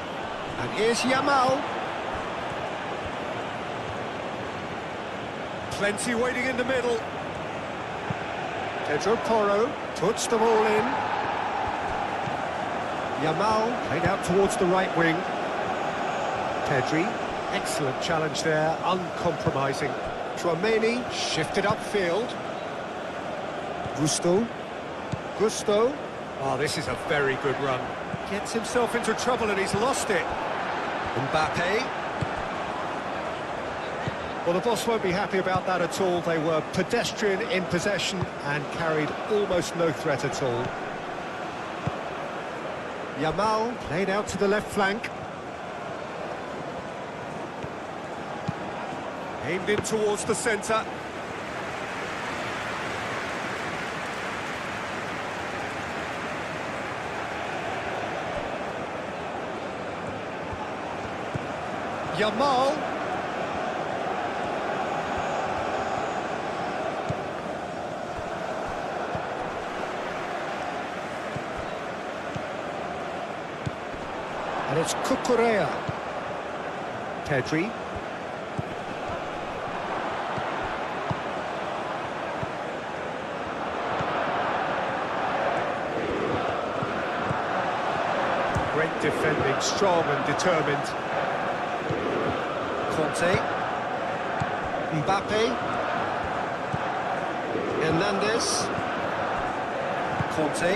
And here's Yamal. Plenty waiting in the middle. Pedro Porro puts them all in. Yamal played out towards the right wing. Pedri, excellent challenge there, uncompromising. Chouameni shifted upfield. Gusto. Oh, this is a very good run. Gets himself into trouble and he's lost it. Mbappe. Well, the boss won't be happy about that at all. They were pedestrian in possession and carried almost no threat at all. Yamal played out to the left flank. Aimed in towards the centre. Yamal. And it's Cucurella. Pedri. Great defending, strong and determined. Conte. Mbappe. Hernandez. Conte.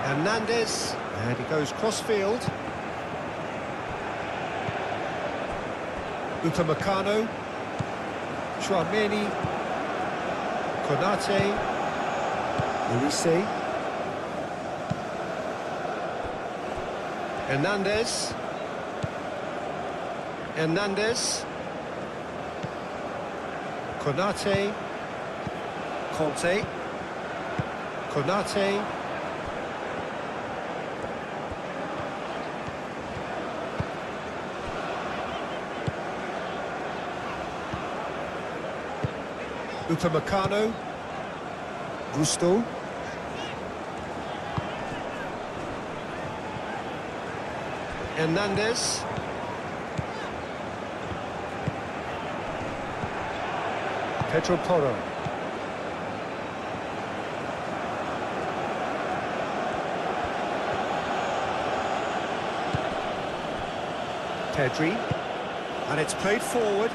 Hernandez. And he goes cross-field. Upamecano. Chouameni. Konate. Olise. Hernandez. Konate. Conte. Konate. Upamecano. Gusto. Hernandez. Pedro Porro. Pedri. And it's played forward.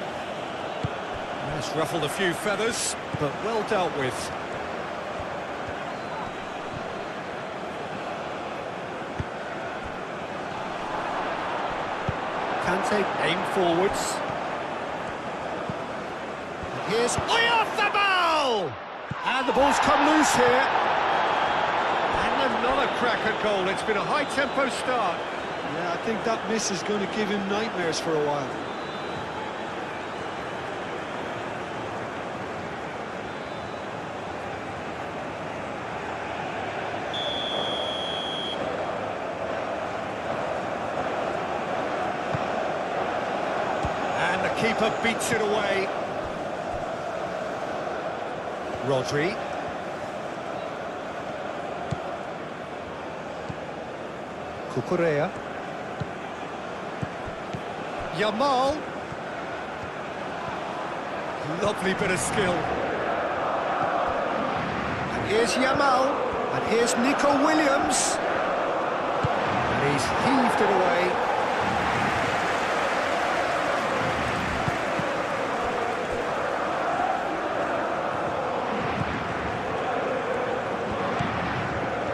It's ruffled a few feathers, but well dealt with. Kante aimed forwards. And here's Oyarzabal! And the ball's come loose here. And another cracker goal. It's been a high-tempo start. Yeah, I think that miss is going to give him nightmares for a while. keeper beats it away. Rodri. Cucurella. Yamal. Lovely bit of skill. And here's Yamal. And here's Nico Williams. And he's heaved it away.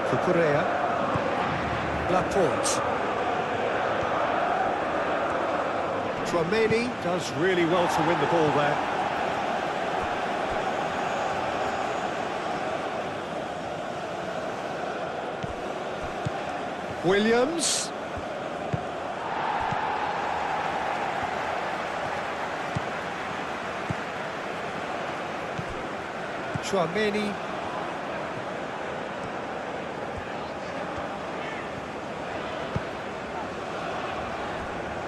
Cucurella. Laporte. Tchouaméni does really well to win the ball there. Williams. Tchouaméni.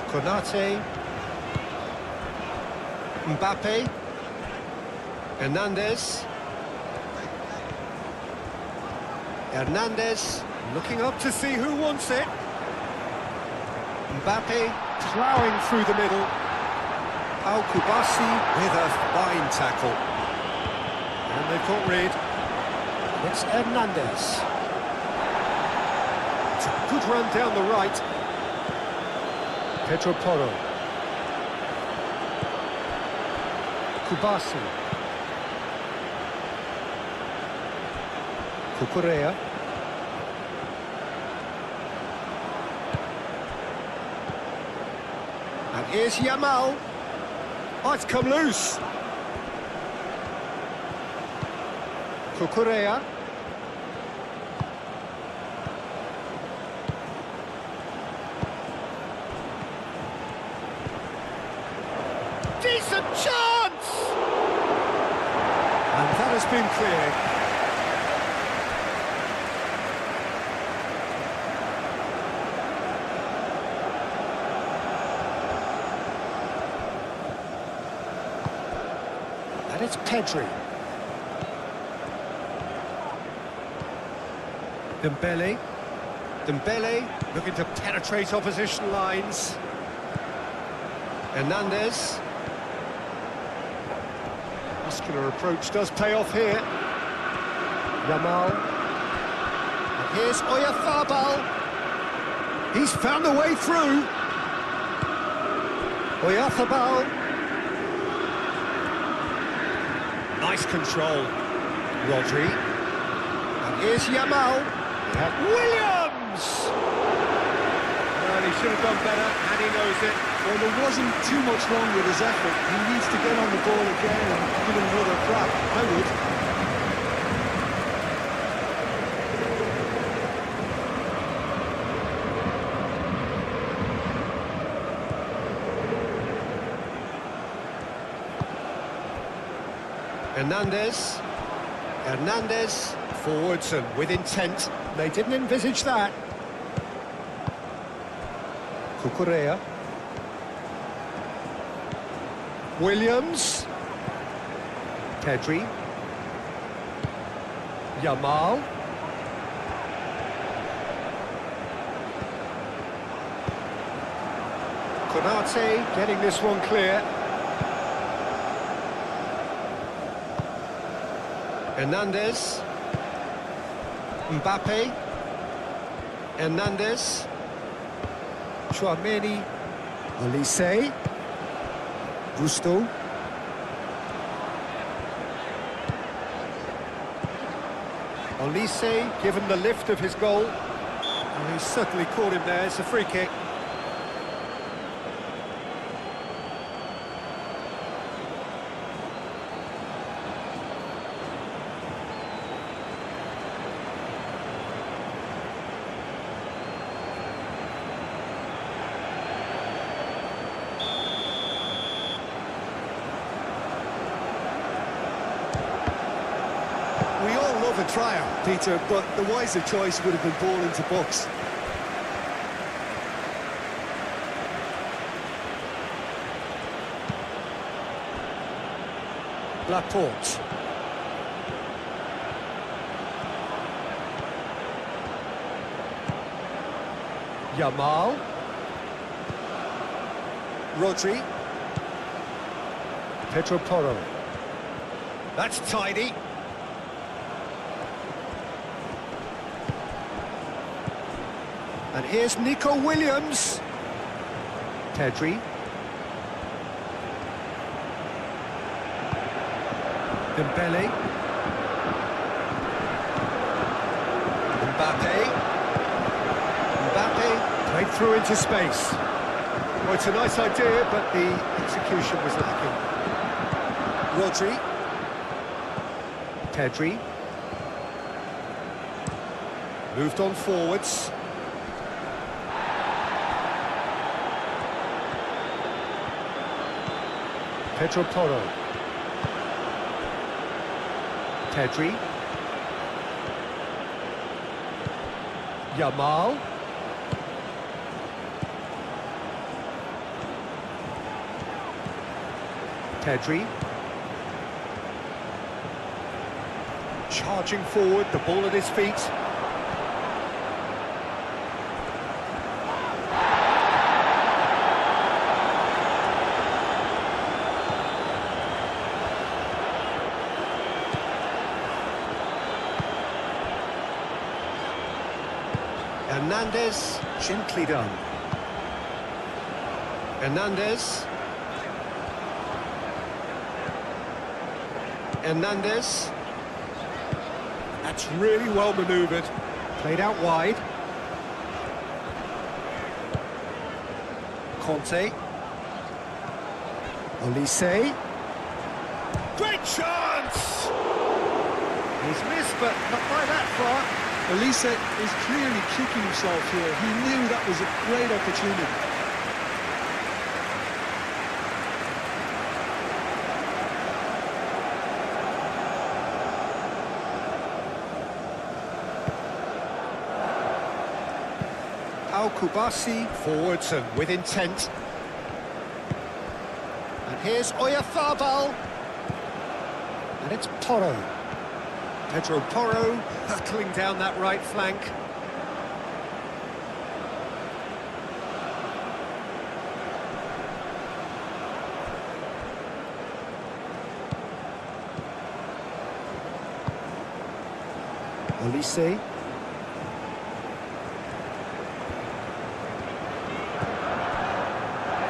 Konate. Mbappe. Hernandez. Hernandez looking up to see who wants it. Mbappe ploughing through the middle. Pau Kubasi with a fine tackle. And they've got rid. It's Hernandez. It's a good run down the right. Pedro Porro. Kubasi. Cucurella. And here's Yamal. Oh, it's come loose. Cucurella. Decent chance! And that has been cleared. And it's Pedri. Dembele. Dembele looking to penetrate opposition lines. Hernandez. Muscular approach does pay off here. Yamal. And here's Oyarzabal. He's found a way through. Oyarzabal. Nice control. Rodri. And here's Yamal. Williams! Well, he should have done better, and he knows it. Well, there wasn't too much wrong with his effort. He needs to get on the ball again and give it another crack. I would. Hernandez. Hernandez forwards and with intent. They didn't envisage that. Cucurella. Williams. Pedri. Yamal. Konate getting this one clear. Hernandez. Mbappe. Hernandez. Tchouaméni. Olise. Gusto. Olise given the lift of his goal. And he certainly caught him there. It's a free kick. We all love a triumph, Peter, but the wiser choice would have been ball into box. Laporte. Yamal. Rodri. Pedro Porro. That's tidy. And here's Nico Williams. Pedri. Dembele. Mbappe played through into space. Well, it's a nice idea, but the execution was lacking. Rodri. Pedri. Moved on forwards. Pedro Porro. Pedri. Yamal. Pedri. Charging forward, the ball at his feet. Hernandez, gently done. Hernandez. Hernandez. That's really well manoeuvred. Played out wide. Conte. Olise. Great chance! He's missed, but not by that far. Olise is clearly kicking himself here. He knew that was a great opportunity. Al Kubasi forwards and with intent. And here's Oyarzabal. And it's Porro. Pedro Porro hurtling down that right flank. Olise.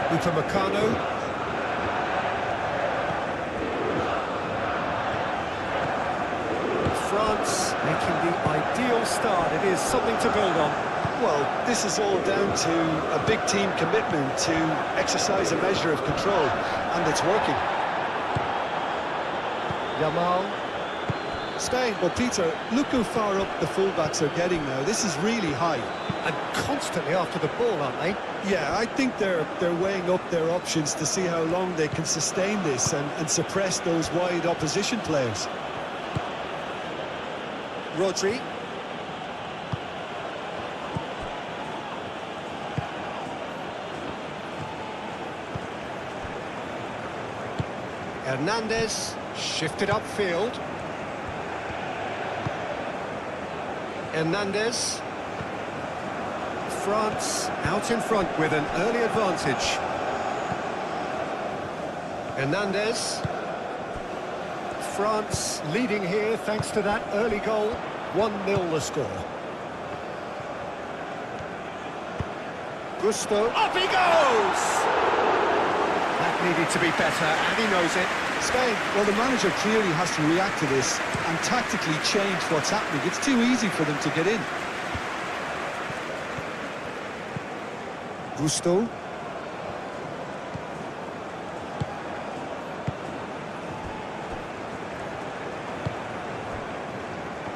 Upamecano. France making the ideal start. It is something to build on. Well, this is all down to a big team commitment to exercise a measure of control, and it's working. Yamal. Spain, well, Peter, look how far up the fullbacks are getting now. This is really high. And constantly after the ball, aren't they? Yeah, I think they're weighing up their options to see how long they can sustain this and suppress those wide opposition players. Rodri. Hernandez shifted upfield. Hernandez. France out in front with an early advantage. Hernandez. France leading here thanks to that early goal. 1-0 the score. Gusto. Up he goes! That needed to be better, and he knows it. Spain, well, the manager clearly has to react to this and tactically change what's happening. It's too easy for them to get in. Gusto.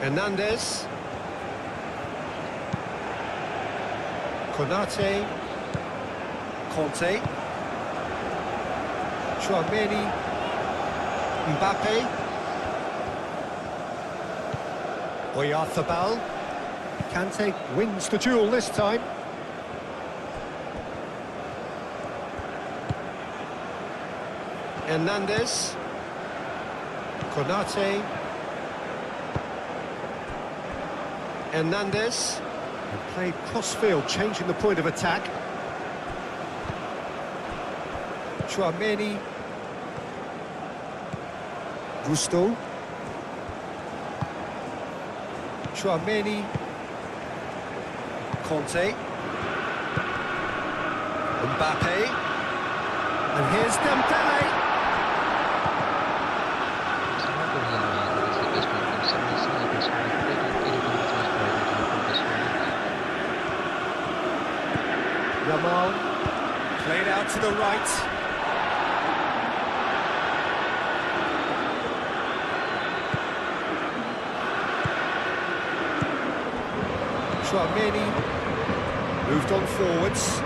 Hernandez. Konate. Conte. Chouameni. Mbappe. Oyarzabal. Kante wins the duel this time. Hernandez. Konate. Hernandez. And played cross-field, changing the point of attack. Chouameni. Gusto. Chouameni. Conte. Mbappe. And here's Dembele. Yamal. Played out to the right. Chouameni moved on forwards.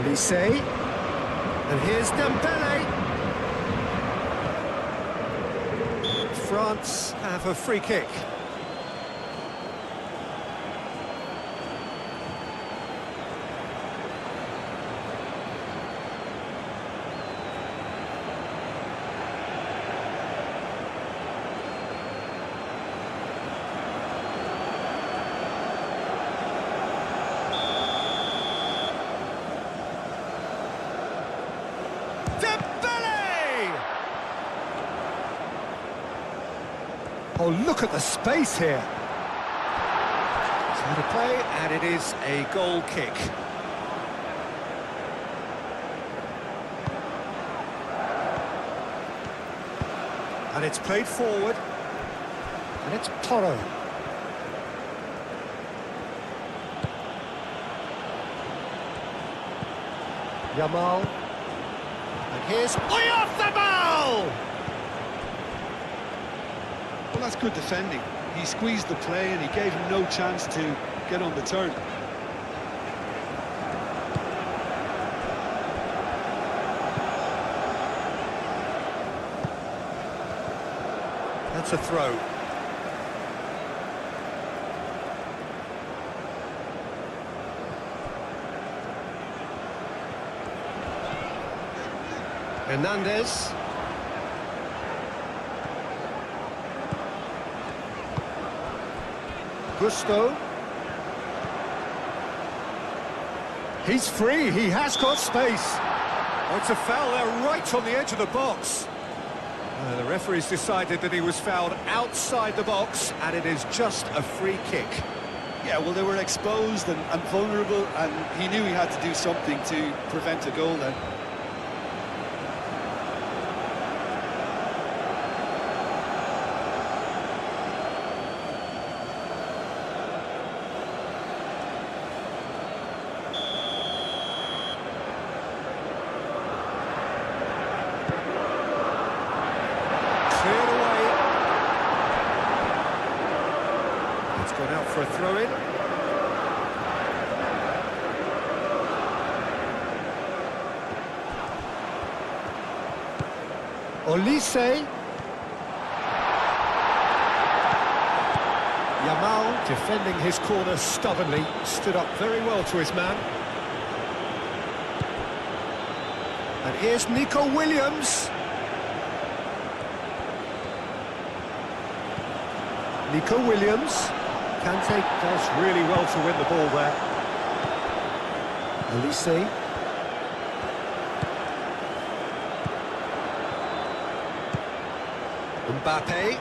Elise, and here's Dembele. France have a free kick. Oh, look at the space here. So to play, and it is a goal kick. And it's played forward. And it's Toro. Yamal. And here's Oyarzabal! Well, that's good defending. He squeezed the play and he gave him no chance to get on the turn. That's a throw. Hernandez. Gusto. He's free, he has got space. Oh, it's a foul there right on the edge of the box. The referee's decided that he was fouled outside the box, and it is just a free kick. Yeah, well, they were exposed and vulnerable, and he knew he had to do something to prevent a goal then. Gone out for a throw-in. Olise. Yamal defending his corner stubbornly, stood up very well to his man. And here's Nico Williams. Nico Williams. Kante does really well to win the ball there. Elise. Mbappe.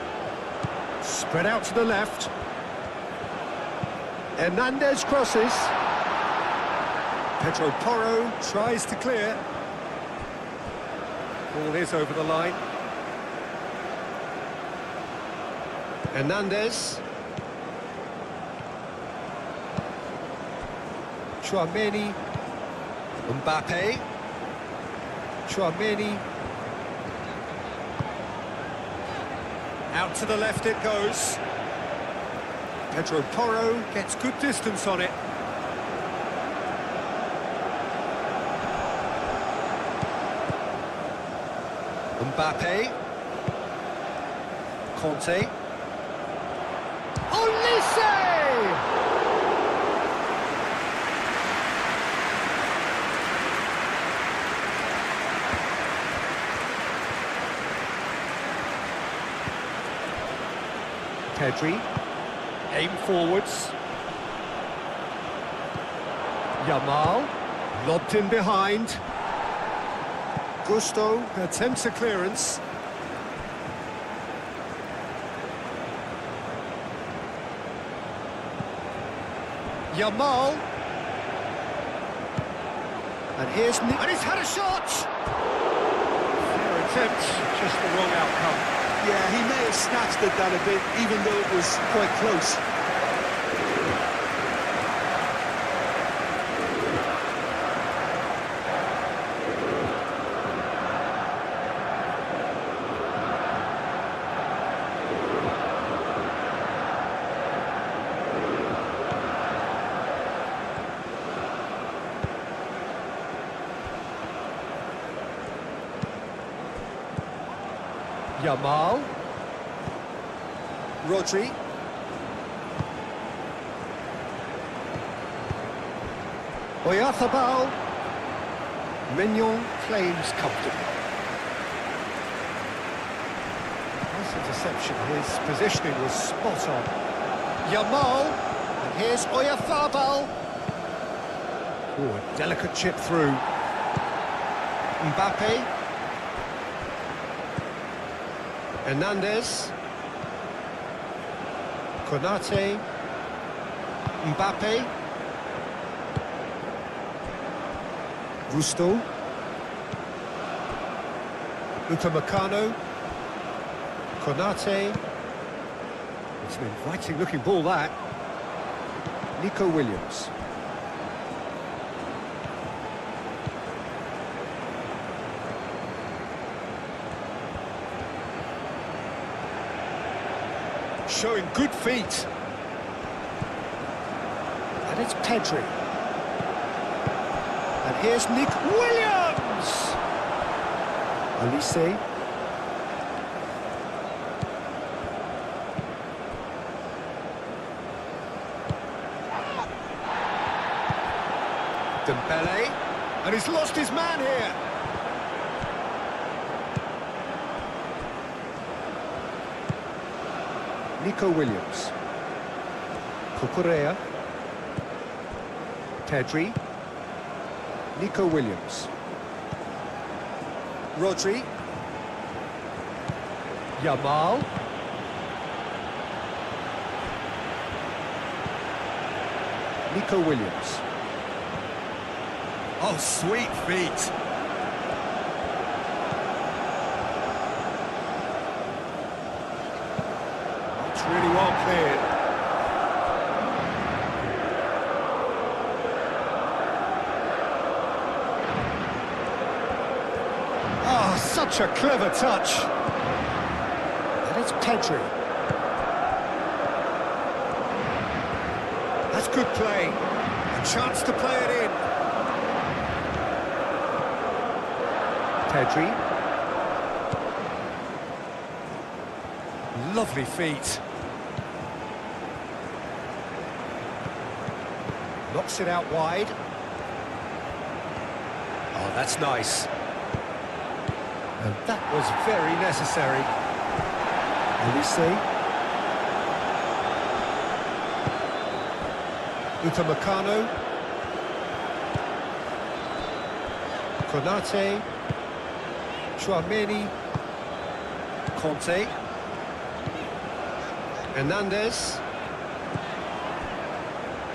Spread out to the left. Hernandez crosses. Pedro Porro tries to clear. Ball is over the line. Hernandez. Chouameni. Mbappe. Chouameni. Out to the left it goes. Pedro Porro gets good distance on it. Mbappe. Conte. Olise! Pedri, aim forwards. Yamal, lobbed in behind. Gusto attempts a clearance. Yamal. And here's Nick. And he's had a shot! Fair attempt, just the wrong outcome. Yeah, he may have snatched at that a bit, even though it was quite close. Yamal. Rodri. Oyarzabal. Mignon claims comfortably. Nice interception. His positioning was spot on. Yamal. And here's Oyarzabal. Oh, a delicate chip through. Mbappe. Hernandez, Konate, Mbappe, Gusto, Upamecano, Konate. It's an inviting looking ball, that. Nico Williams. Showing good feet. And it's Pedri. And here's Nick Williams! Olise. Dembele. And he's lost his man here. Nico Williams, Cucurella, Pedri, Nico Williams, Rodri, Yamal, Nico Williams. Oh, sweet feet. Really well cleared. Oh, such a clever touch. And it's Pedri. That's good play. A chance to play it in. Pedri. Lovely feet. Knocks it out wide. Oh, that's nice. And that was very necessary. Olise. Upamecano. Konate. Tchouaméni. Conte. Hernandez.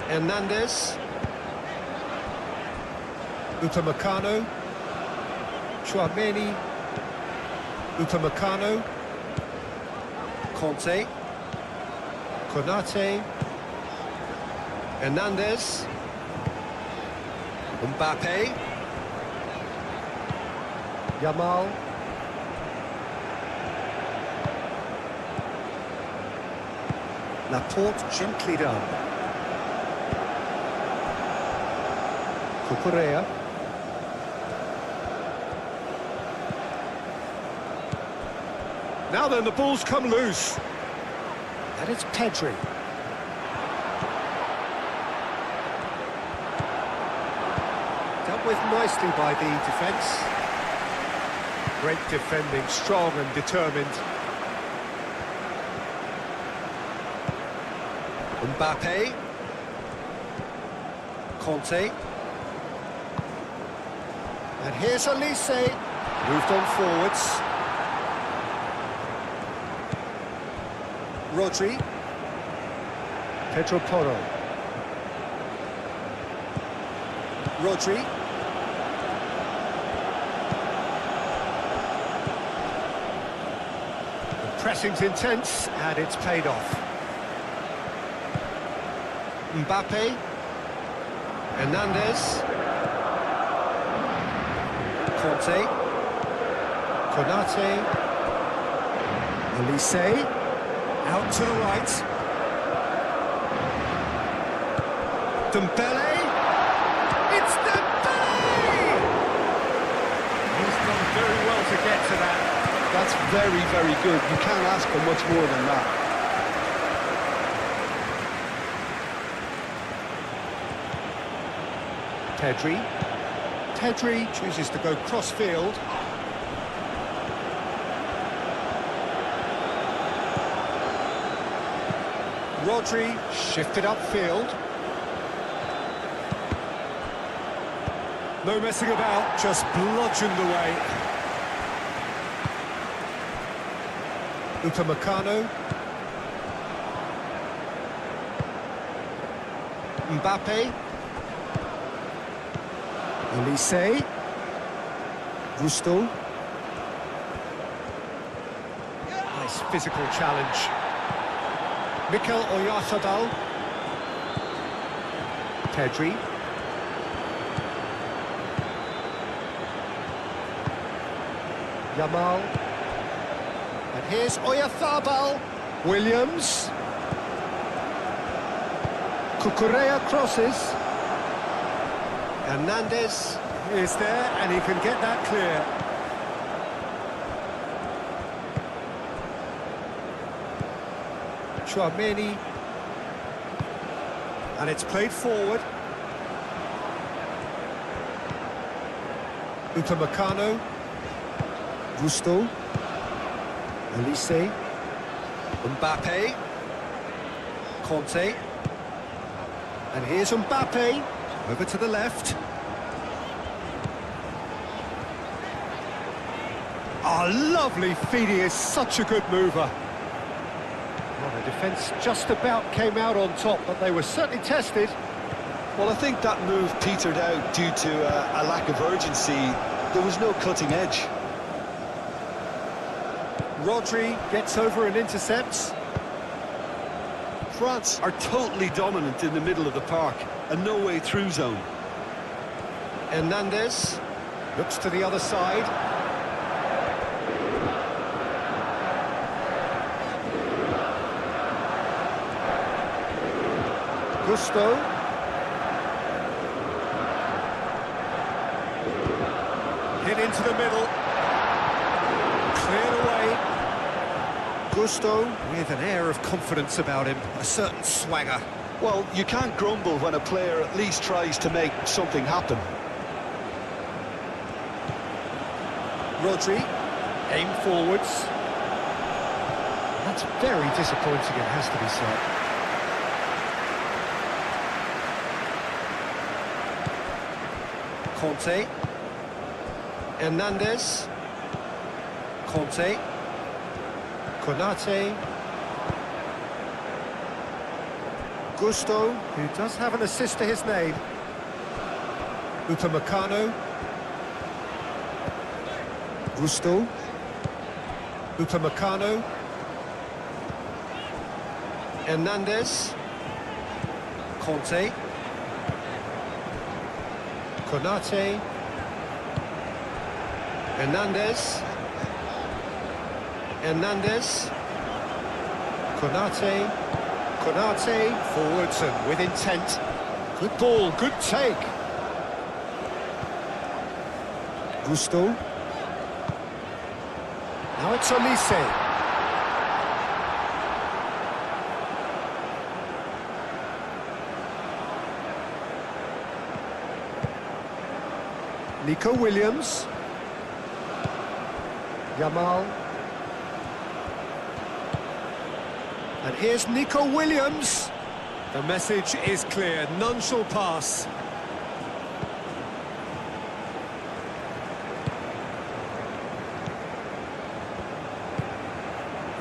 Hernandez, Upamecano, Tchouaméni, Upamecano, Conte, Konate, Hernandez, Mbappe, Yamal, Laporte gently done. Cucurella. Now then, the ball's come loose. And it's Pedri. Dealt with nicely by the defence. Great defending, strong and determined. Mbappe. Conte. And here's Elise. Moved on forwards. Rodri. Pedro Porro. Rodri. The pressing's intense and it's paid off. Mbappe. Hernandez. Conte. Konate. Elise. Out to the right. Dembele. It's Dembele! He's done very well to get to that. That's very, very good. You can't ask for much more than that. Pedri chooses to go cross-field. Rodri shifted upfield. No messing about, just bludgeoned away. Upamecano. Mbappe. Elise. Gusto. Nice physical challenge. Mikel Oyarzabal. Pedri. Yamal. And here's Oyarzabal. Williams. Cucurella crosses. Hernandez is there and he can get that clear. Chouameni. And it's played forward. Upamecano. Gusto. Elise. Mbappe. Conte. And here's Mbappe. Over to the left. Oh, lovely feed. He is such a good mover. Well, the defence just about came out on top, but they were certainly tested. Well, I think that move petered out due to a lack of urgency. There was no cutting edge. Rodri gets over and intercepts. France are totally dominant in the middle of the park, a no-way through zone. Hernandez looks to the other side. Gusto. Hit into the middle. Cleared away. Gusto with an air of confidence about him, a certain swagger. Well, you can't grumble when a player at least tries to make something happen. Rodri, aim forwards. That's very disappointing, it has to be said. Conte. Hernandez. Conte. Konate. Gusto, who does have an assist to his name. Upamecano. Gusto. Upamecano. Hernandez. Conte. Konate. Hernandez. Hernandez. Konate. Konate forwards and with intent. Good ball, good take. Gusto. Now it's Elise. Nico Williams. Yamal. And here's Nico Williams. The message is clear, none shall pass.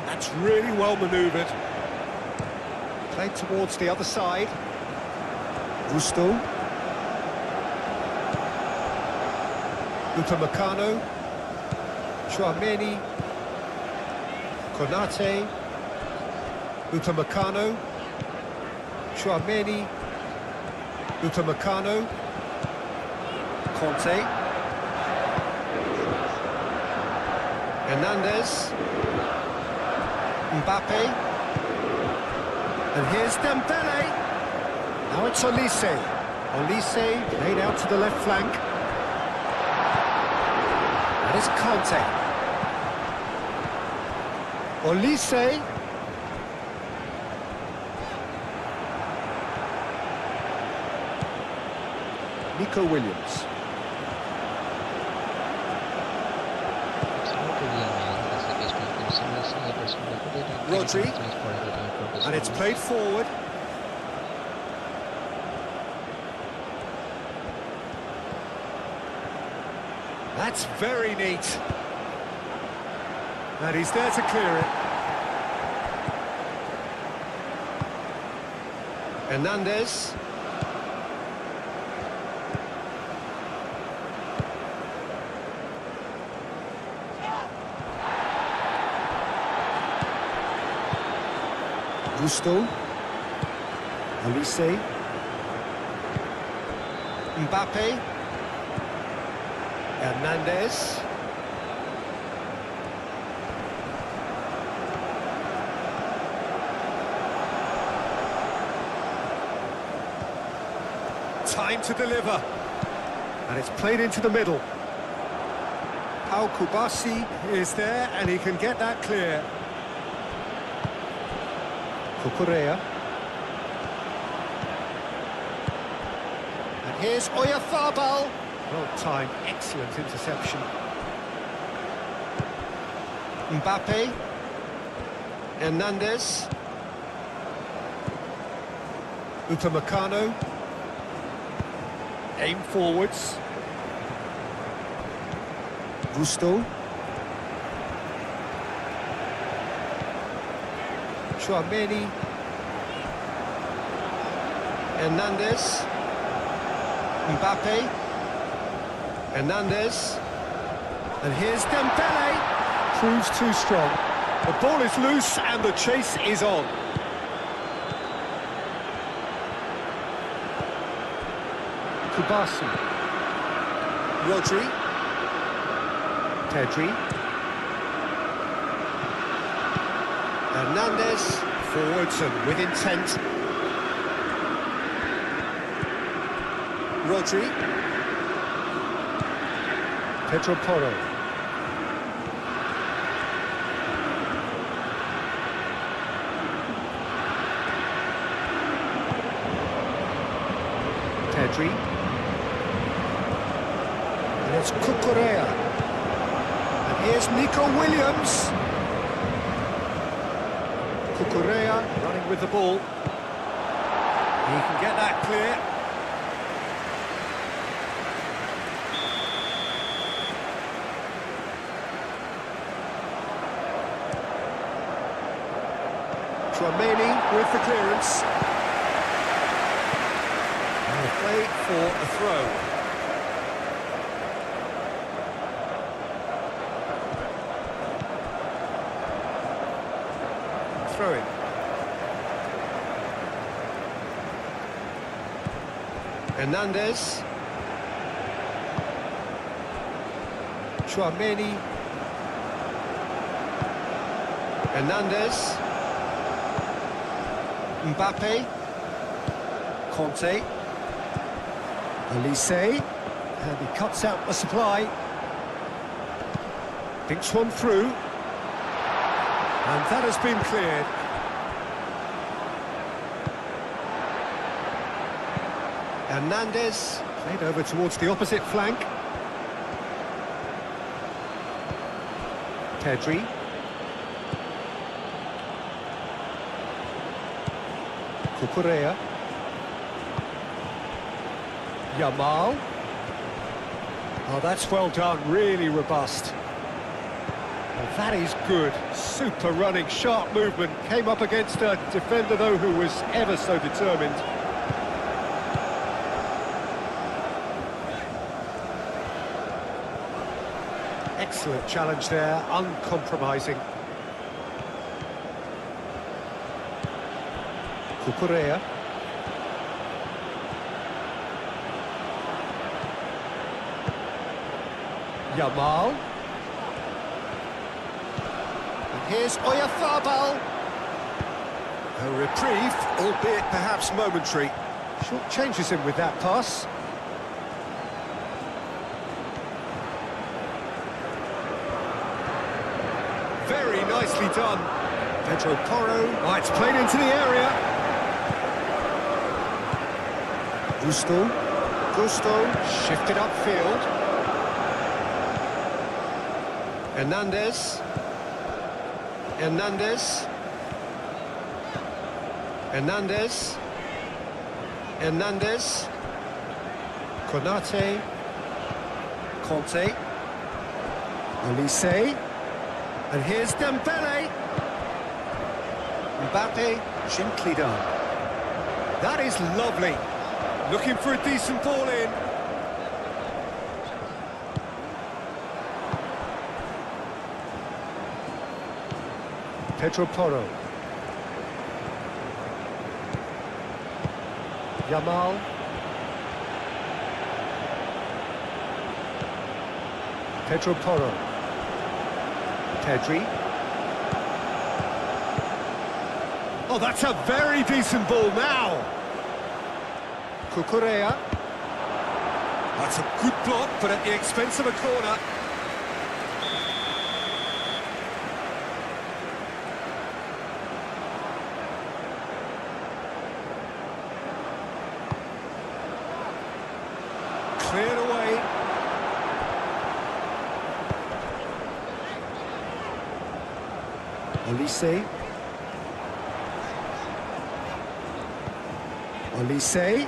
That's really well manoeuvred. Played towards the other side. Gusto. Upamecano. Chouameni. Konate. Upamecano. Chouameni. Upamecano. Conte. Hernandez. Mbappe. And here's Dembele. Now it's Olise. Olise played out to the left flank. That is Conte. Olise. Nico Williams. Rodri. And it's played forward. That's very neat. And he's there to clear it. Hernandez. Gusto. Olise. Mbappe. Hernandez. Time to deliver. And it's played into the middle. Pau Kubasi is there and he can get that clear. Cucurella. And here's Oyarzabal. Well timed, excellent interception. Mbappe. Hernandez. Upamecano. Aim forwards. Gusto. Chouameni. Hernandez. Mbappe. Hernandez. And here's Dembele. Proves too strong. The ball is loose and the chase is on. Kubasi. Rodri. Pedri. Hernandez. Forwards and with intent. Rodri. Pedro Porro. Pedri. And it's Cucurella. And here's Nico Williams. Cucurella running with the ball. He can get that clear. Chouameni with the clearance. And the play for a throw. Throwing. Hernandez. Chouameni. Hernandez. Mbappe. Conte. Olise. And he cuts out the supply. Thinks one through. And that has been cleared. Hernandez played over towards the opposite flank. Pedri. Cucurella. Yamal. Oh, that's well done, really robust. Oh, that is good, super running, sharp movement. Came up against a defender, though, who was ever so determined. Excellent challenge there, uncompromising. Cucurella. Yamal. And here's Oyarzabal. A reprieve, albeit perhaps momentary. Short changes him with that pass. Very nicely done. Pedro Porro. Oh, it's played into the area. Gusto shifted upfield. Hernandez. Konate. Conte. Olise. And here's Dembele. Mbappe, gently done. That is lovely. Looking for a decent ball in. Pedro Porro. Yamal. Pedro Porro. Pedri. Oh, that's a very decent ball now. Cucurella. That's a good block, but at the expense of a corner. Cleared away. Olise.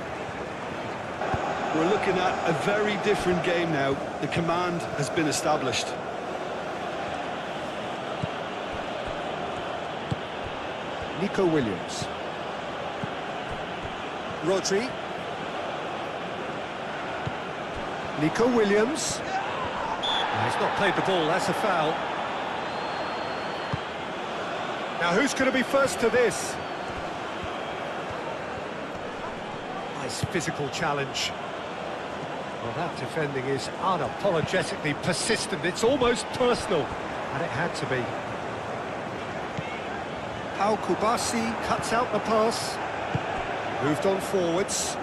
We're looking at a very different game now. The command has been established. Nico Williams. Rodri. Nico Williams. He's not played the ball, that's a foul. Now who's going to be first to this? Nice physical challenge. Well, that defending is unapologetically persistent. It's almost personal, and it had to be. Pau Kubasi cuts out the pass. Moved on forwards.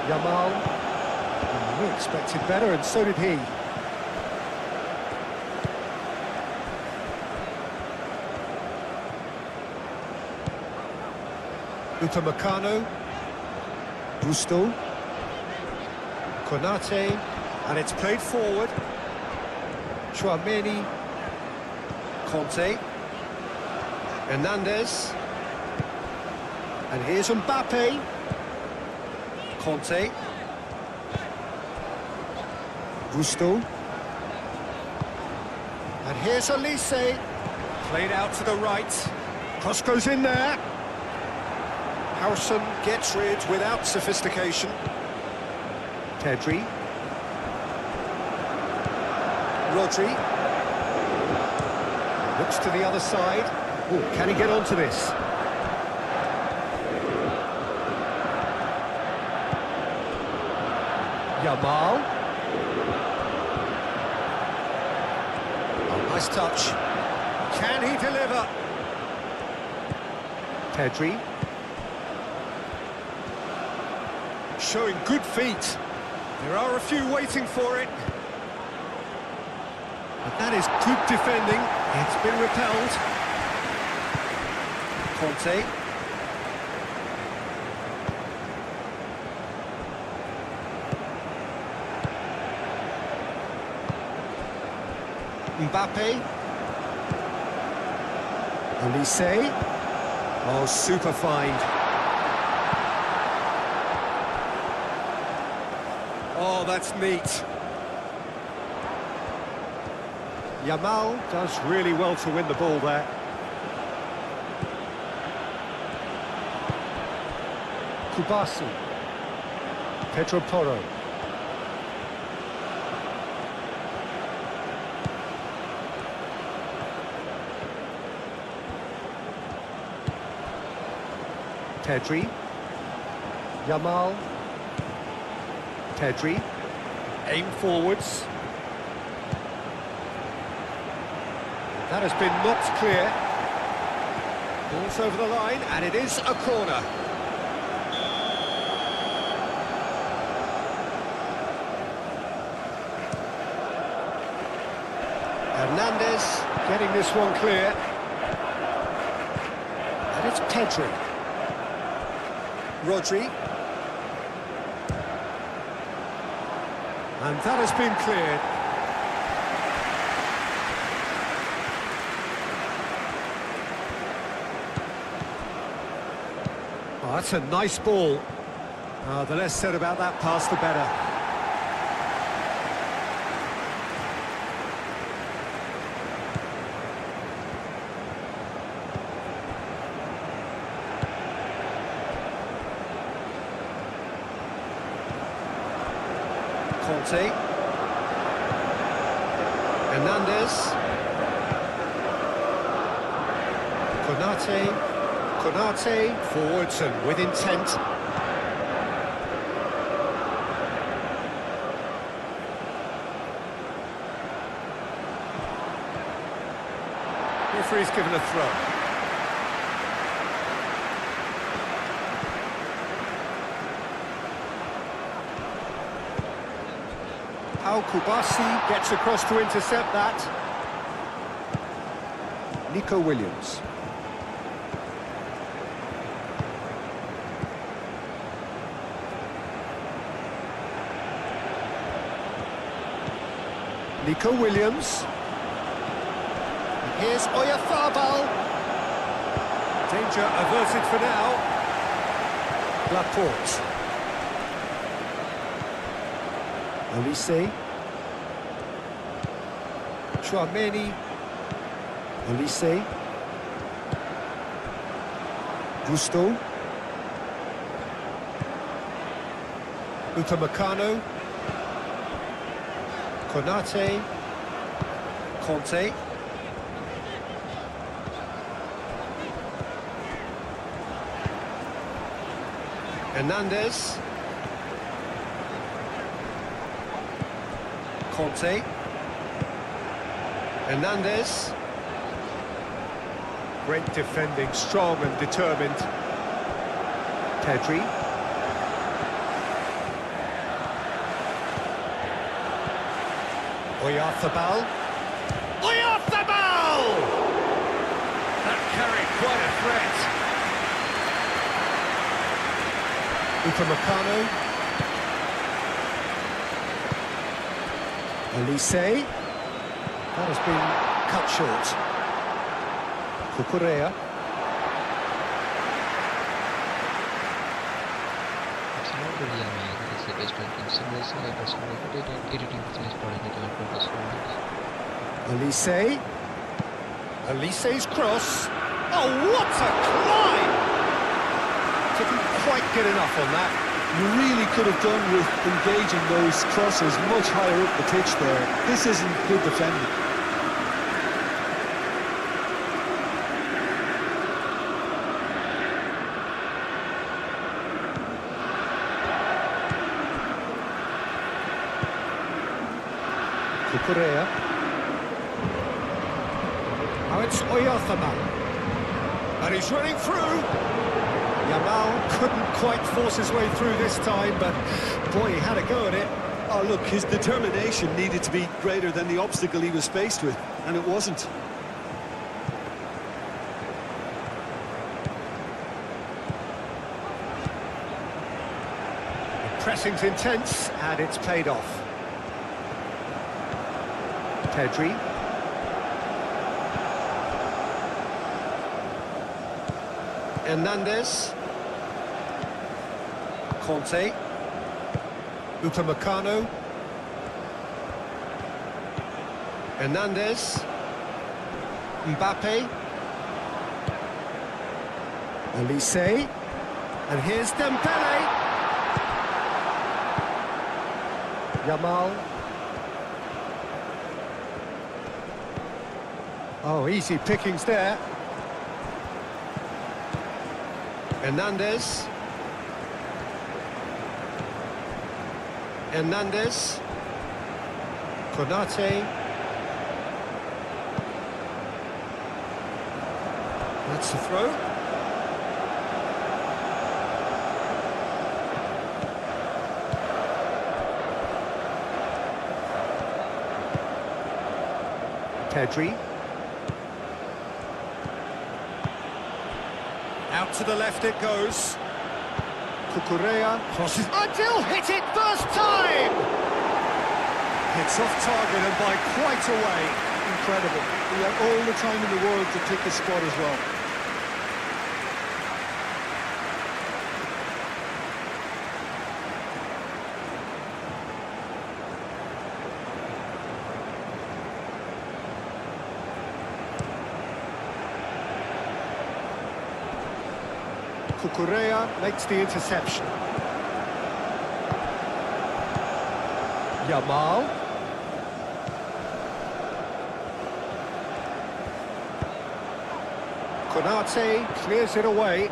Yamal. Oh, we expected better, and so did he. Upamecano. Gusto. Konate. And it's played forward. Tchouaméni. Conte. Hernandez. And here's Mbappe. Conte. Gusto. And here's Olise. Played out to the right. Cross goes in there. Harrison gets rid without sophistication. Pedri. Rodri. Looks to the other side. Ooh, can he get onto this? Yamal. Oh, nice touch. Can he deliver? Pedri. Showing good feet. There are a few waiting for it. But that is good defending. It's been repelled. Conte. Mbappe. Olise. Oh, super find. Oh, that's neat. Yamal does really well to win the ball there. Kubasu. Pedro Porro. Pedri. Yamal. Pedri. Aim forwards. That has been knocked clear. Ball's over the line, and it is a corner. Hernandez getting this one clear. And it's Pedri. Rodri. And that has been cleared. Oh, that's a nice ball. The less said about that pass, the better. Conte. Hernandez. Konate, forwards and with intent. Referee's given a throw. Al Kubasi gets across to intercept that. Nico Williams. Nico Williams. Here's Oyarzabal. Danger averted for now. Laporte. Olise. Chouameni. Olise. Gusto. Upamecano. Konate. Conte. Hernandez. Conte. Hernandez. Great defending, strong and determined. Pedri. Oyarzabal. Oyarzabal! That carried quite a threat. Upamecano. Olise. That has been cut short. Cucurella. It's not really a man, it's the best one. Seamless, editing business product and purpose for Olise. Olise's cross. Oh, what a climb! Didn't quite get enough on that. You really could have done with engaging those crosses much higher up the pitch there. This isn't good defending. Cucurella. Now it's Oyarzabal. And he's running through. Yamal couldn't quite force his way through this time, but boy, he had a go at it. Oh, look, his determination needed to be greater than the obstacle he was faced with, and it wasn't. The pressing's intense, and it's paid off. Pedri. Hernandez. Conte. Upamecano. Hernandez. Mbappe. Olise. And here's Dembele. Yamal. Oh, easy pickings there. Hernandez. Hernandez. Konate. That's the throw. Pedri. Out to the left it goes. Cucurella crosses. Adil hit it first time! Hits off target and by quite a way. Incredible. He had all the time in the world to pick the spot as well. Cucurella makes the interception. Yamal. Konate clears it away.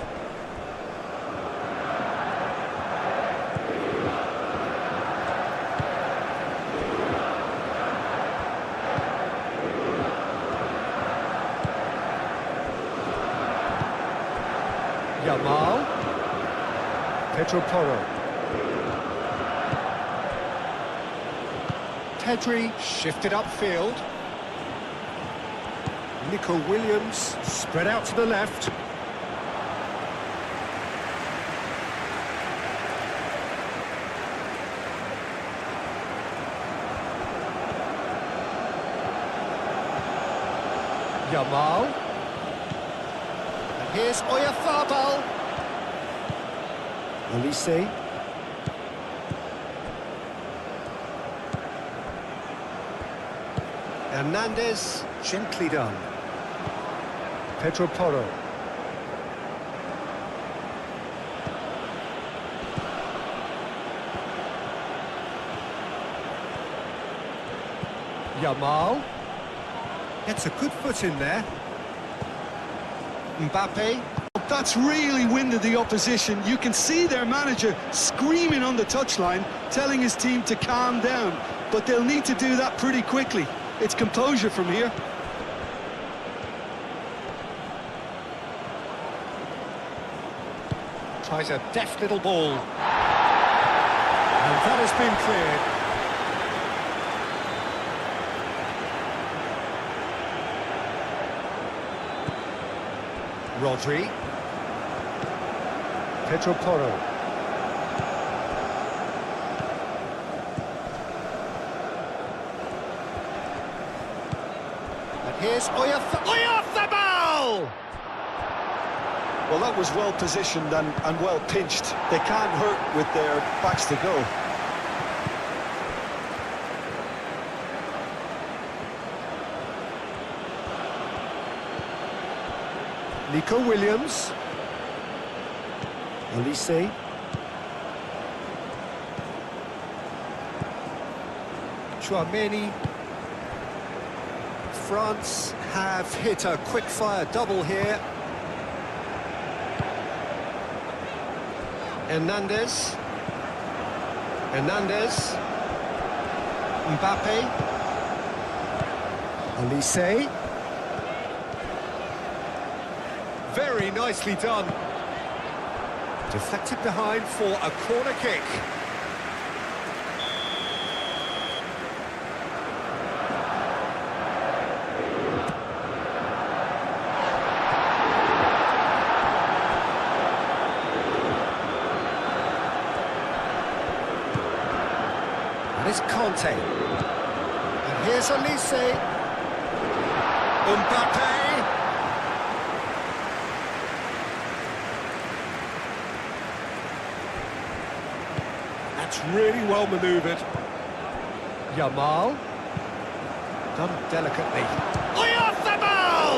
Yamal. Pedro Porro. Pedri shifted upfield. Nico Williams spread out to the left. Yamal. And here's Oyarzabal. Olise. Hernandez, gently done. Pedro Porro. Yamal. Gets a good foot in there. Mbappe. That's really winded the opposition. You can see their manager screaming on the touchline, telling his team to calm down. But they'll need to do that pretty quickly. It's composure from here. Tries a deft little ball. And that has been cleared. Rodri. Pedro Porro. And here's Oyarzabal! Well, that was well positioned and well pinched. They can't hurt with their backs to go. Nico Williams. Olise. Chouameni. France have hit a quick-fire double here. Hernandez. Hernandez. Mbappe. Olise. Very nicely done. Deflected behind for a corner kick. And it's Conte. And here's Olise. Mbappe. really well manoeuvred. Yamal. Done delicately. Oyarzabal!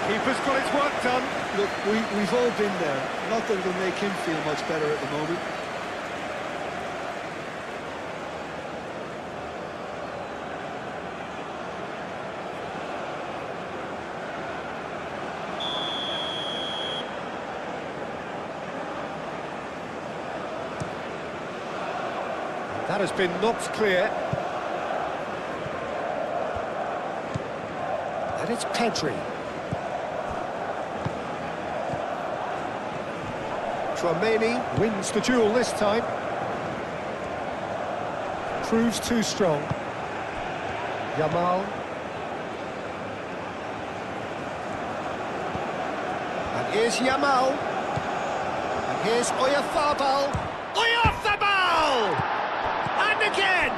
Keeper's got his work done. Look, we've all been there. Not that it'll make him feel much better at the moment. That has been knocked clear. And it's Pedri. Tchouaméni wins the duel this time. Proves too strong. Yamal. And here's Yamal. And here's Oyarzabal. Oyarzabal! And again!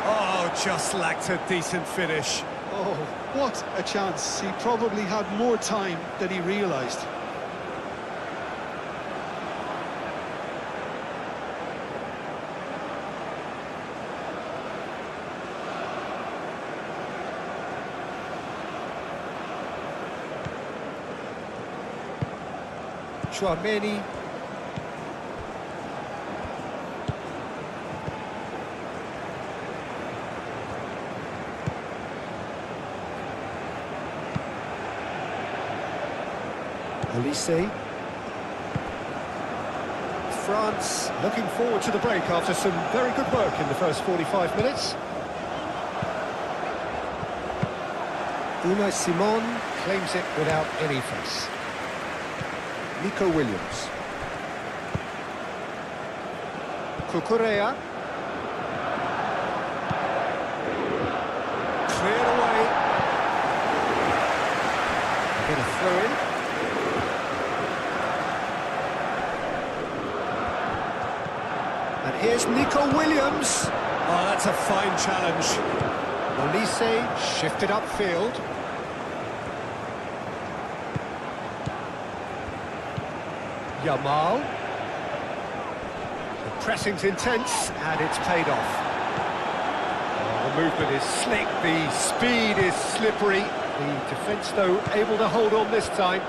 Oh, just lacked a decent finish. Oh, what a chance. He probably had more time than he realised. Tchouaméni. Elise. France looking forward to the break after some very good work in the first 45 minutes. Unai Simon claims it without any fuss. Nico Williams. Cucurella. Cleared away. A bit of throw-in. And here's Nico Williams. Oh, that's a fine challenge. Elise shifted upfield. Yamal. The pressing's intense, and it's paid off. Oh, the movement is slick, the speed is slippery. The defence, though, able to hold on this time.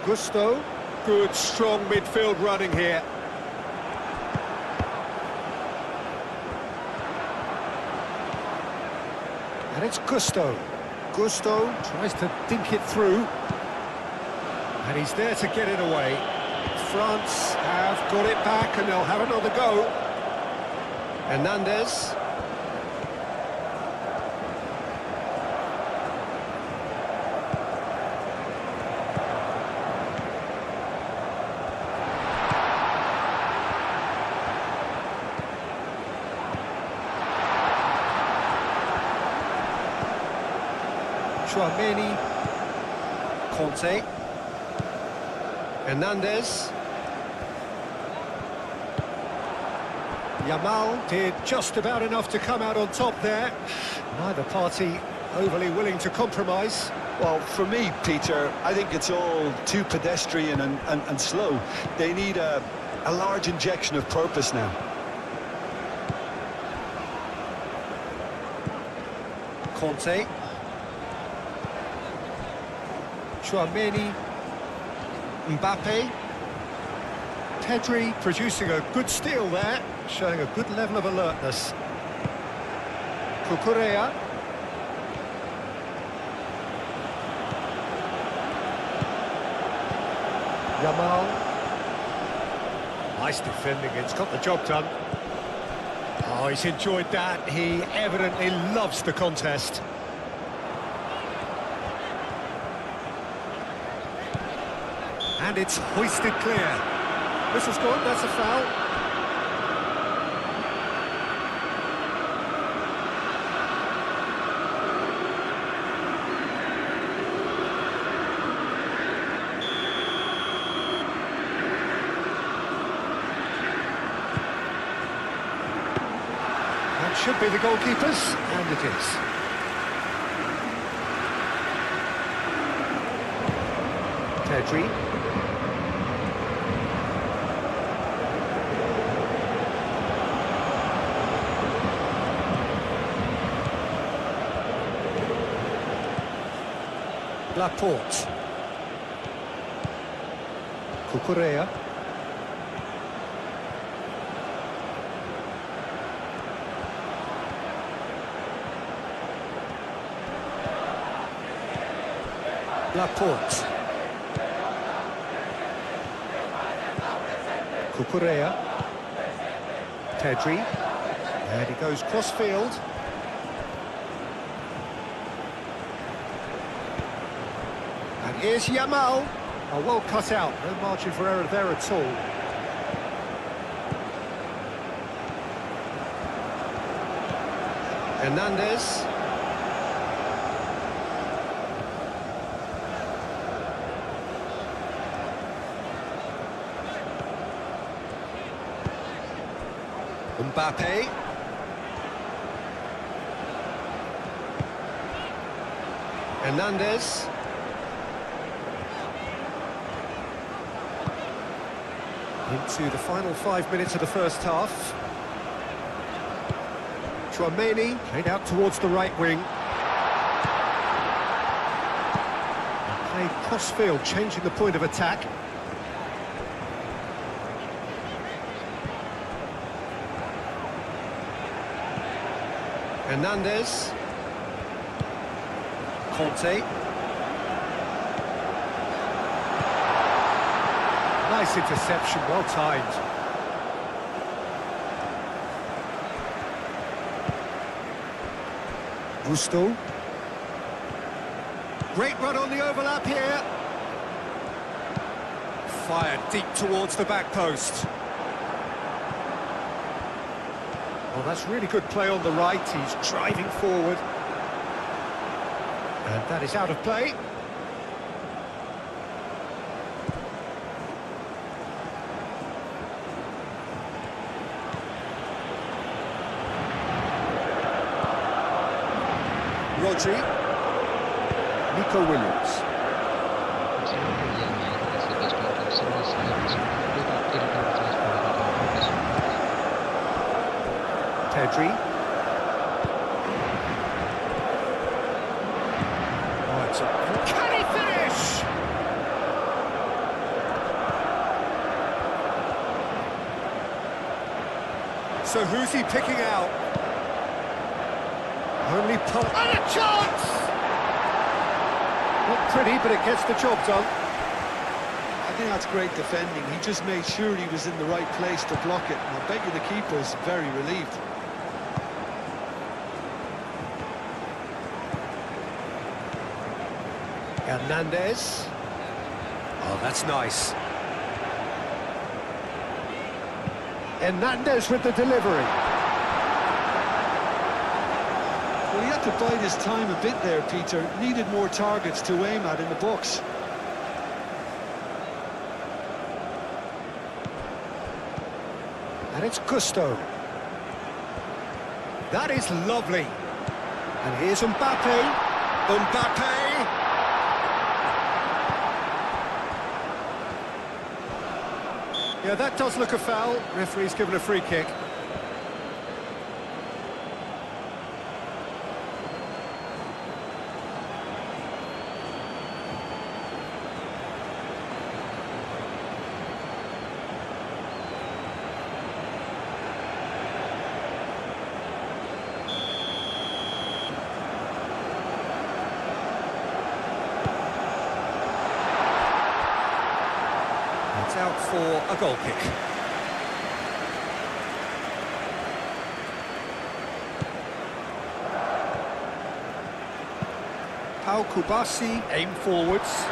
Gusto. Good, strong midfield running here. And it's Gusto. Gusto tries to dink it through. And he's there to get it away. France have got it back and they'll have another go. Hernandez. Tchouaméni. Conte. Hernandez. Yamal did just about enough to come out on top there. Neither party overly willing to compromise. Well, for me, Peter, I think it's all too pedestrian and slow. They need a large injection of purpose now. Conte. Tchouaméni. Mbappe. Pedri producing a good steal there, showing a good level of alertness. Cucurella. Yamal. Nice defending, it's got the job done. Oh, he's enjoyed that. He evidently loves the contest. And it's hoisted clear. This is good, that's a foul. That should be the goalkeepers, and it is. Pedri. Laporte. Cucurella. Laporte. Cucurella. Pedri. There he goes cross-field. And here's Yamal. Oh, well cut out. No margin for error there at all. Hernandez. Mbappe. Hernandez. Into the final 5 minutes of the first half. Tchouaméni played out towards the right wing. Played cross-field, changing the point of attack. Hernandez. Conte. Nice interception, well timed. Gusto. Great run on the overlap here. Fired deep towards the back post. Well, that's really good play on the right. He's driving forward. And that is out of play. Rodri. Nico Williams. Pedri. Oh, it's a... Can he finish? So who's he picking out? Only pull... And a chance! Not pretty, but it gets the job done. I think that's great defending. He just made sure he was in the right place to block it. And I bet you the keeper's very relieved. Hernandez. Oh, that's nice. Hernandez with the delivery. Well, he had to bide his time a bit there, Peter. Needed more targets to aim at in the box. And it's Gusto. That is lovely. And here's Mbappe. Mbappe. Yeah, that does look a foul. Referee's given a free kick. It's out for a goal kick. Pau Kubasi, aim forwards.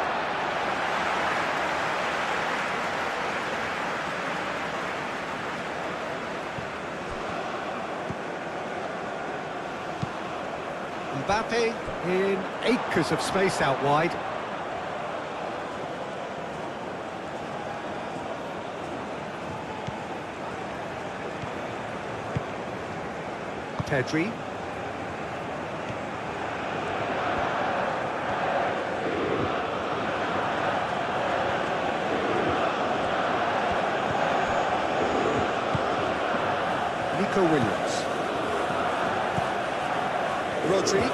Mbappe in acres of space out wide. Pedri. Nico Williams. Rodri.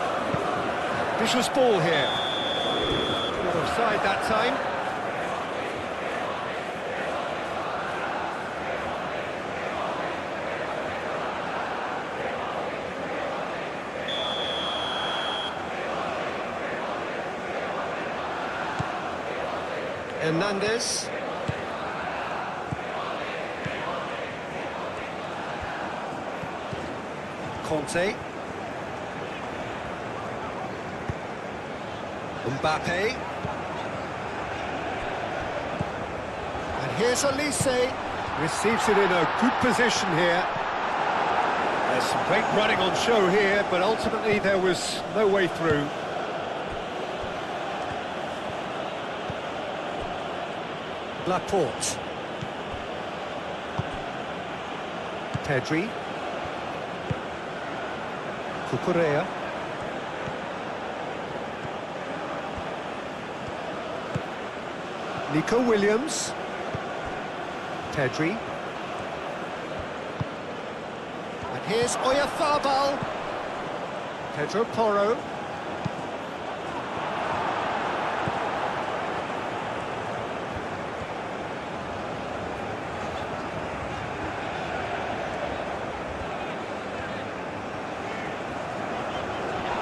Vicious ball here. offside that time. Hernandez. Conte. Mbappe. And here's Olise. Receives it in a good position here. There's some great running on show here, but ultimately there was no way through. Laporte. Pedri. Cucurella. Nico Williams. Pedri. And here's Oyarzabal. Pedro Porro.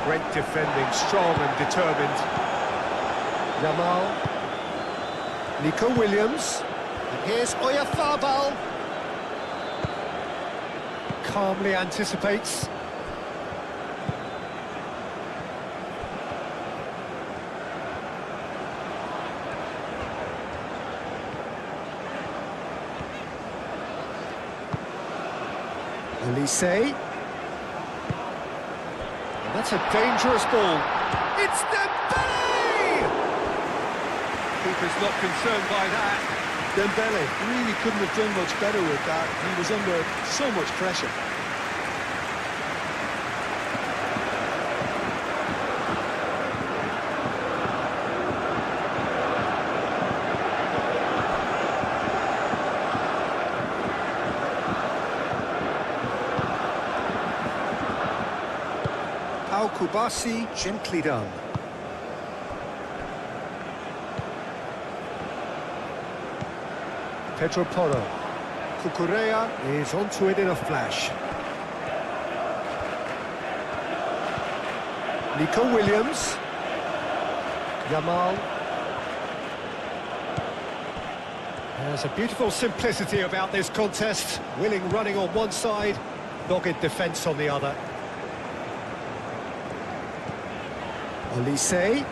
Great defending, strong and determined. Yamal. Nico Williams. And here's Oyarzabal. Calmly anticipates. Olise. That's a dangerous ball. It's Dembele! Keeper's not concerned by that. Dembele really couldn't have done much better with that. He was under so much pressure. Kubasi, gently done. Pedro Porro. Cucurella is onto it in a flash. Nico Williams. Yamal. There's a beautiful simplicity about this contest. Willing running on one side, dogged defence on the other. Olise.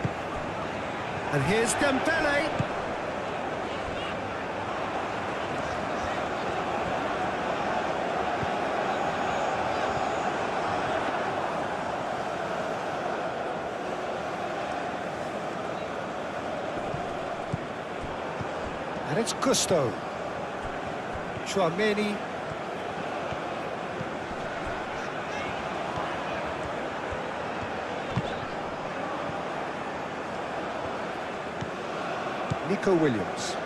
And here's Dembele. And it's Gusto. Chouameni. Nico Williams.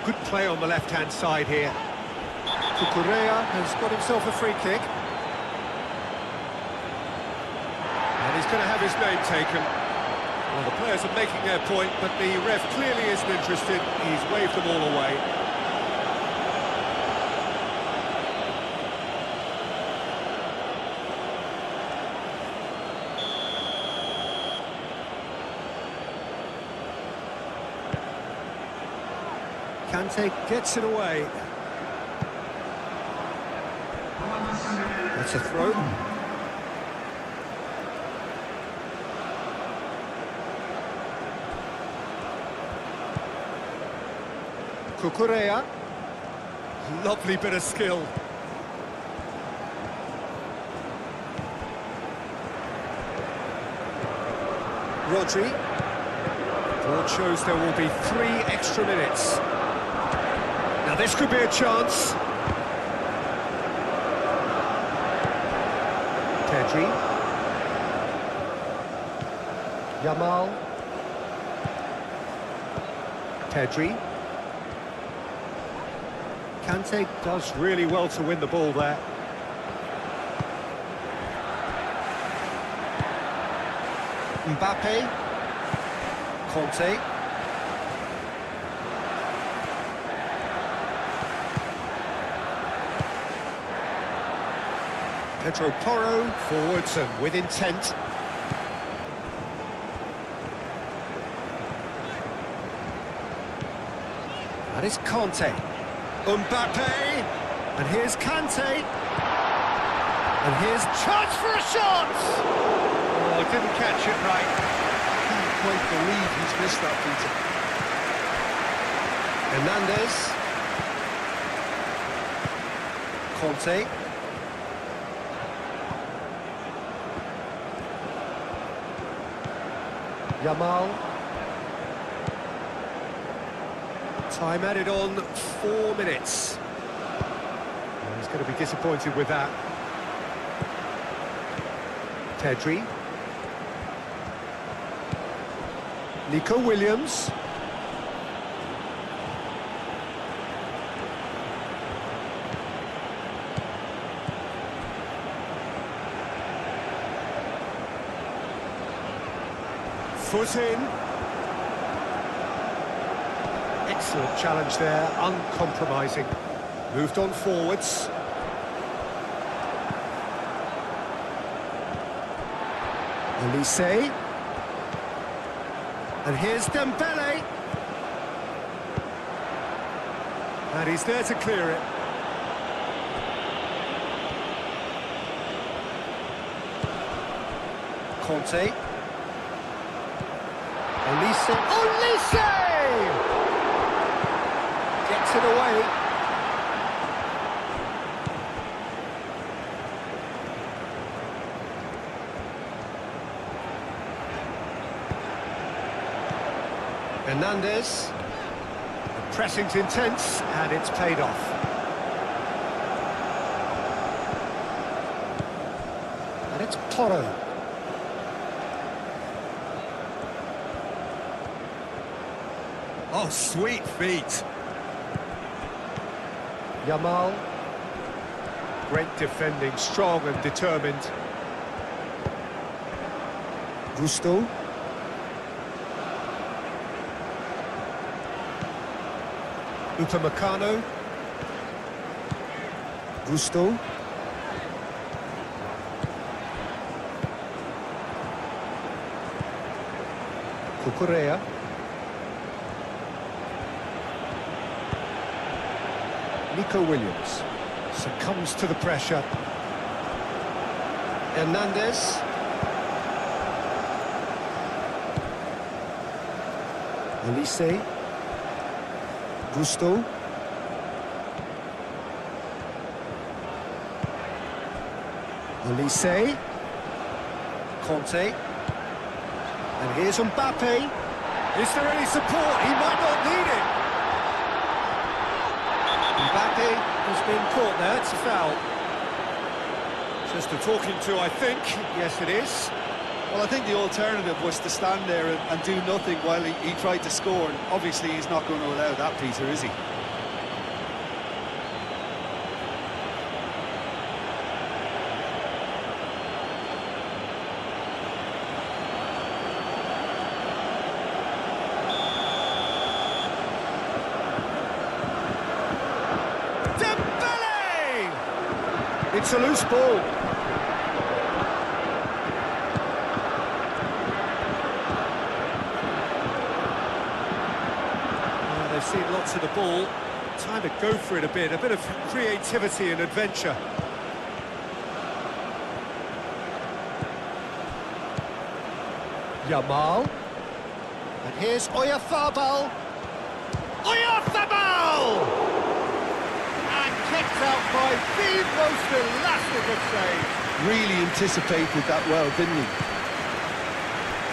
Good play on the left-hand side here. Cucurella has got himself a free kick. And he's going to have his name taken. Well, the players are making their point, but the ref clearly isn't interested. He's waved them all away. Kante gets it away. That's a throw. Cucurella. Lovely bit of skill. Rodri. Board shows there will be 3 extra minutes. Now this could be a chance. Pedri. Yamal. Pedri. Kante does really well to win the ball there. Mbappe. Conte. Pedro Porro forwards and with intent. That is Conte. Mbappe. And here's Kante. And here's chance for a shot! Oh, didn't catch it right. Can't quite believe he's missed that, Peter. Hernandez. Conte. Yamal. Time added on 4 minutes. He's going to be disappointed with that. Pedri. Nico Williams. Foot in. Excellent challenge there, uncompromising. Moved on forwards. Olise. And here's Dembele. And he's there to clear it. Conte. Olise. Olise! Gets it away. Hernandez. The pressing's intense, and it's paid off. And it's Porro. Oh, sweet feet. Yamal. Great defending, strong and determined. Gusto. Upamecano. Gusto. Cucurella. Nico Williams succumbs to the pressure. Hernandez. Olise. Gusto. Olise. Conte. And here's Mbappe. Is there any support? He might not need it. Mbappe has been caught there, it's a foul. Just a talking to, I think. Yes, it is. Well, I think the alternative was to stand there and do nothing while he tried to score, and obviously he's not going to allow that, Peter, is he? Dembele! It's a loose ball. They've seen lots of the ball. Time to go for it a bit of creativity and adventure. Yamal. And here's Oyarzabal. Oyarzabal! And kicked out by the most elastic of saves. Really anticipated that well, didn't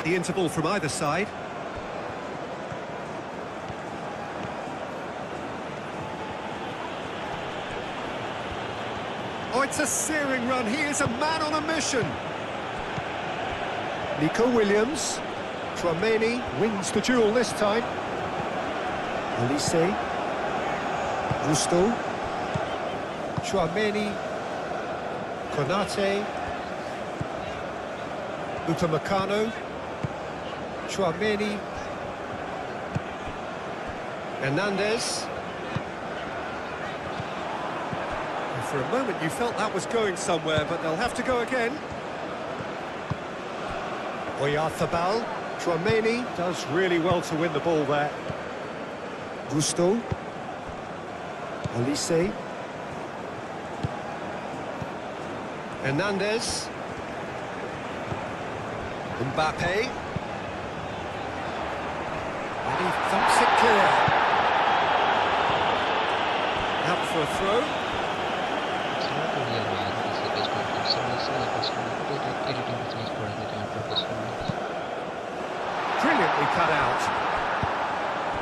he? The interval from either side. Oh, it's a searing run. He is a man on a mission. Nico Williams. Tchouaméni wins the duel this time. Olise. Gusto. Tchouaméni. Konate. Upamecano. Chouameni. Hernandez. And for a moment you felt that was going somewhere, but they'll have to go again. Oyarzabal. Chouameni does really well to win the ball there. Gusto. Olise. Hernandez. Mbappe. And he thumps it clear. Out for a throw. It's not only a man, it's the best one. It's a person editing this match for anything and purposefully. Brilliantly cut out.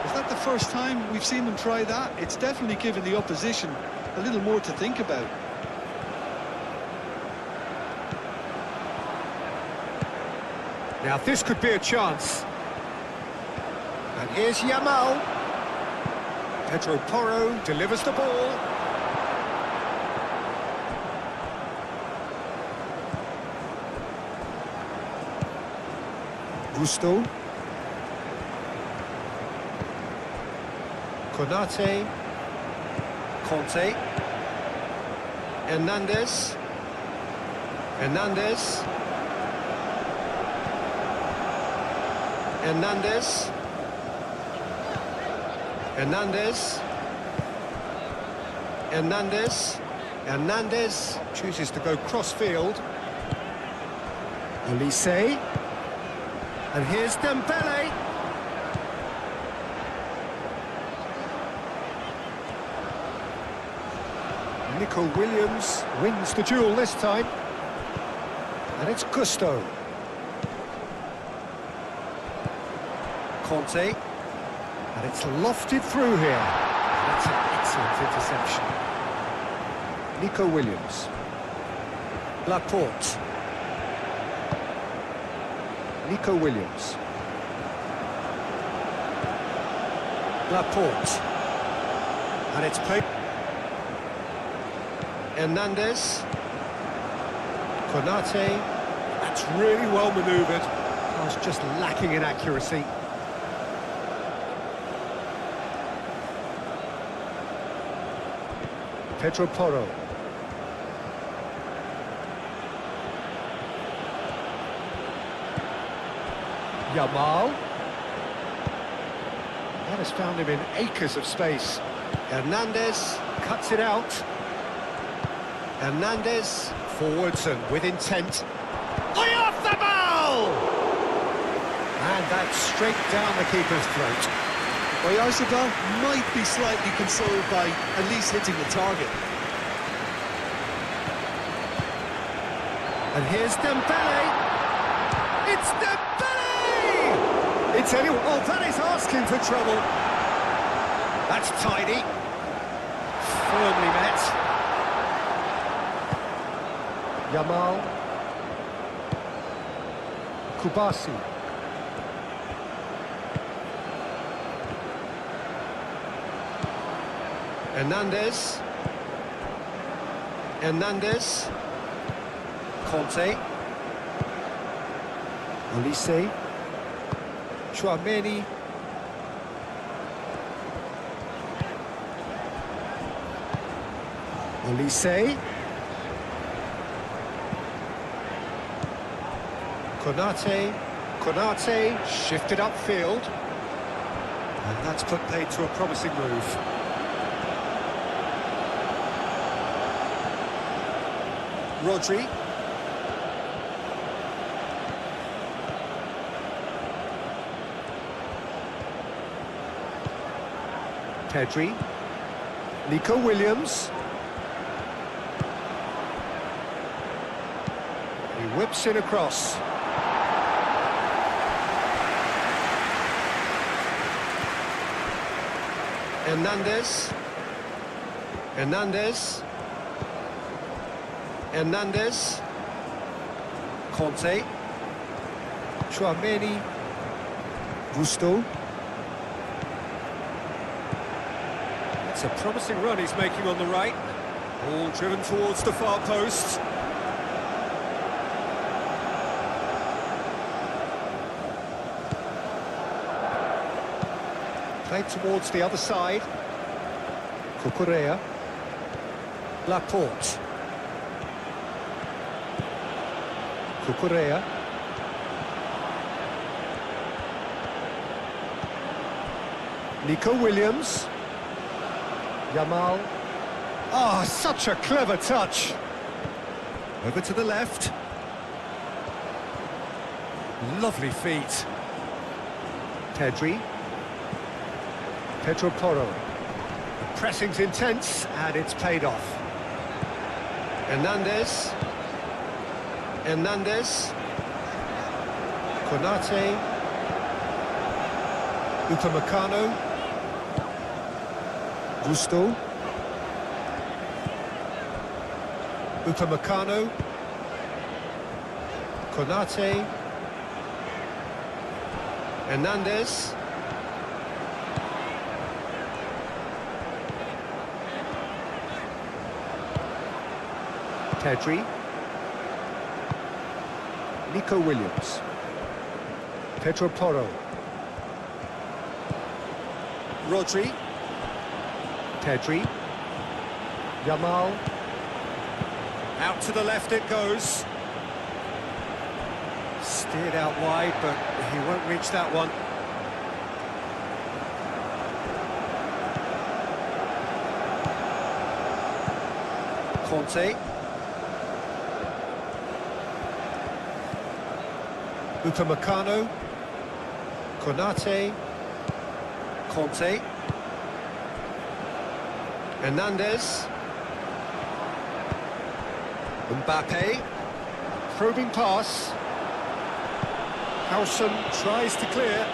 Is that the first time we've seen them try that? It's definitely given the opposition a little more to think about. Now this could be a chance. And here's Yamal. Pedro Porro delivers the ball. Gusto. Konate. Conte. Hernandez. Hernandez. Hernandez. Hernandez. Hernandez. Hernandez chooses to go cross-field. Olise. And here's Dembele. Nico Williams wins the duel this time. And it's Gusto. Conte. And it's lofted through here. That's an excellent interception. Nico Williams. Laporte. Nico Williams. Laporte. And it's played. Hernandez. Konate. That's really well manoeuvred. I was just lacking in accuracy. Pedro Porro. Yamal. That has found him in acres of space. Hernandez cuts it out. Hernandez forwards and with intent. Oyarzabal! And that's straight down the keeper's throat. Oyarzabal might be slightly consoled by at least hitting the target. And here's Dembele. It's Dembele! It's anyone. Oh, that is asking for trouble. That's tidy. Firmly met. Yamal. Kubasi. Hernandez. Hernandez. Conte. Olise. Chouameni. Olise. Konate. Konate shifted upfield. And that's put paid to a promising move. Rodri. Pedri. Nico Williams. He whips it across. Hernandez. Hernandez. Hernandez. Conte. Chouameni. Gusto. It's a promising run he's making on the right. All driven towards the far post. Played towards the other side. Cucurella. Laporte. Cucurella. Nico Williams. Yamal. Oh, such a clever touch. Over to the left. Lovely feet. Pedri. Pedro Porro. The pressing's intense, and it's paid off. Hernandez. Hernandez. Konate. Upamecano. Gusto. Upamecano. Konate. Hernandez. Pedri. Nico Williams. Pedro Porro. Rodri. Pedri. Yamal. Out to the left it goes. Steered out wide, but he won't reach that one. Conte. Upamecano. Konate. Conte. Hernandez. Mbappe. Probing pass. Howson tries to clear.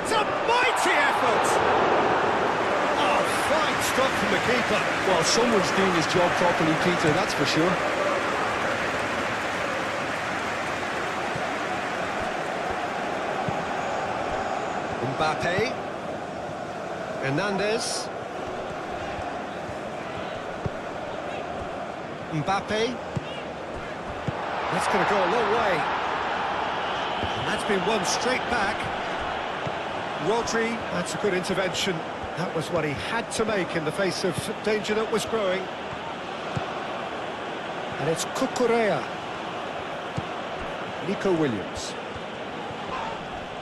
It's a mighty effort! Oh, fine stop from the keeper. Well, someone's doing his job properly, Peter, that's for sure. Mbappe. Hernandez. Mbappe. That's going to go a long way. And that's been won straight back. Rodri, that's a good intervention. That was what he had to make in the face of danger that was growing. And it's Cucurella. Nico Williams.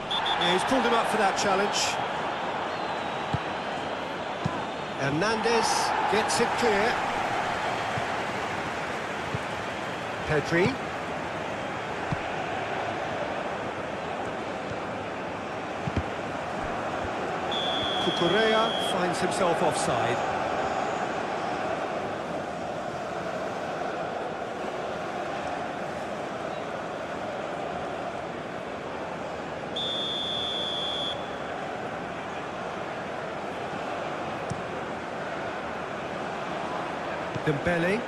Yeah, he's pulled him up for that challenge. Hernandez gets it clear. Pedri. Cucurella finds himself offside. Dembele.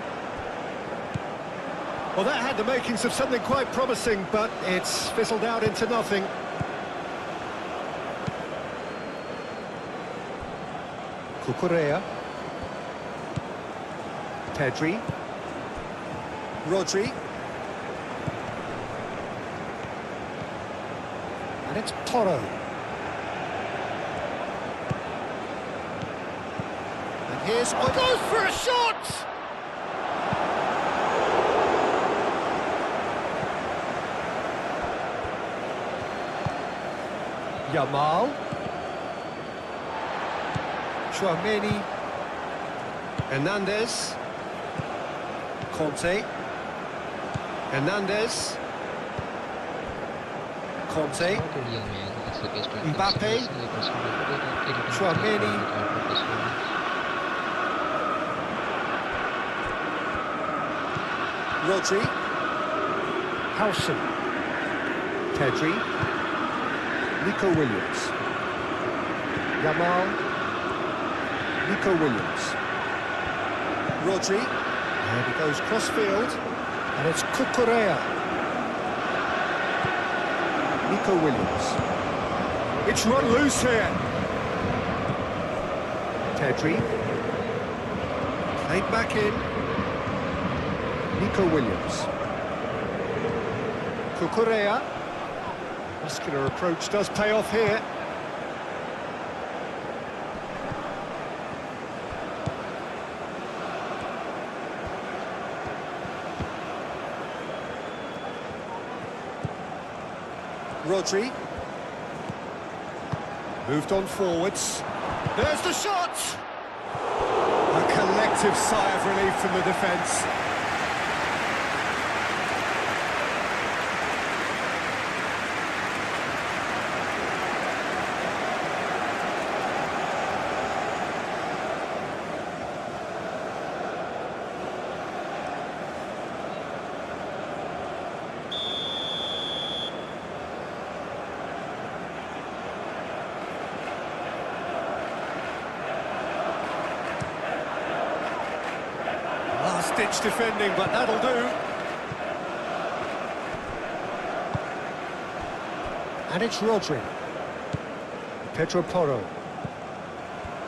Well, that had the makings of something quite promising, but it's fizzled out into nothing. Cucurella. Pedri. Rodri. And it's Porro. And here's... Oh, goes for a shot! Yamal. Chouameni. Hernandez. Conte. Hernandez. Conte. Mbappe. Chouameni. Rodri. Howson. Pedri. Nico Williams. Yamal. Nico Williams. Rodri. And he goes cross-field. And it's Cucurella. Nico Williams. It's run loose here. Pedri. Played back in. Nico Williams. Cucurella. Muscular approach does pay off here. Rodri. Moved on forwards. There's the shot! A collective sigh of relief from the defence. Last-ditch defending, but that'll do. And it's Rodri. Pedro Porro.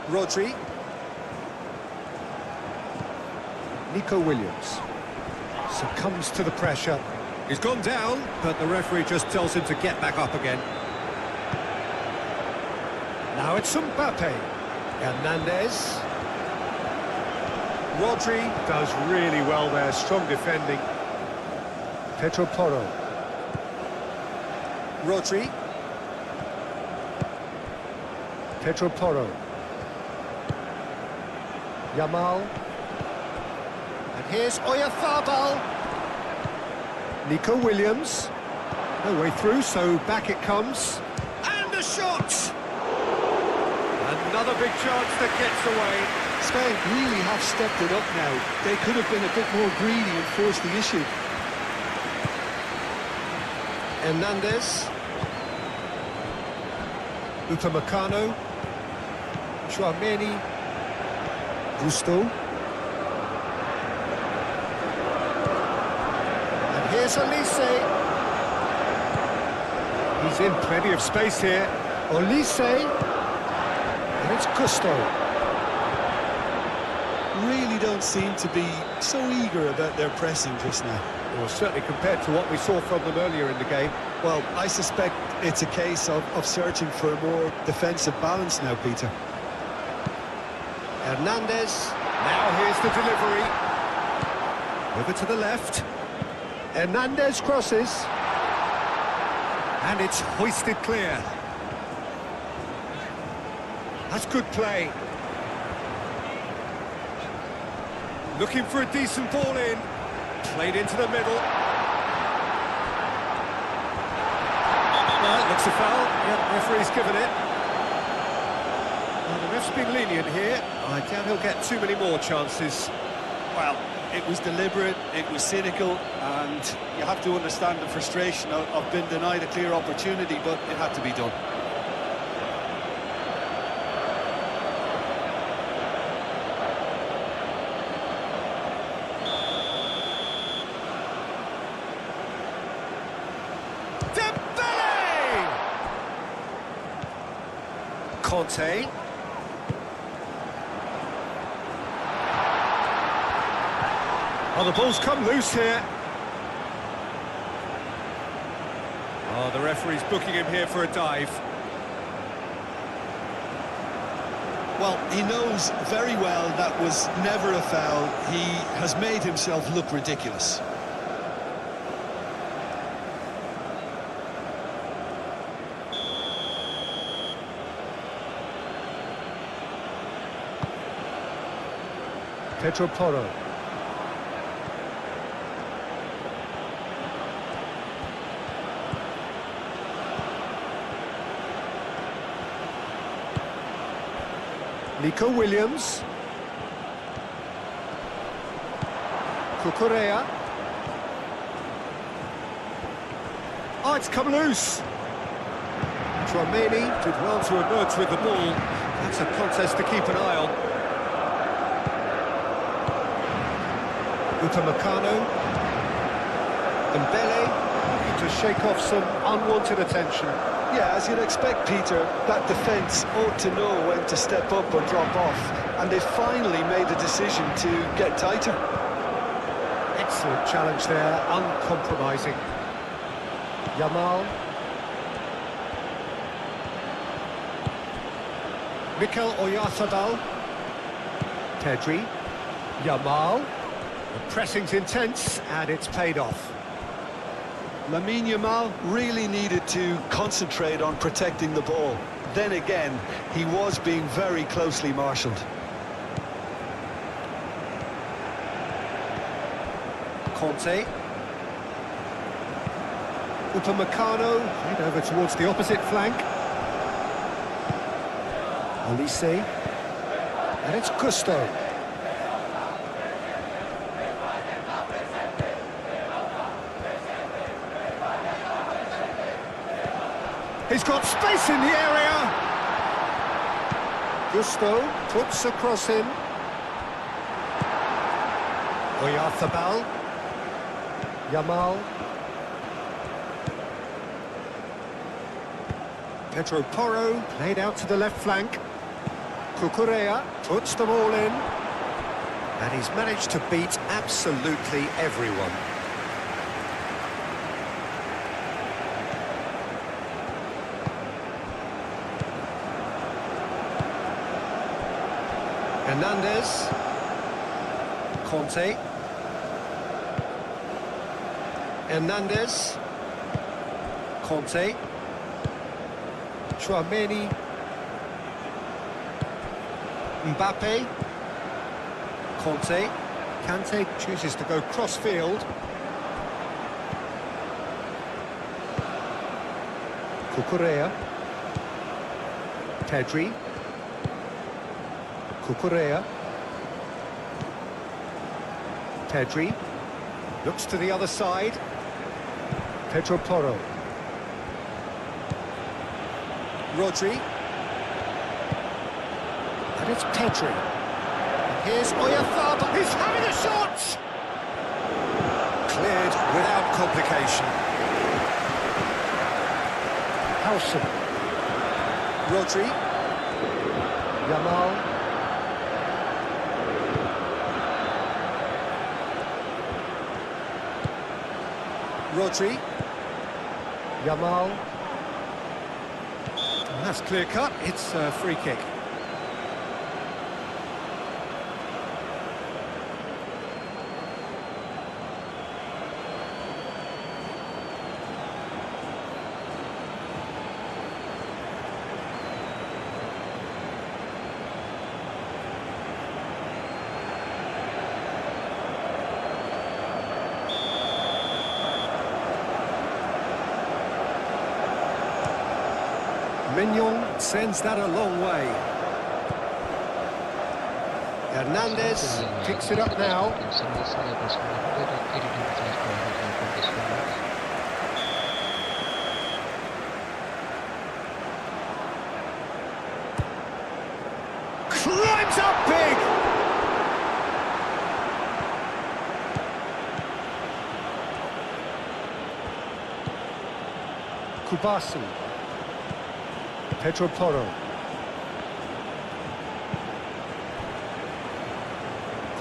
Rodri. Nico Williams. Succumbs to the pressure. He's gone down, but the referee just tells him to get back up again. Now it's Mbappe. Hernandez. Rodri does really well there, strong defending. Pedro Porro. Rodri. Pedro Porro. Yamal. And here's Oyarzabal. Nico Williams. No way through, so back it comes. And a shot! Another big chance that gets away. Spain really have stepped it up now. They could have been a bit more greedy and forced the issue. Hernandez. Upamecano. Chouameni. Gusto. And here's Olise. He's in plenty of space here. Olise. And it's Gusto. Really don't seem to be so eager about their pressing just now. Well, certainly compared to what we saw from them earlier in the game. Well, I suspect it's a case of searching for a more defensive balance now, Peter. Hernandez. Now here's the delivery. Over to the left. Hernandez crosses. And it's hoisted clear. That's good play. Looking for a decent ball in. Played into the middle. Well, looks a foul. Yep, referee's given it. Well, the ref's been lenient here. I doubt he'll get too many more chances. Well, it was deliberate, it was cynical, and you have to understand the frustration of being denied a clear opportunity, but it had to be done. Conte. Oh, the ball's come loose here. Oh, the referee's booking him here for a dive. Well, he knows very well that was never a foul. He has made himself look ridiculous. Pedro Porro. Nico Williams. Cucurella. Oh, it's come loose. Chouameni did well to emerge with the ball. That's a contest to keep an eye on. Upamecano. Dembele looking to shake off some unwanted attention. Yeah, as you'd expect, Peter, that defence ought to know when to step up or drop off. and they finally made the decision to get tighter. Excellent challenge there, uncompromising. Yamal. Mikel Oyarzabal. Pedri. Yamal. The pressing's intense, and it's paid off. Lamine Yamal really needed to concentrate on protecting the ball. Then again, he was being very closely marshalled. Conte. Upamecano, played over towards the opposite flank. Olise. And it's Gusto. He's got space in the area. Gusto puts a cross in. Oyarzabal. Yamal. Pedro Porro played out to the left flank. Cucurella puts them all in. And he's managed to beat absolutely everyone. Hernandez. Conte. Hernandez. Conte. Chouameni. Mbappe. Conte. Kante chooses to go cross-field. Cucurella. Pedri. Cucurella. Pedri. Looks to the other side. Pedro Porro. Rodri. And it's Pedri. And here's Oyarzabal. He's having a shot! Cleared without complication. Howson. Rodri. Yamal. Rodri. Yamal. And that's clear cut. It's a free kick. Mignon sends that a long way. Hernandez picks it up now. Climbs up big! Kubasi. Pedro Porro.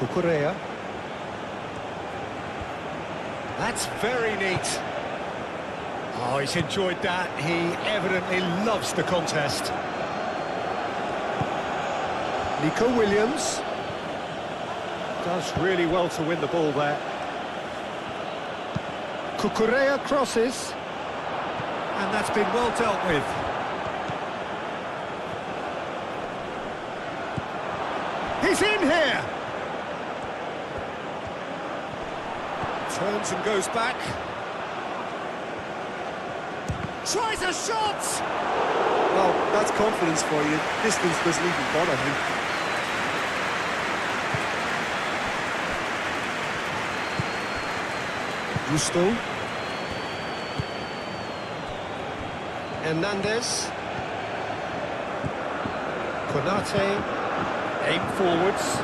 Cucurella. That's very neat. Oh, he's enjoyed that. He evidently loves the contest. Nico Williams. Does really well to win the ball there. Cucurella crosses. And that's been well dealt with. He's in here! Turns and goes back. Tries a shot! Well, that's confidence for you. Distance doesn't even bother him. Gusto. Hernandez. Konate. Aim forwards.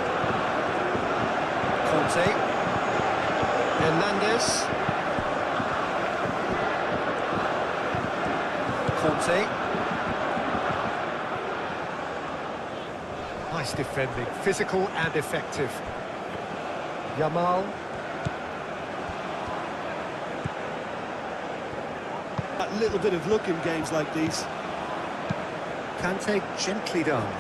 Conte. Hernandez. Conte. Nice Nice defending, physical and effective. Yamal. A little bit of luck in games like these. Kante gently done.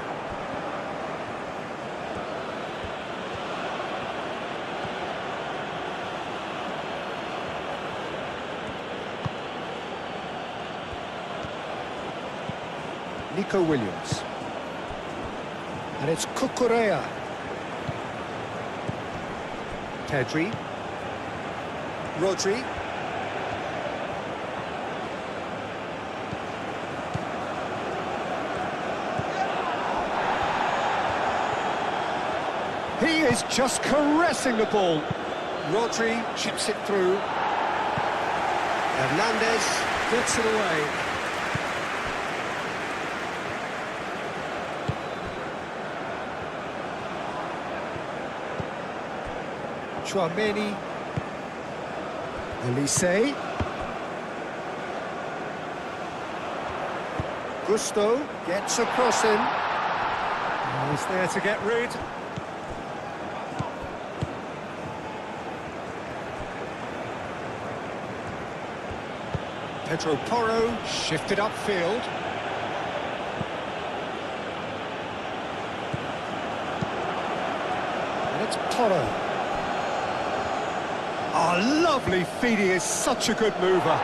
Nico Williams. And it's Cucurella. Pedri. Rodri. He is just caressing the ball. Rodri chips it through. Hernandez gets it away. Chouameni, Elise, Gusto gets across him. He's there to get rid. Pedro Porro shifted upfield. And it's Porro. Oh, lovely feed, he is such a good mover.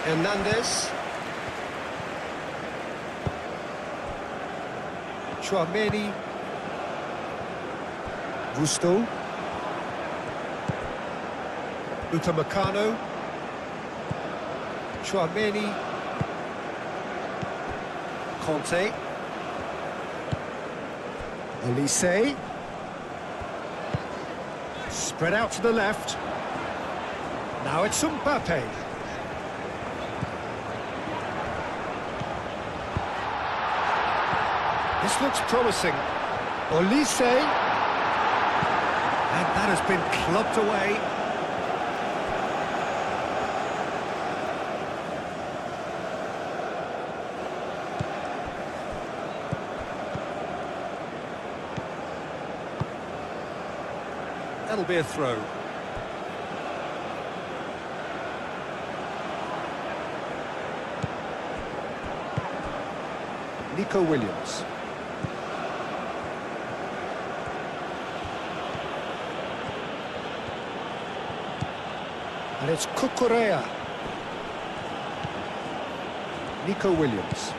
Hernandez. Chouameni. Gusto. Upamecano. Chouameni. Conte. Elise. Spread out to the left. Now it's Mbappe. This looks promising. Olise. And that has been clubbed away. That'll be a throw. Nico Williams. And it's Cucurella. Nico Williams.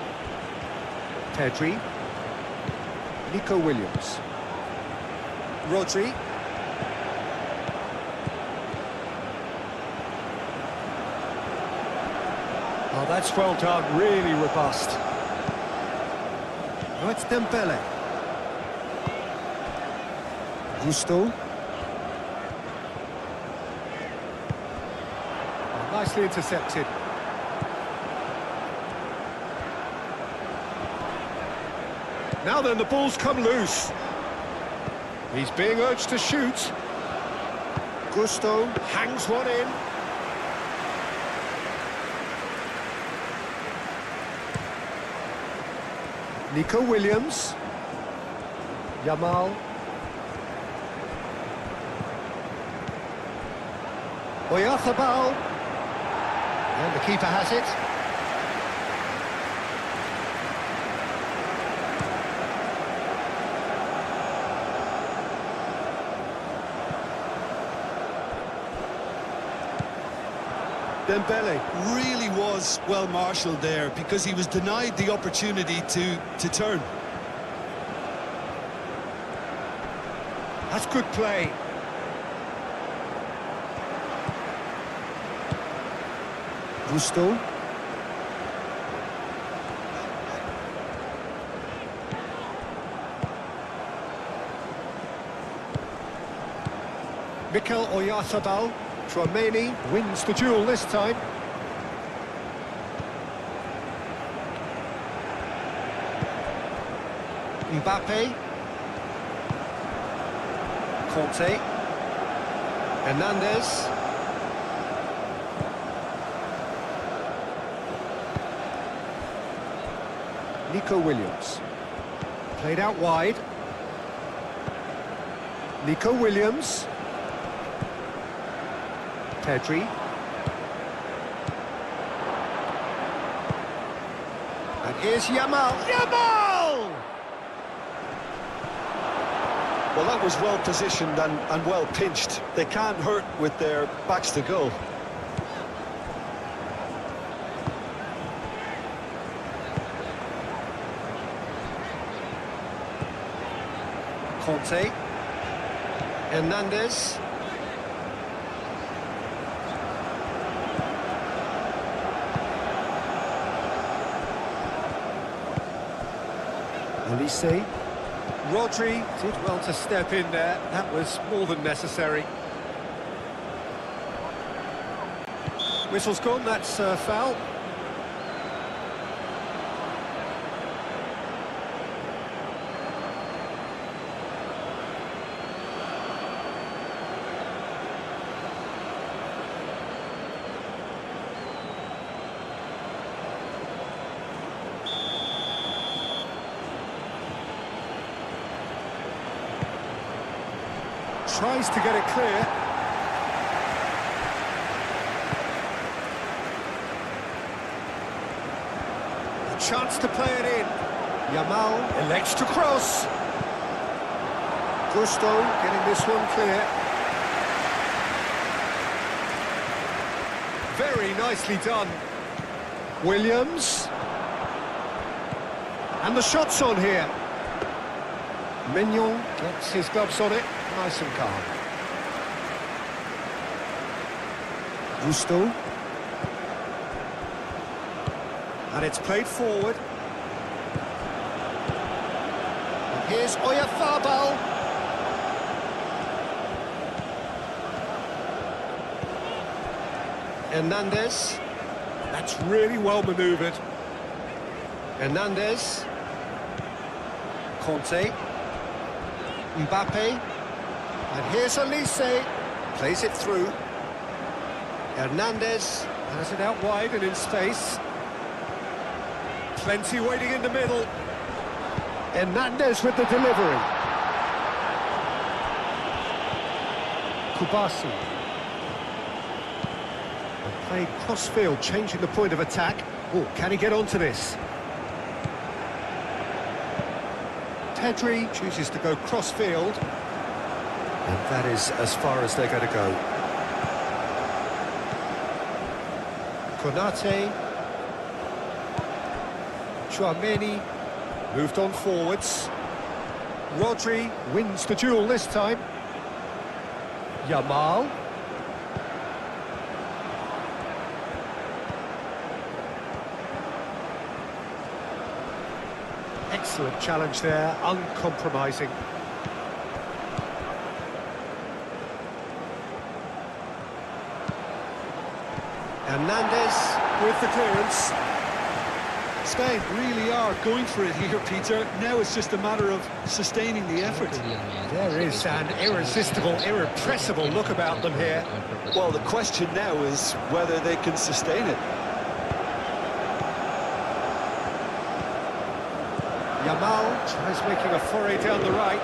Pedri. Nico Williams. Rodri. Oh, that's well done, really robust. Now it's Dembele. Gusto. Oh, nicely intercepted. Now then, the ball's come loose. He's being urged to shoot. Gusto hangs one in. Nico Williams. Yamal. Oyarzabal. And the keeper has it. Dembele really was well marshalled there because he was denied the opportunity to turn. That's good play. Gusto. Mikel Oyarzabal. Chouameni wins the duel this time. Mbappe. Conte. Hernandez. Nico Williams. Played out wide. Nico Williams. Pedri. And here's Yamal. Yamal! Well, that was well positioned and well pinched. They can't hurt with their backs to goal. Conte. Hernandez. Olise. Rodri did well to step in there. That was more than necessary. Whistle's gone, that's a foul. Tries to get it clear. A chance to play it in. Yamal elects to cross. Gusto getting this one clear. Very nicely done. Williams. And the shot's on here. Mignon gets his gloves on it. Nice and calm. Gusto. And it's played forward. And here's Oyarzabal. Hernandez. That's really well manoeuvred. Hernandez. Conte. Mbappe. And here's Olise, plays it through. Hernandez has it out wide and in space. Plenty waiting in the middle. Hernandez with the delivery. Kubasi. And played cross-field, changing the point of attack. Oh, can he get onto this? Pedri chooses to go cross-field. And that is as far as they're going to go. Konate. Tchouaméni moved on forwards. Rodri wins the duel this time. Yamal. Excellent challenge there, uncompromising. Hernandez with the clearance. Spain really are going for it here, Peter. Now it's just a matter of sustaining the effort. There is an irresistible, irrepressible look about them here. Well, the question now is whether they can sustain it. Yamal tries making a foray down the right.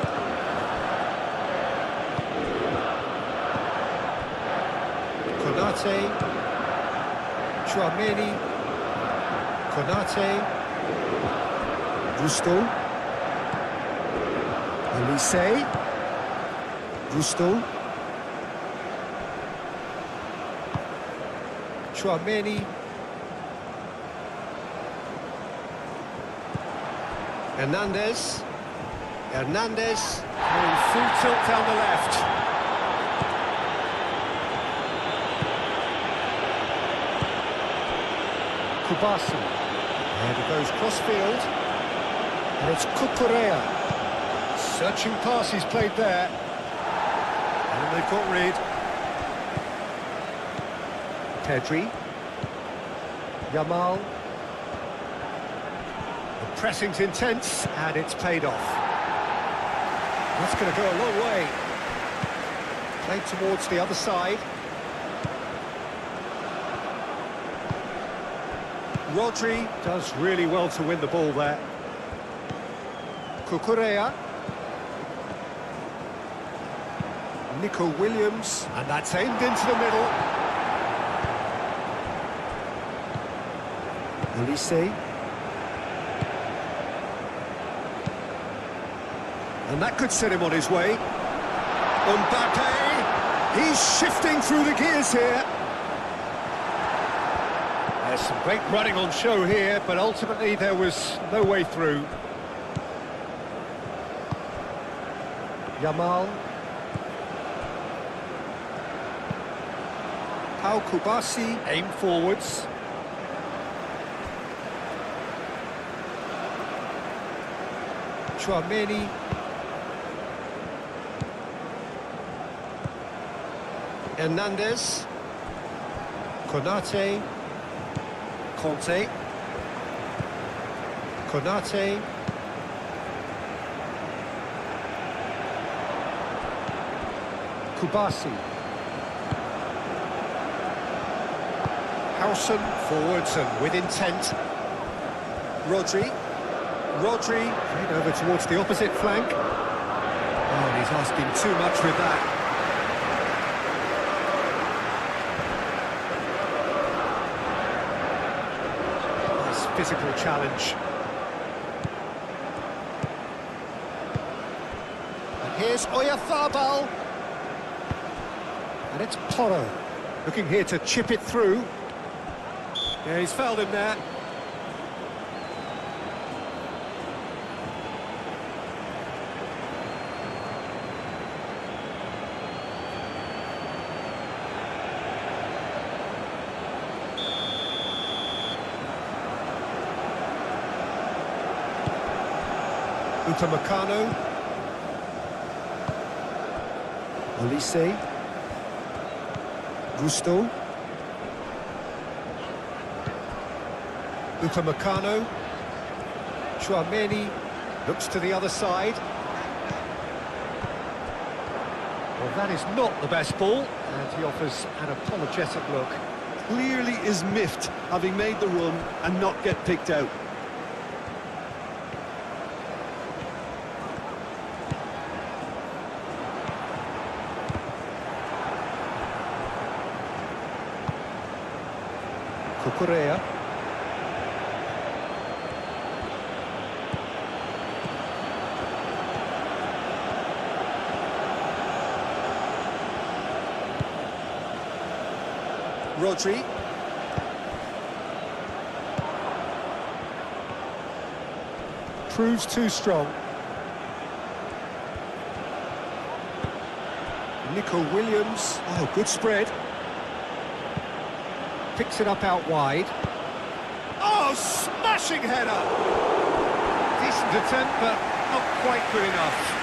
Konate. Tchouaméni. Konate. Gusto. Olise. Gusto. Tchouaméni. Hernandez. Hernandez going full tilt down the left. Kubasi. And it goes cross-field. And it's Cucurella. Searching pass he's played there. And they've got rid. Pedri. Yamal. The pressing's intense, and it's paid off. That's going to go a long way. Played towards the other side. Rodri does really well to win the ball there. Cucurella. Nico Williams, and that's aimed into the middle. Olise. And that could set him on his way. Mbappe, he's shifting through the gears here. There's some great running on show here, but ultimately there was no way through. Yamal. Pau Kubasi, aim forwards. Chouameni. Hernandez. Konate. Conte. Konate. Kubasi. Howson forwards and with intent. Rodri. Played over towards the opposite flank. Oh, and he's asking too much with that. Nice physical challenge. And here's Oyarzabal. And it's Porro. Looking here to chip it through. Yeah, he's fouled him there. Upamecano. Olise. Gusto. Upamecano. Chouameni looks to the other side. Well, that is not the best ball, and he offers an apologetic look. Clearly is miffed, having made the run and not get picked out. Cucurella. Rodri. Proves too strong. Nico Williams. Oh, good spread. Picks it up out wide. Oh, smashing header! Decent attempt, but not quite good enough.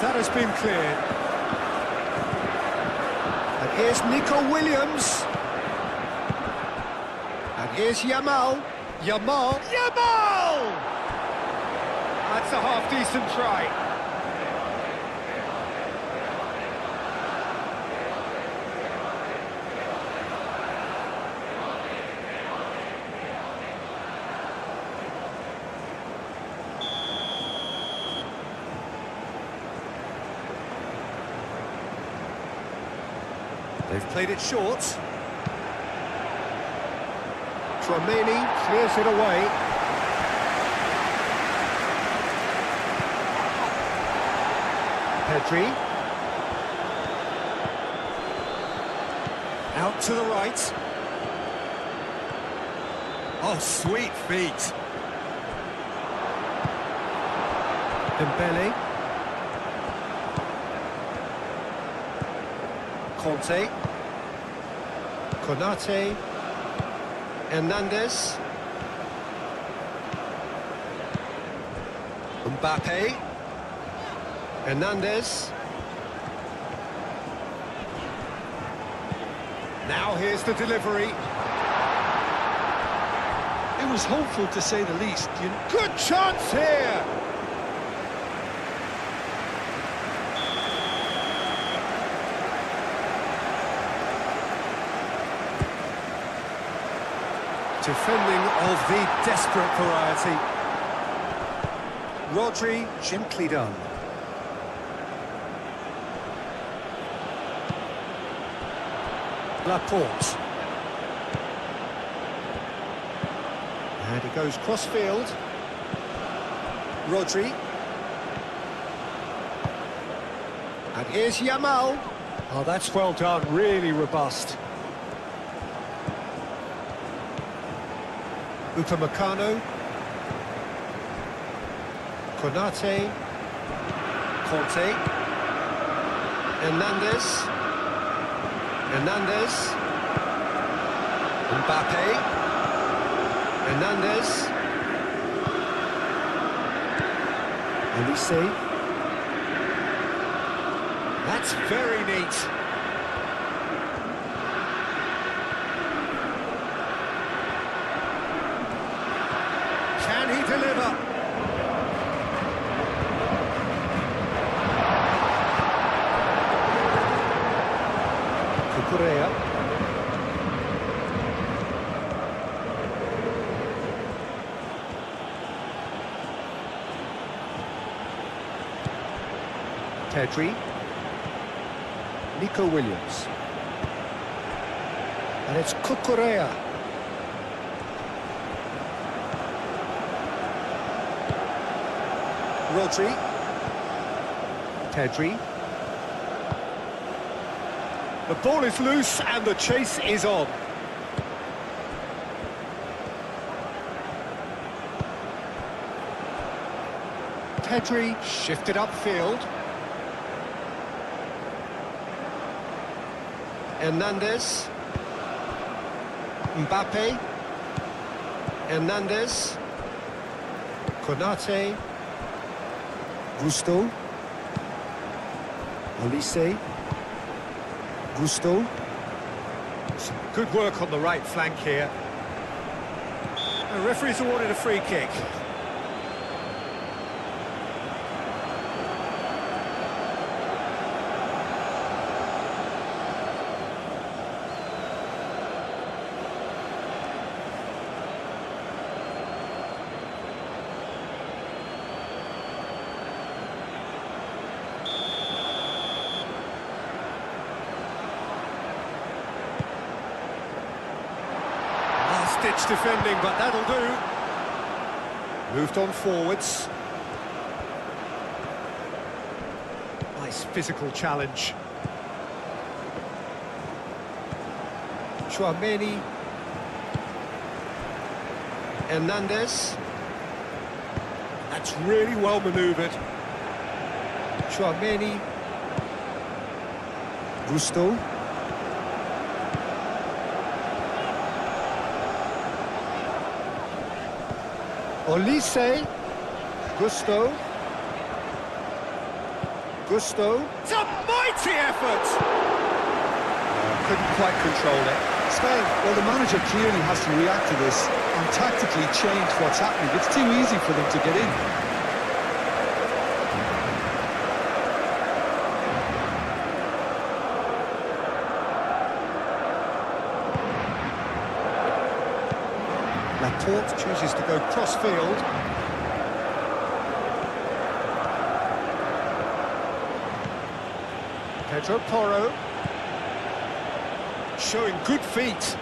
That has been cleared. And here's Nico Williams. And here's Yamal. Yamal! That's a half-decent try. They've played it short. Chouameni clears it away. Pedri. Out to the right. Oh, sweet feet. Dembele. Conte. Konate. Hernandez. Mbappe. Hernandez. Now here's the delivery. It was hopeful to say the least. Good chance here! Defending of the desperate variety. Rodri, gently done. Laporte. And he goes cross-field. Rodri. And here's Yamal. Oh, that's well done, really robust. Upamecano. Konate. Conte. Hernandez. Hernandez. Mbappe. Hernandez. Olise. That's very neat. Can he deliver? Cucurella. Pedri. Nico Williams. And it's Cucurella. Rodri. Pedri. The ball is loose and the chase is on. Pedri shifted upfield. Hernandez. Mbappe. Hernandez. Konate. Gusto. Olise. Gusto. Some good work on the right flank here. The referee's awarded a free kick. Ditch defending, but that'll do. Moved on forwards. Nice physical challenge. Tchouaméni. Hernandez. That's really well manoeuvred. Tchouaméni. Gusto. Olise. Gusto. Gusto. It's a mighty effort! Couldn't quite control it. Spain, well, the manager clearly has to react to this and tactically change what's happening. It's too easy for them to get in. Laporte chooses to go cross-field. Pedro Porro. Showing good feet.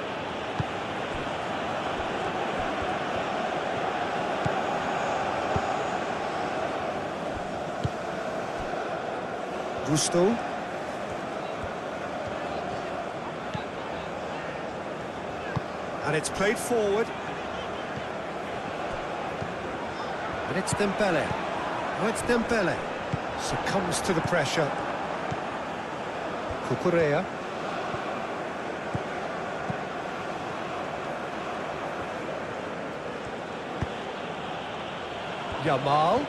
Gusto. And it's played forward. And it's Dembele. Oh, it's Dembele. Succumbs to the pressure. Cucurella. Yamal.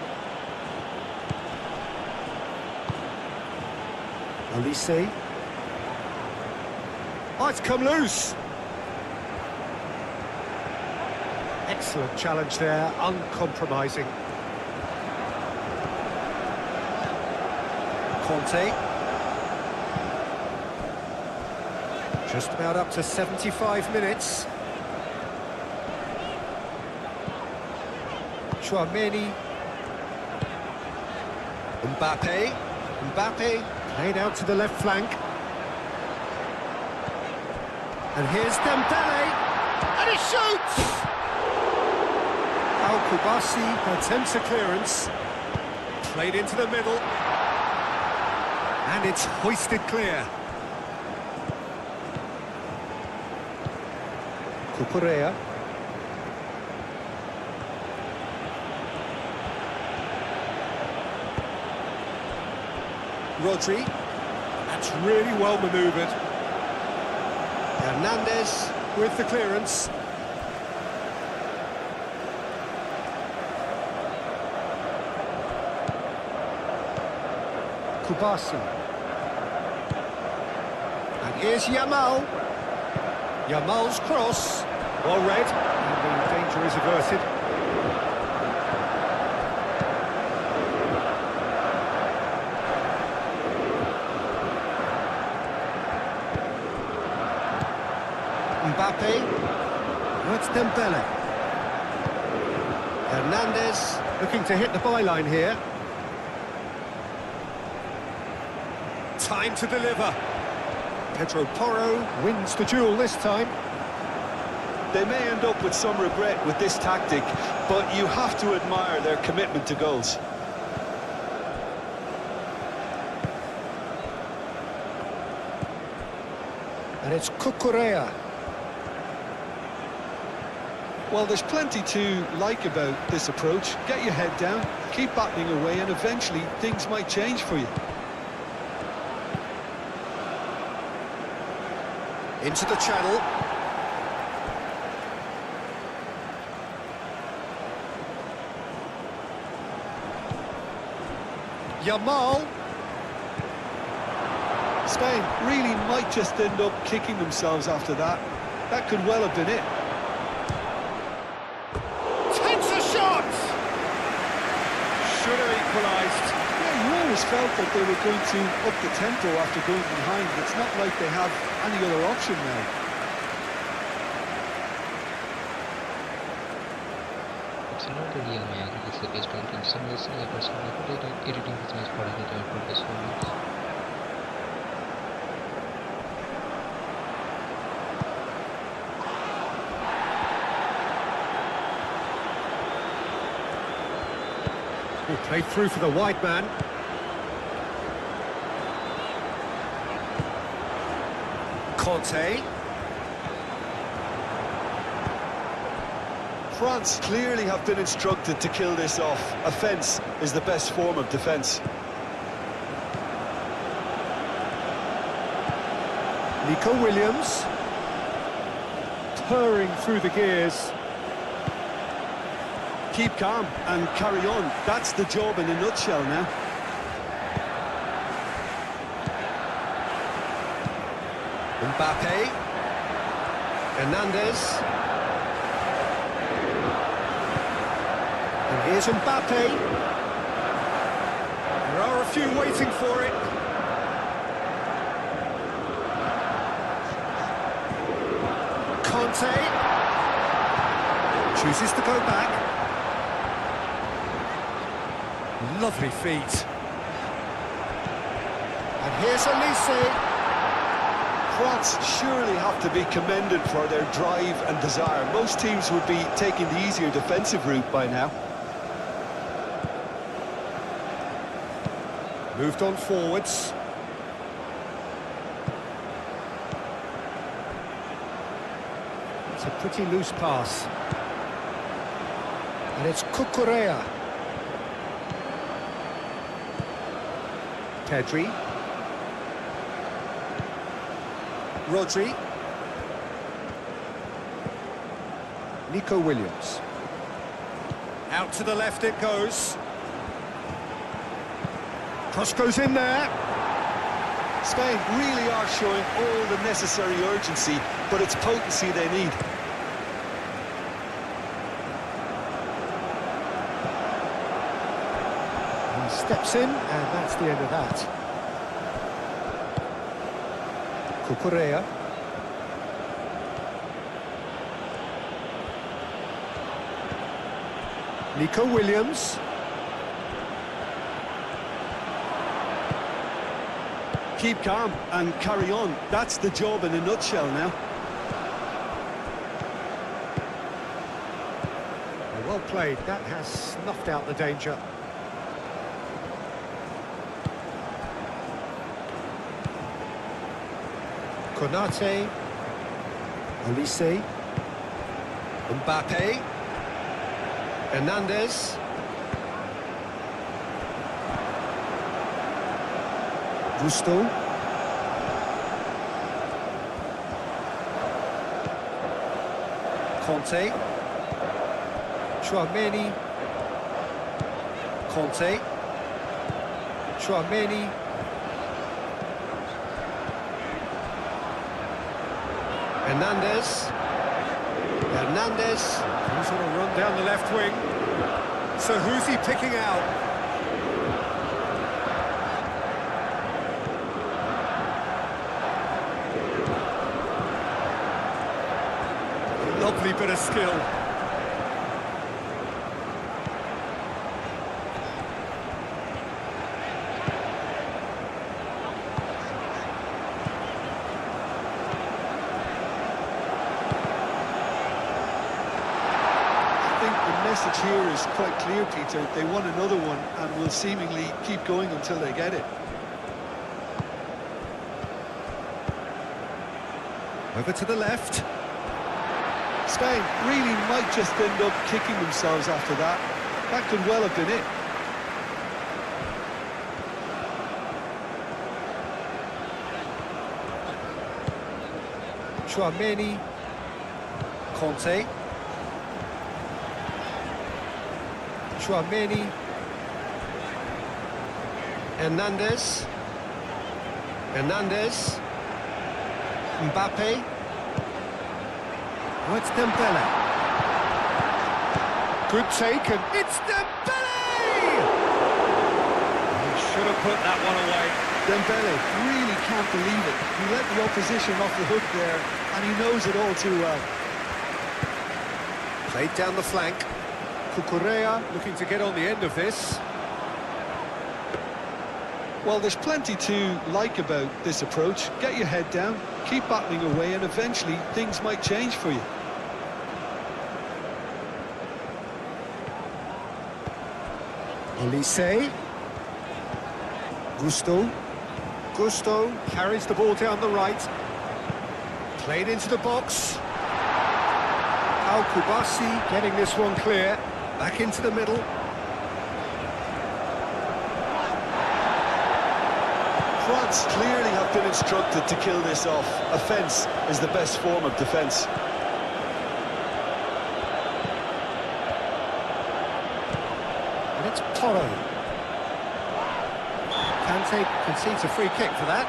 Olise. Oh, it's come loose. Excellent challenge there, uncompromising. Conte. Just about up to 75 minutes. Chouameni. Mbappe played out to the left flank. And here's Dembele. And he shoots! Al-Kubasi attempts a clearance. Played into the middle. And it's hoisted clear. Cucurella. Rodri. That's really well manoeuvred. Hernandez with the clearance. Kubasi. And here's Yamal. Yamal's cross. Well read. And the danger is averted. Mbappe. Now it's Dembele. Hernandez looking to hit the byline here. Time to deliver. Pedro Porro wins the duel this time. They may end up with some regret with this tactic, but you have to admire their commitment to goals. And it's Cucurella. Well, there's plenty to like about this approach. Get your head down, keep battling away, and eventually things might change for you. Into the channel. Yamal. Spain really might just end up kicking themselves after that. That could well have been it. Takes a shot! Should have equalised. Yeah, you always felt that they were going to up the tempo after going behind. It's not like they have any other option now. It's not a real match, it's the best one in some ways, I personally put it editing this match for the time for this one. He played through for the wide man. Conte. France clearly have been instructed to kill this off. Offence is the best form of defence. Nico Williams. Purring through the gears. Keep calm and carry on. That's the job in a nutshell now. Mbappe. Hernandez. And here's Mbappe. There are a few waiting for it. Conte. Chooses to go back. Lovely feet. And here's Elise. France surely have to be commended for their drive and desire. Most teams would be taking the easier defensive route by now. Moved on forwards. It's a pretty loose pass. And it's Cucurella. Pedri. Rodri. Nico Williams. Out to the left it goes. Cross goes in there. Spain really are showing all the necessary urgency, but it's potency they need. He steps in, and that's the end of that. Cucurella. Nico Williams. Keep calm and carry on. That's the job in a nutshell now. Well played. That has snuffed out the danger. Konate. Olise. Mbappe. Hernandez. Gusto. Conte. Chouameni. Conte. Chouameni. Hernandez. Hernandez. He's going to run down the left wing. So who's he picking out? Lovely bit of skill. The message here is quite clear, Peter. They want another one and will seemingly keep going until they get it. Over to the left. Spain really might just end up kicking themselves after that. That could well have been it. Chouameni. Conte. Chouameni. Hernandez. Hernandez. Mbappe. Oh, it's Dembele. Good take, and it's Dembele! He should have put that one away. Dembele really can't believe it. He let the opposition off the hook there, and he knows it all too well. Played down the flank. Cucurella looking to get on the end of this. Well, there's plenty to like about this approach. Get your head down, keep battling away, and eventually things might change for you. Olise. Gusto. Gusto carries the ball down the right. Played into the box. Al Kubasi getting this one clear. Back into the middle. France clearly have been instructed to kill this off. Offence is the best form of defence. And it's Porro. Kante concedes a free kick for that.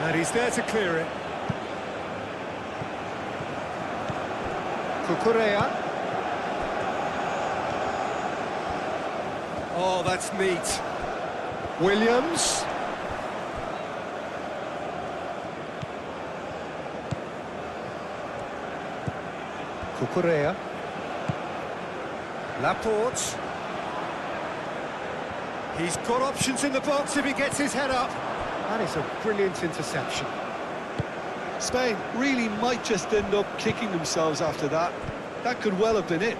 And he's there to clear it. Cucurella. Oh, that's neat. Williams. Cucurella. Laporte. He's got options in the box if he gets his head up. That is a brilliant interception. Spain really might just end up kicking themselves after that. That could well have been it.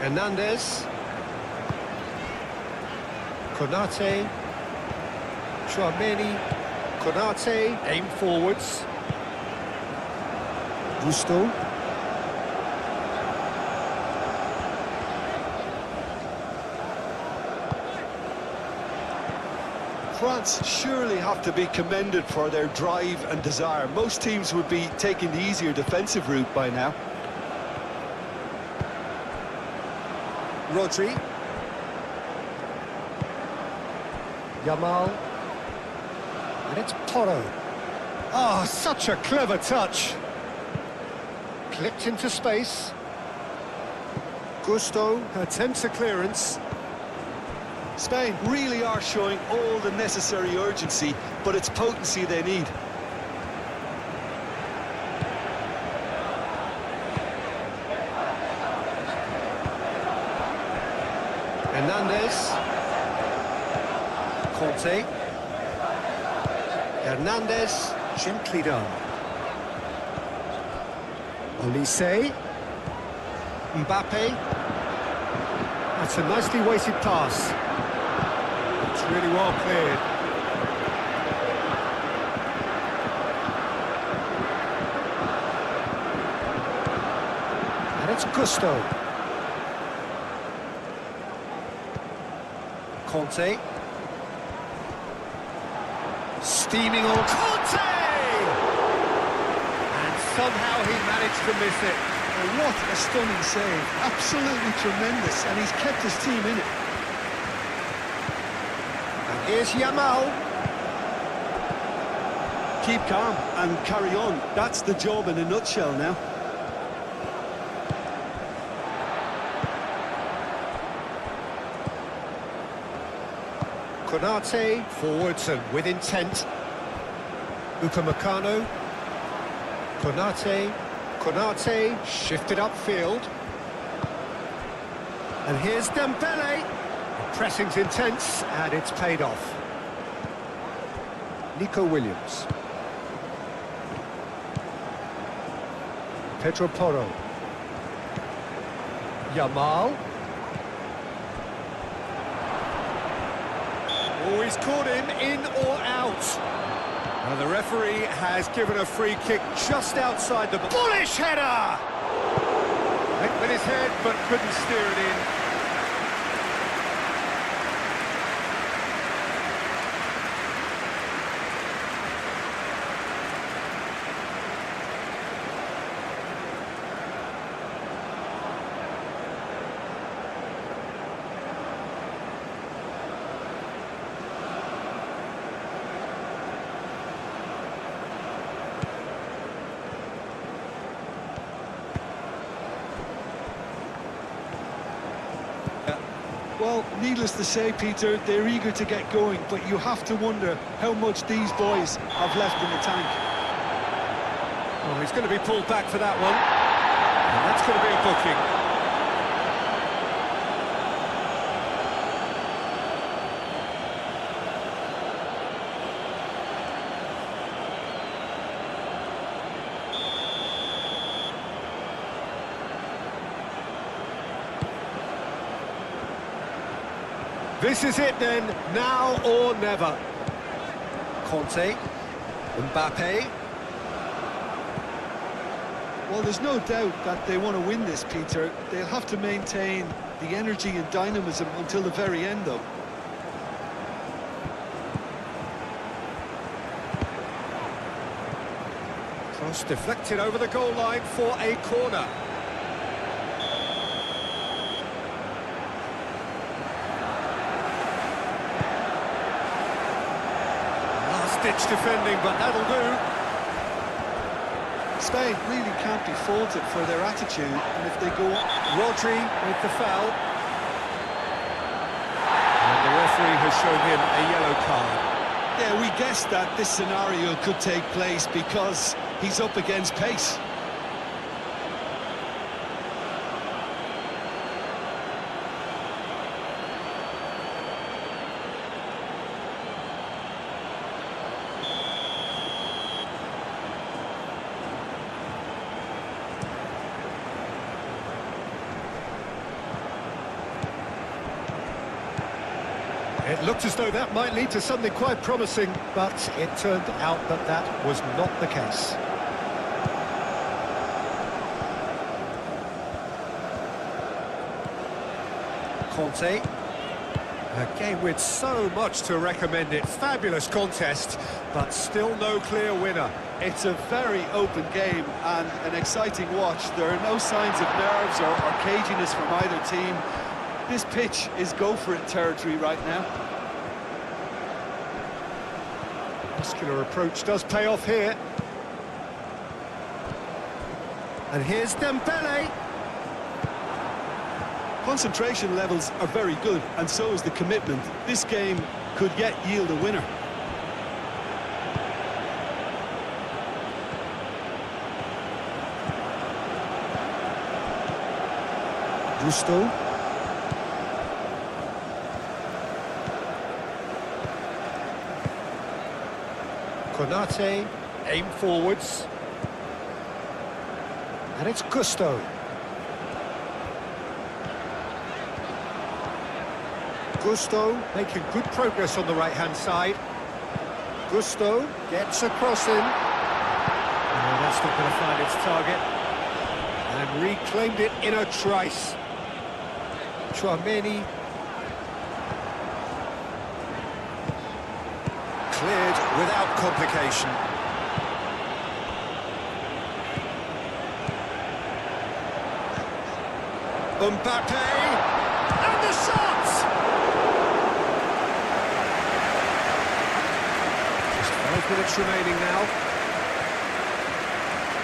Hernandez. Konate. Chouameni, Konate, aim forwards. Gusto. France surely have to be commended for their drive and desire. Most teams would be taking the easier defensive route by now. Rodri. Yamal. And it's Porro. Oh, such a clever touch. Clipped into space. Gusto attempts a clearance. Spain really are showing all the necessary urgency, but it's potency they need. Hernandez. Conte. Hernandez, gently done. Olise. Mbappe. That's a nicely weighted pass. It's really well cleared. And it's Gusto. Conte. Steaming on Conte! And somehow he managed to miss it. Oh, what a stunning save. Absolutely tremendous, and he's kept his team in it. And here's Yamal. Keep calm and carry on. That's the job in a nutshell now. Konate, forwards and with intent. Upamecano. Konate, shifted upfield. And here's Dembele. The pressing's intense, and it's paid off. Nico Williams. Pedro Porro. Yamal. Oh, he's caught him in or out. And the referee has given a free kick just outside the... Bullish header! Went with his head, but couldn't steer it in. Well, needless to say, Peter, they're eager to get going, but you have to wonder how much these boys have left in the tank. Oh, he's going to be pulled back for that one. And that's going to be a booking. This is it then, now or never. Conte, Mbappe. Well, there's no doubt that they want to win this, Peter. They'll have to maintain the energy and dynamism until the very end, though. Cross deflected over the goal line for a corner. Ditch defending, but that'll do. Spain really can't be faulted for their attitude, and if they go... Rodri with the foul. And the referee has shown him a yellow card. Yeah, we guessed that this scenario could take place because he's up against pace. It looked as though that might lead to something quite promising, but it turned out that that was not the case. Conte. A game with so much to recommend it. Fabulous contest, but still no clear winner. It's a very open game and an exciting watch. There are no signs of nerves or caginess from either team. This pitch is go-for-it territory right now. Muscular approach does pay off here. And here's Dembele. Concentration levels are very good, and so is the commitment. This game could yet yield a winner. Gusto. Konate, aim forwards. And it's Gusto. Gusto making good progress on the right-hand side. Gusto gets a cross in. Oh, that's not going to find its target. And reclaimed it in a trice. Chouameni. Cleared without complication. Mbappe. And the shot! Just 5 minutes remaining now.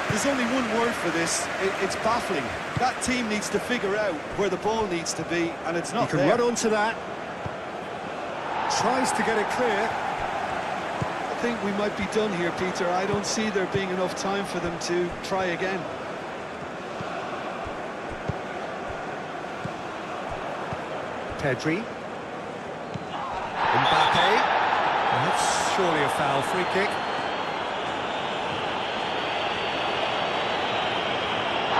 There's only one word for this. It's baffling. That team needs to figure out where the ball needs to be, and it's not He can there. run onto that. Tries to get it clear. I think we might be done here, Peter. I don't see there being enough time for them to try again. Pedri. Mbappe. And that's surely a foul. Free kick.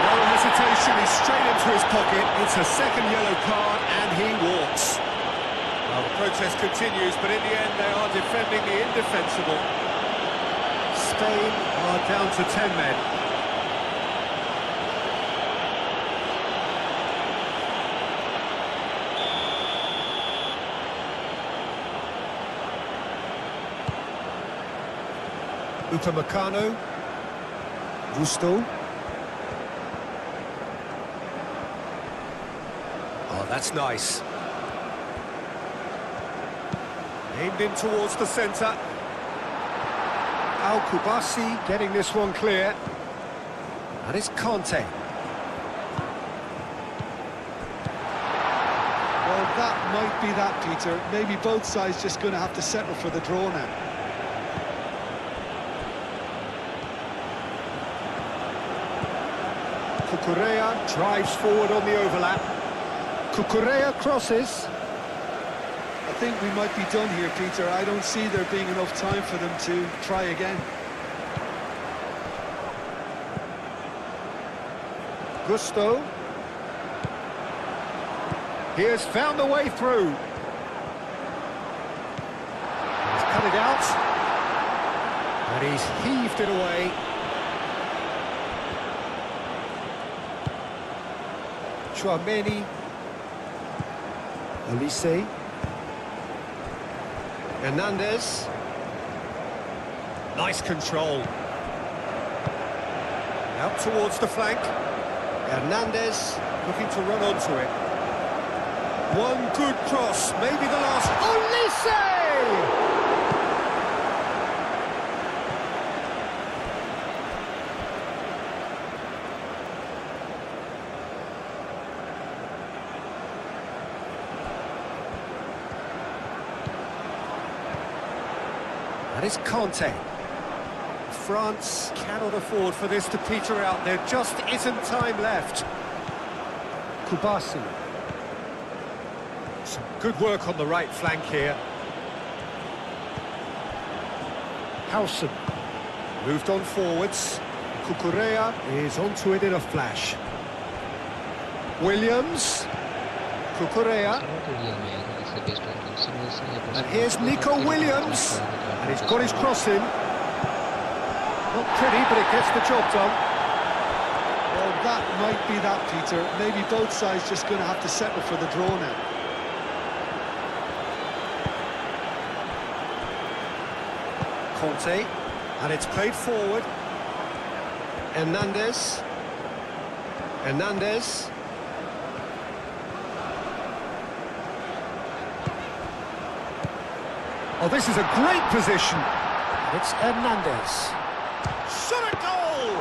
No hesitation, he's straight into his pocket. It's a second yellow card and he walks. Well, the protest continues, but in the end they are defending the indefensible. Spain are down to 10 men. Upamecano. Gusto. Oh, that's nice. Aimed in towards the centre. Al Kubasi getting this one clear. And it's Conte. Well, that might be that, Peter. Maybe both sides just going to have to settle for the draw now. Cucurella drives forward on the overlap. Cucurella crosses. I think we might be done here, Peter. I don't see there being enough time for them to try again. Gusto. He has found the way through. He's cut it out. And he's heaved it away. Chouameni. Elise. Hernandez. Nice control. Out towards the flank. Hernandez looking to run onto it. One good cross, maybe the last. Elise! And it's Conte. France cannot afford for this to peter out. There just isn't time left. Kubasi. Some good work on the right flank here. Howson. Moved on forwards. Cucurella is onto it in a flash. Williams. Cucurella. It's not a real man, it's a based on simulation. And here's Nico Williams. And he's got his cross in. Not pretty, but it gets the job done. Well, that might be that, Peter. Maybe both sides just going to have to settle for the draw now. Conte. And it's played forward. Hernandez. Hernandez. Oh, this is a great position. It's Hernandez. Shot a goal!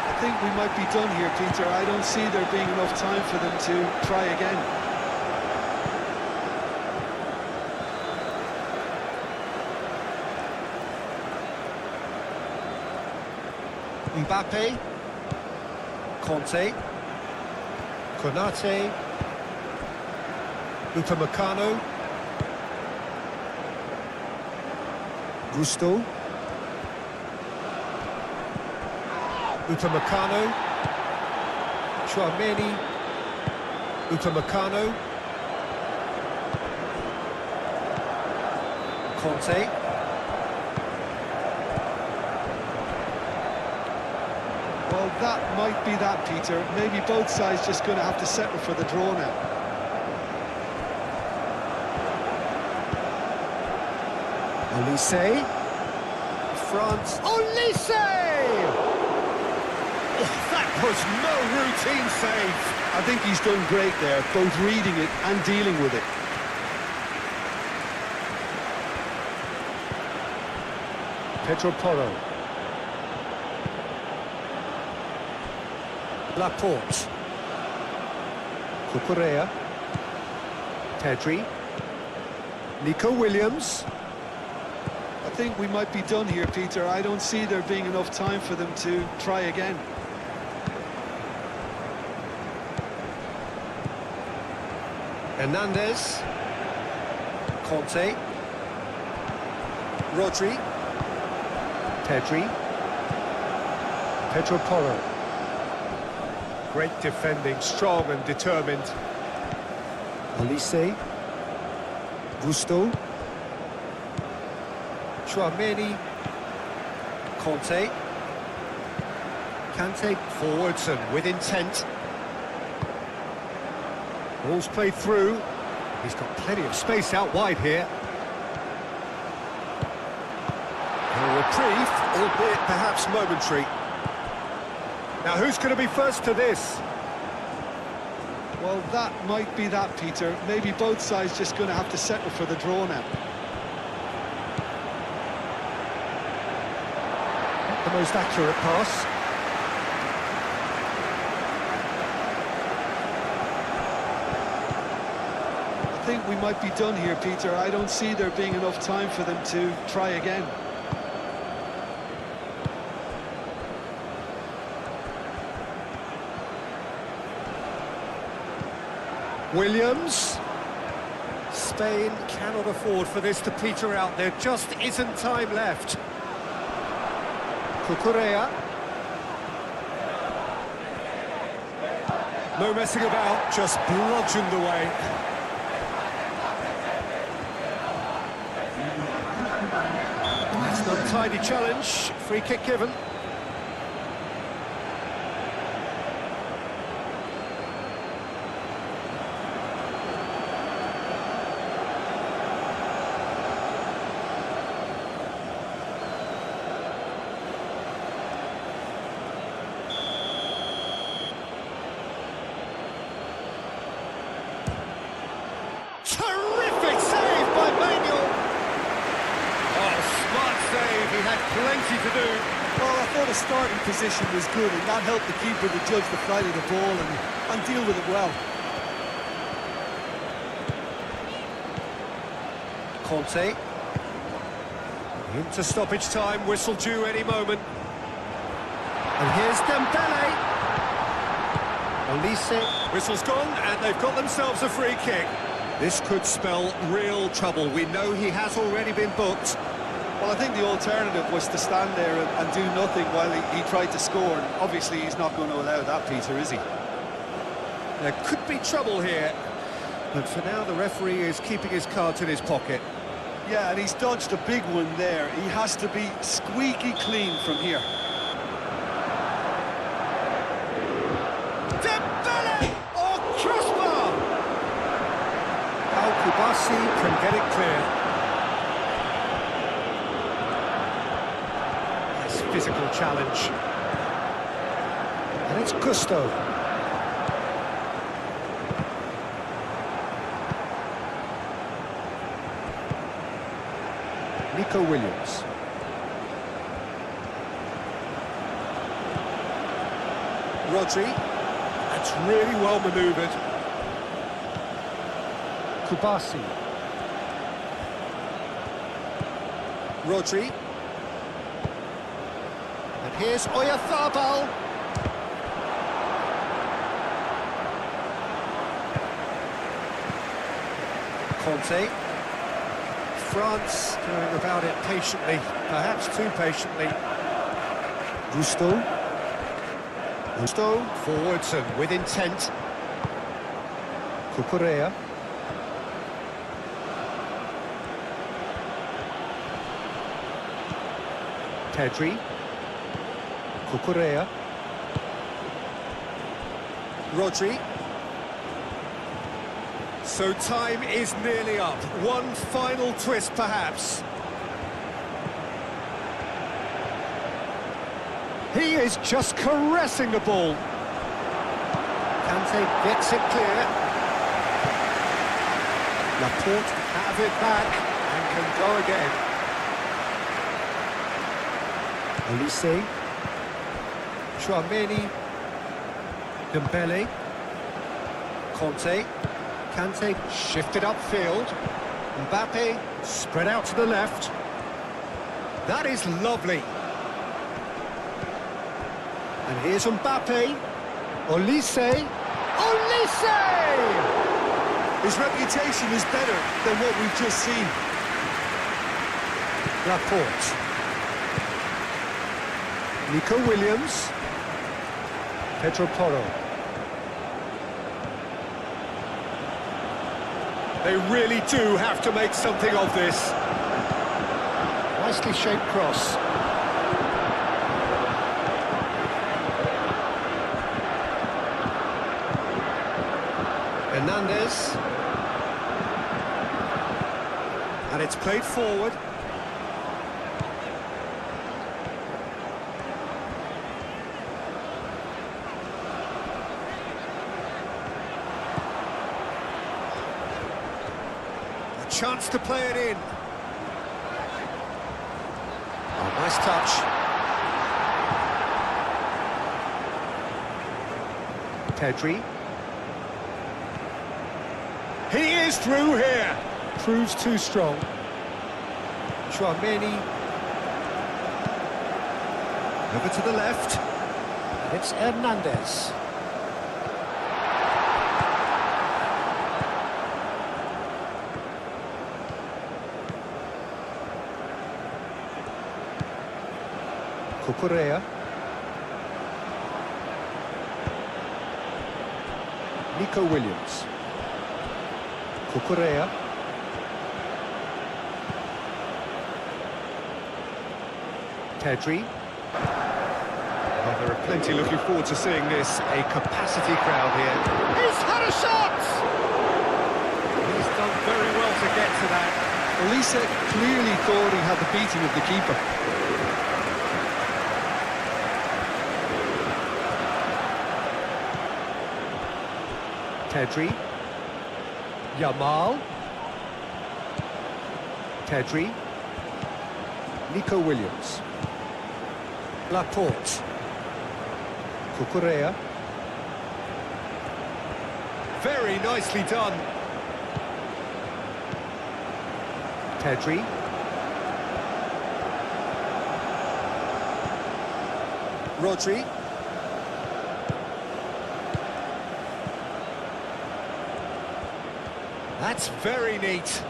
I think we might be done here, Peter. I don't see there being enough time for them to try again. Mbappe. Conte. Konate. Upamecano. Gusto. Upamecano. Chouameni. Upamecano. Conte. Well, that might be that, Peter. Maybe both sides just going to have to settle for the draw now. Olise. France. Olise! Oh, that was no routine save. I think he's done great there, both reading it and dealing with it. Pedro Porro. Laporte. Cucurella. Pedri. Nico Williams. I think we might be done here, Peter. I don't see there being enough time for them to try again. Hernandez. Conte. Rodri. Pedri. Pedro Porro. Great defending, strong and determined. Olise. Gusto. Chouameni. Conte. Kante forwards and with intent. Ball's played through. He's got plenty of space out wide here. A reprieve, albeit perhaps momentary. Now, who's going to be first to this? Well, that might be that, Peter. Maybe both sides just going to have to settle for the draw now. Not the most accurate pass. I think we might be done here, Peter. I don't see there being enough time for them to try again. Williams. Spain cannot afford for this to peter out. There just isn't time left. Cucurella. No messing about, just bludgeoned away. That's an untidy challenge. Free kick given. Terrific save by Manuel. Oh, smart save. He had plenty to do. Well, I thought the starting position was good, and that helped the keeper to judge the flight of the ball and deal with it well. Conte. Into stoppage time, whistle due any moment. And here's Dembele. Olise. Whistle's gone, and they've got themselves a free kick. This could spell real trouble. We know he has already been booked. Well, I think the alternative was to stand there and do nothing while he tried to score. And obviously, he's not going to allow that, Peter, is he? There could be trouble here. But for now, the referee is keeping his cards in his pocket. Yeah, and he's dodged a big one there. He has to be squeaky clean from here. Dembele! Oh, crossbar! Al Kubasi can get it clear. Nice physical challenge. And it's Gusto. Nico Williams. Rodri. That's really well manoeuvred. Kubasi. Rodri. And here's Oyarzabal. Conte. France going about it patiently, perhaps too patiently. Gusto. Forwards and with intent. Cucurella. Pedri. Cucurella. Rodri. So time is nearly up. One final twist, perhaps. He is just caressing the ball. Kante gets it clear. Laporte have it back and can go again. Olise. Chouameni. Dembele. Conte. Kante shifted upfield. Mbappe spread out to the left. That is lovely. And here's Mbappe. Olise. Olise! His reputation is better than what we've just seen. Laporte. Nico Williams. Pedro Porro. They really do have to make something of this. Nicely shaped cross. Hernandez. And it's played forward. Chance to play it in. Oh, nice touch. Pedri. He is through here. Proves too strong. Chouameni. Over to the left. And it's Hernandez. Cucurella. Nico Williams. Cucurella. Pedri. Well, there are plenty looking forward to seeing this. A capacity crowd here. He's had a shot! He's done very well to get to that. Olise clearly thought he had the beating of the keeper. Pedri. Yamal. Pedri. Nico Williams. Laporte. Cucurella. Very nicely done. Pedri. Rodri. That's very neat.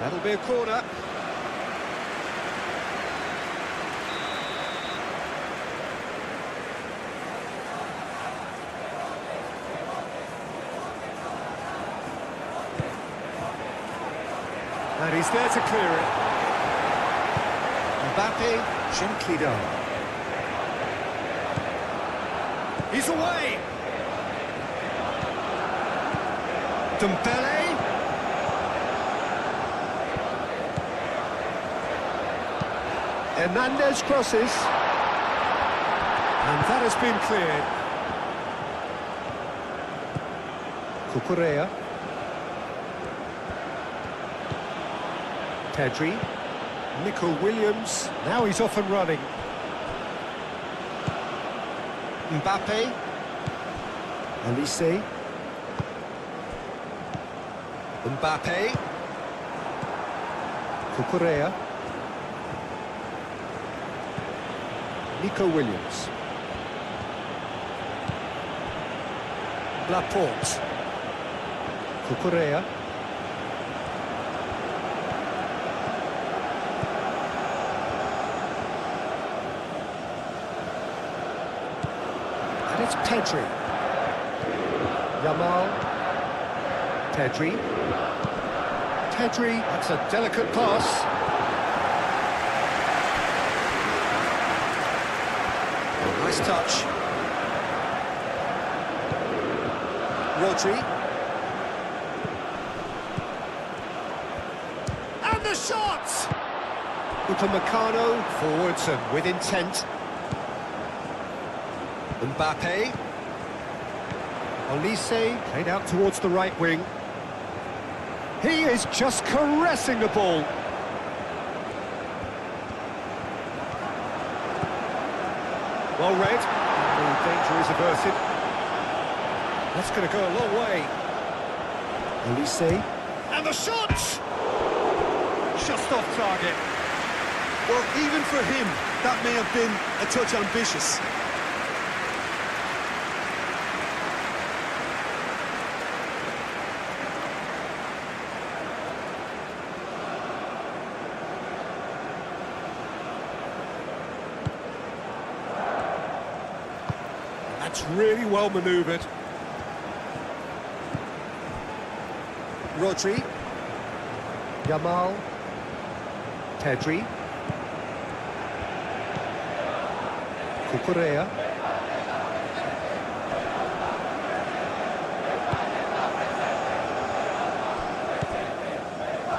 That'll be a corner. And he's there to clear it. Mbappe gently down. He's away. Dembele. Hernandez crosses. And that has been cleared. Cucurella. Pedri. Nico Williams. Now he's off and running. Mbappe. Elise. Mbappe. Cucurella. Nico Williams. Laporte. Cucurella. And it's Pedri. Yamal. Pedri. Pedri, that's a delicate pass. Nice touch. Rodri. And the shot! Upamecano forwards and with intent. Mbappe. Olise played out towards the right wing. He is just caressing the ball. Well read. The danger is averted. That's going to go a long way. Olise. And the shot! Just off target. Well, even for him, that may have been a touch ambitious. That's really well manoeuvred. Rodri. Yamal. Pedri. Cucurella.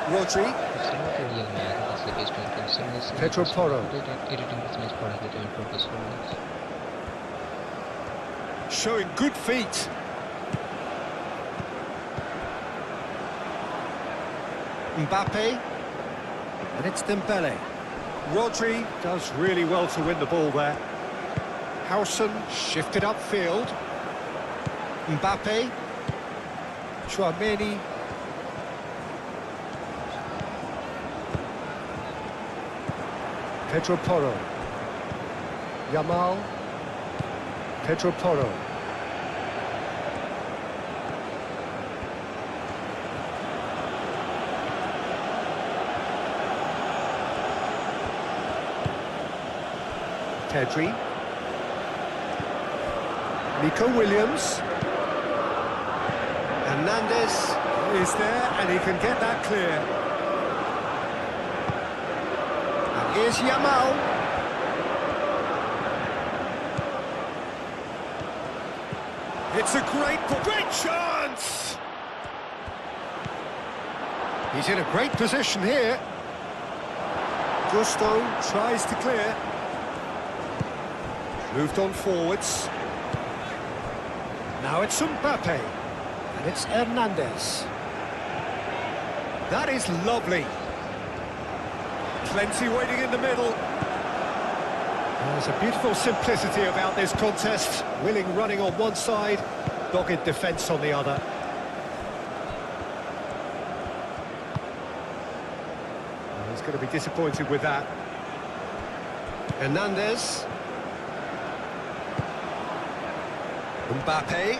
Rodri. It's not a real match, it's like a straight continuous. Pedro Porro. Editing this match for the time purpose for Showing good feet. Mbappe. And it's Dembele. Rodri does really well to win the ball there. Howson shifted upfield. Mbappe. Chouameni. Pedro Porro. Yamal. Pedro Porro. Pedri. Nico Williams. Hernandez is there and he can get that clear. And here's Yamal. It's a great chance! He's in a great position here. Gusto tries to clear. Moved on forwards. Now it's Mbappe. And it's Hernandez. That is lovely. Plenty waiting in the middle. There's a beautiful simplicity about this contest. Willing running on one side, dogged defence on the other. He's He's going to be disappointed with that. Hernandez. Mbappe.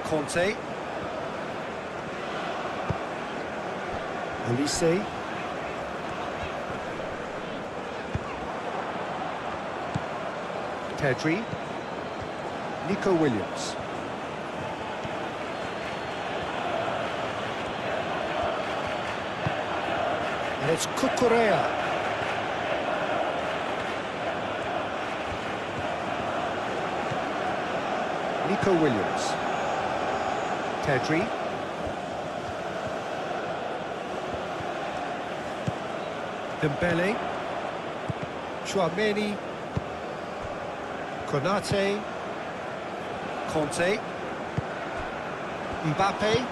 Conte. Olise. Pedri. Nico Williams. And it's Cucurella. Nico Williams. Pedri. Dembele. Tchouaméni. Konate. Conte. Mbappe.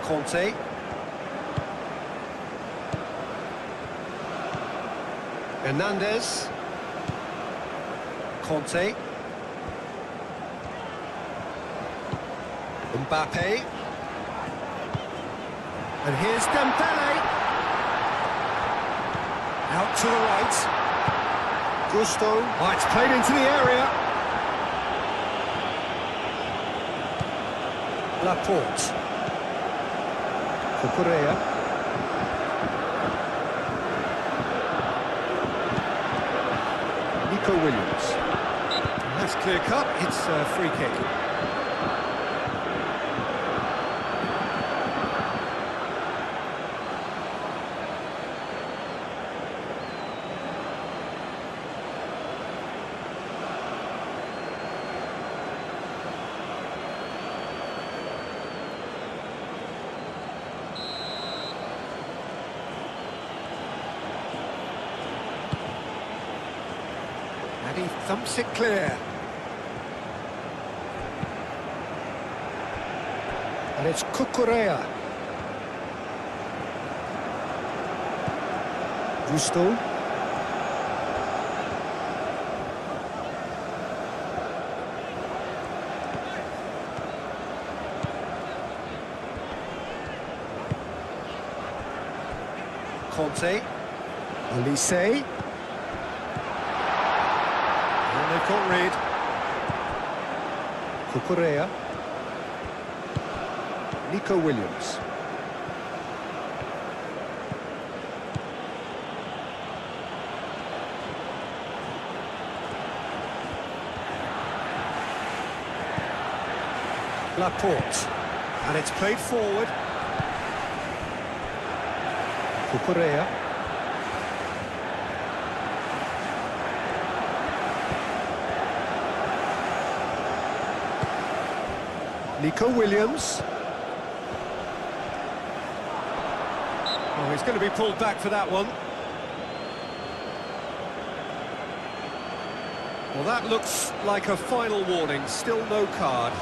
Conte. Hernandez. Conte. Mbappe. And here's Dembele. Out to the right. Gusto. Oh, it's played into the area. Laporte. Cucurella. Nico Williams. And that's clear cut. It's a free kick. And he thumps it clear. And it's Cucurella. Gusto. Conte. Olise. And they've got rid. Cucurella. Nico Williams. Laporte. And it's played forward. Cucurella. Nico Williams. Oh, he's going to be pulled back for that one. Well, that looks like a final warning. Still no card.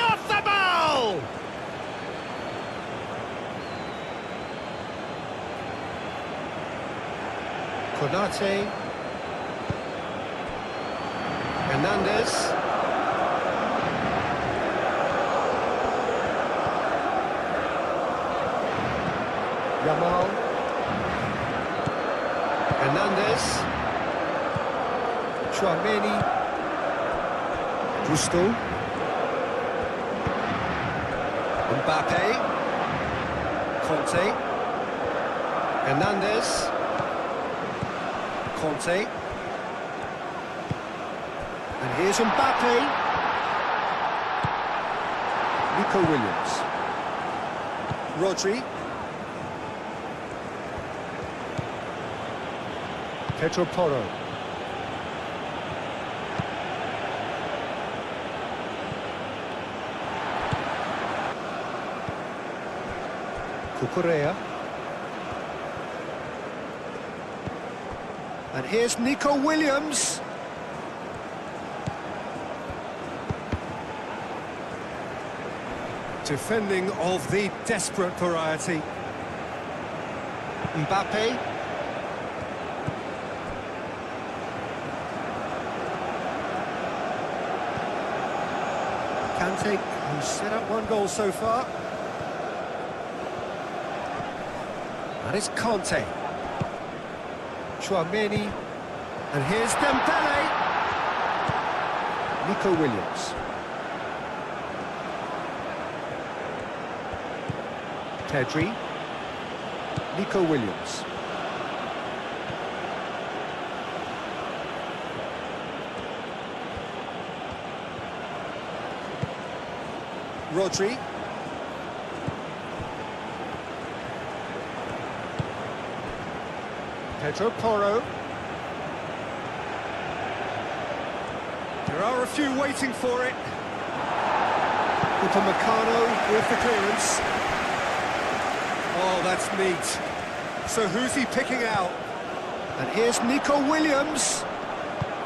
Off the ball! Konate. Hernandez. Yamal. Hernandez. Tchouaméni. Gusto. Mbappe. Conte. Hernandez. Conte. And here's Mbappe. Nico Williams. Rodri. Pedro Porro. Cucurella. And here's Nico Williams. Defending of the desperate variety. Mbappe. Kante, who's set up one goal so far. And it's Conte. Chouameni. And here's Dembele. Nico Williams. Pedri. Nico Williams. Rodri. Pedro Porro. There are a few waiting for it. Upamecano with the clearance. Oh, that's neat. So who's he picking out? And here's Nico Williams.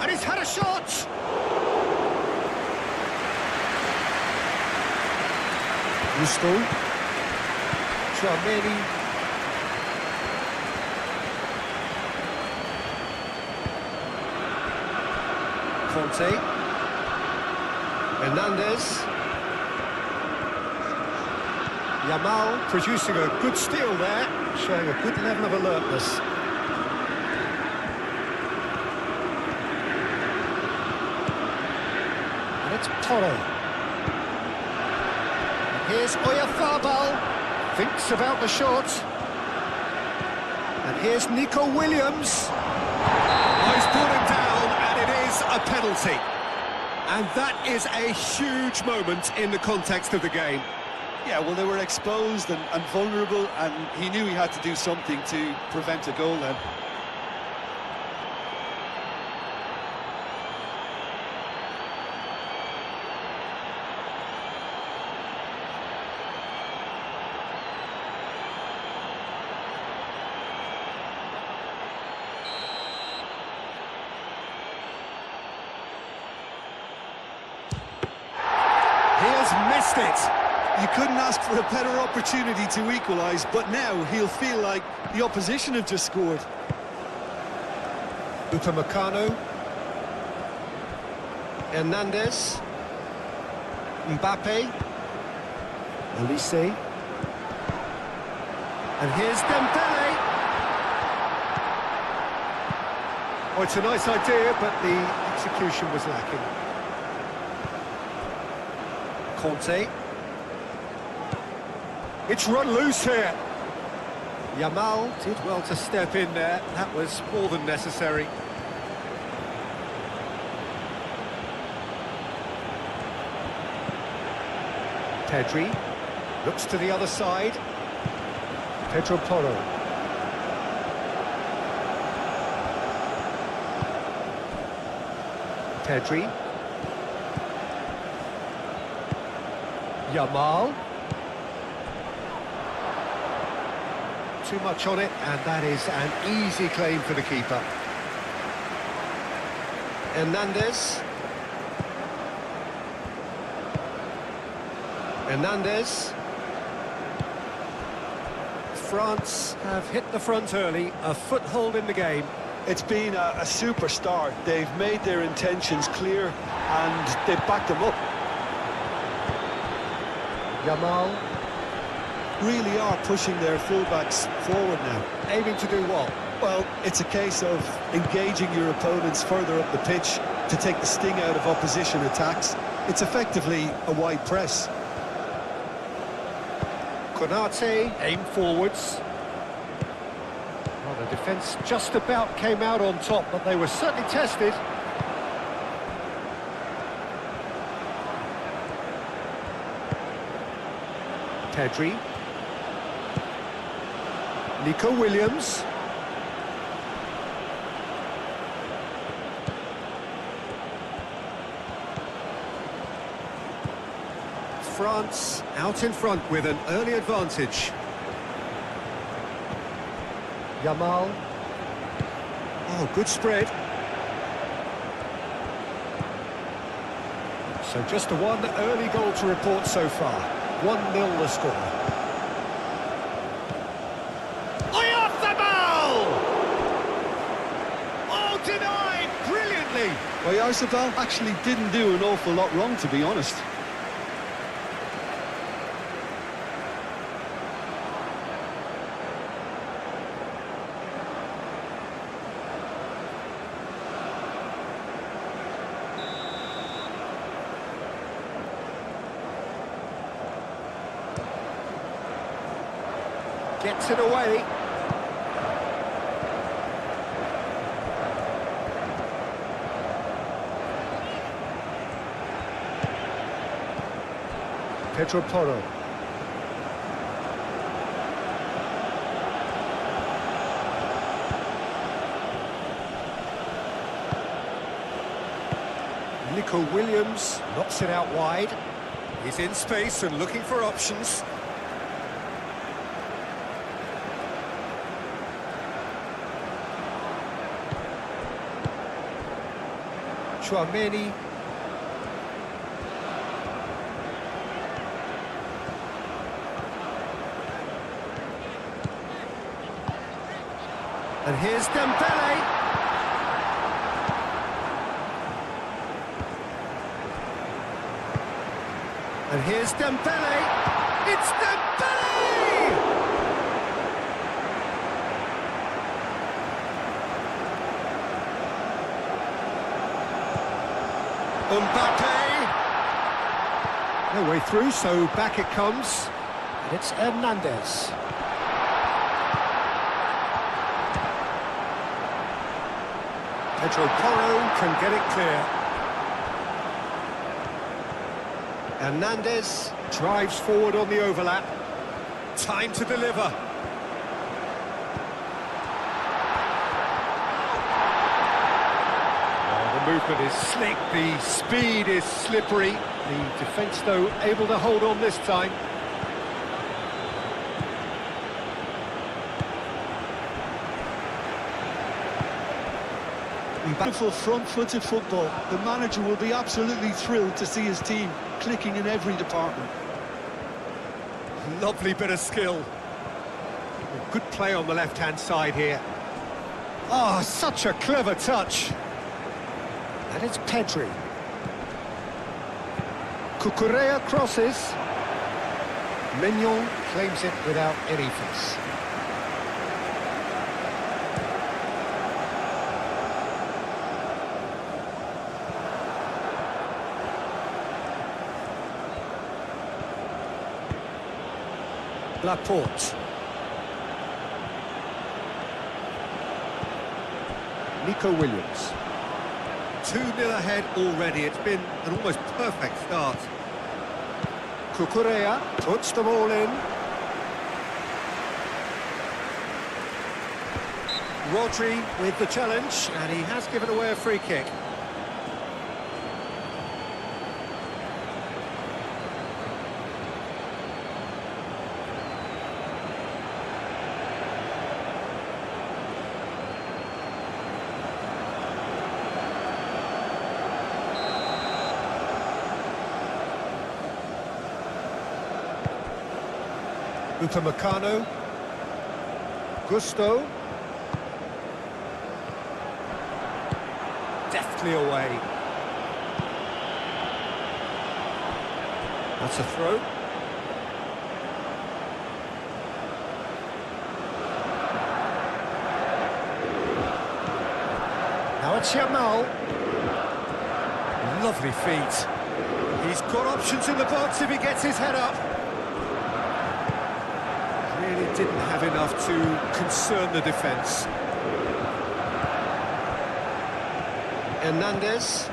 And he's had a shot! Gusto. Chouameni. Conte. Hernandez. Yamal producing a good steal there, showing a good level of alertness. And it's Porro. Here's Oyarzabal, thinks about the shot. And here's Nico Williams. Oh, he's brought him down, and it is a penalty. And that is a huge moment in the context of the game. Yeah, well, they were exposed and vulnerable, and he knew he had to do something to prevent a goal then. He has missed it. You couldn't ask for a better opportunity to equalise, but now he'll feel like the opposition have just scored. Upamecano. Hernandez. Mbappe. Olise. And here's Dembele. Oh, it's a nice idea, but the execution was lacking. Conte. It's run loose here. Yamal did well to step in there. That was more than necessary. Pedri looks to the other side. Pedro Porro. Pedri. Yamal. Too much on it, and that is an easy claim for the keeper. Hernandez. Hernandez. France have hit the front early, a foothold in the game. It's been a super start. They've made their intentions clear, and they've backed them up. Yamal Really are pushing their fullbacks forward now. aiming to do what? Well, it's a case of engaging your opponents further up the pitch to take the sting out of opposition attacks. It's effectively a wide press. Konate aim forwards. Well, the defence just about came out on top, but they were certainly tested. Pedri. Nico Williams. France out in front with an early advantage. Yamal. Oh, good spread. So just the one early goal to report so far. 1-0 the score. Oyarzabal! Oh, denied brilliantly. Oyarzabal actually didn't do an awful lot wrong, to be honest. Gets it away. Pedro Porro. Nico Williams knocks it out wide. He's in space and looking for options. Chouameni. And here's Dembele. And here's Dembele. It's Dembele! Mbappe. No way through, so back it comes. And it's Hernandez. Pedro Porro can get it clear. Hernandez drives forward on the overlap. Time to deliver. The movement is slick, the speed is slippery. The defence, though, able to hold on this time. Beautiful front-footed football. The manager will be absolutely thrilled to see his team clicking in every department. Lovely bit of skill. Good play on the left-hand side here. Oh, such a clever touch. And it's Pedri. Cucurella crosses. Mignon claims it without any fuss. Laporte. Nico Williams. 2-0 ahead already. It's been an almost perfect start. Cucurella puts them all in. Rodri with the challenge, and he has given away a free kick. Upamecano. Gusto. Deftly away. That's a throw. Now it's Yamal. Lovely feet. He's got options in the box if he gets his head up. Really didn't have enough to concern the defence. Hernandez.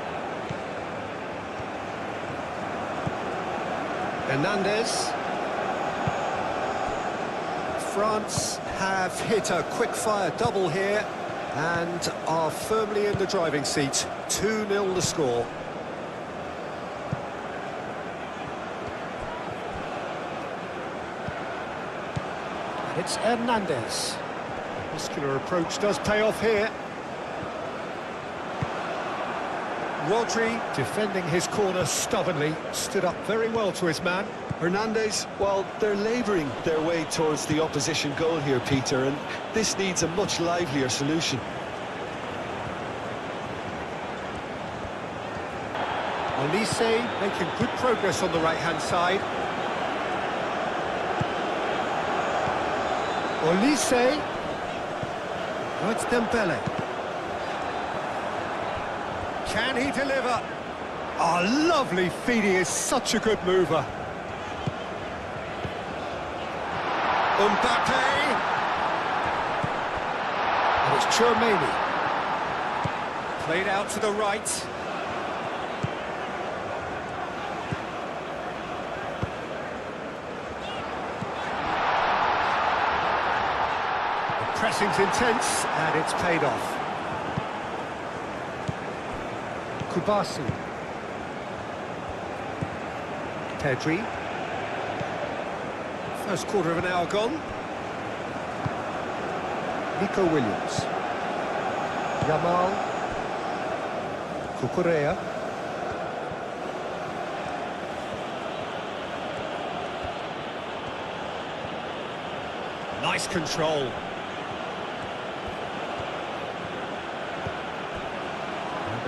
Hernandez. France have hit a quick-fire double here and are firmly in the driving seat. 2-0 the score. It's Hernandez. Muscular approach does pay off here. Rodri defending his corner stubbornly, stood up very well to his man. Hernandez, well, they're labouring their way towards the opposition goal here, Peter, and this needs a much livelier solution. Olise making good progress on the right-hand side. Olise. Oh, it's Dembele. Can he deliver? Oh, lovely feed. He is such a good mover. Mbappe. And it's Tchouaméni. Played out to the right. Pressing's intense, and it's paid off. Kubasi. Pedri. First quarter of an hour gone. Nico Williams. Yamal. Cucurella. Nice control.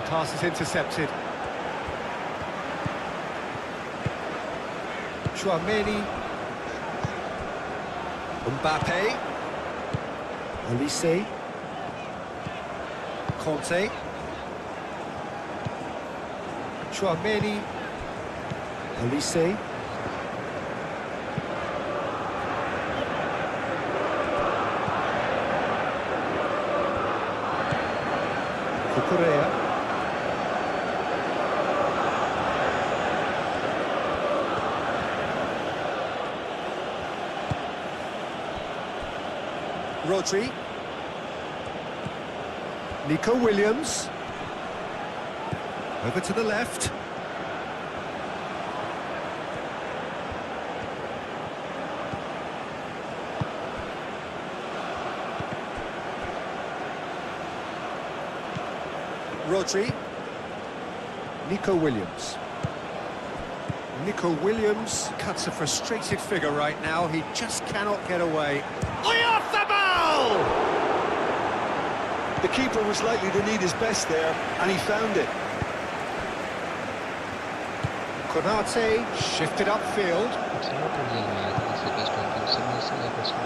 Pass is intercepted. Tchouaméni. Mbappe. Olise. Conte. Tchouaméni. Olise. Cucurella. Rodri. Nico Williams. Over to the left. Rodri. Nico Williams. Nico Williams cuts a frustrated figure right now. He just cannot get away. The keeper was likely to need his best there, and he found it. Konate shifted upfield. It's not a real match. It's a best of similar celebrities who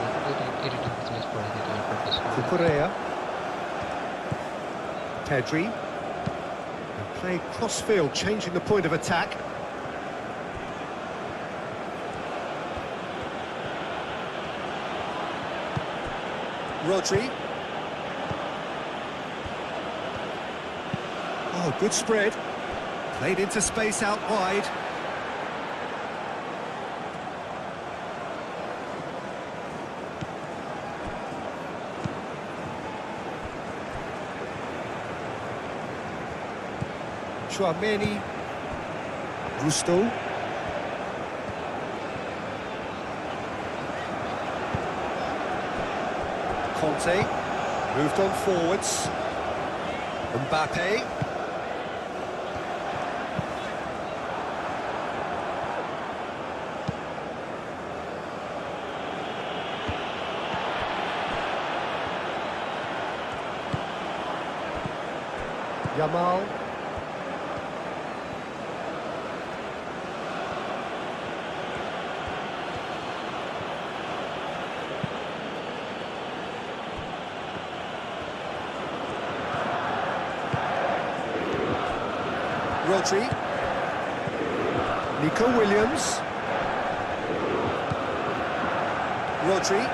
it is match for the Cucurella. Pedri. And played cross-field, changing the point of attack. Rodri. Oh, good spread. Played into space out wide. Tchouaméni. Gusto. Conte. Moved on forwards. Mbappe. Yamal. Rodri. Nico Williams. Rodri.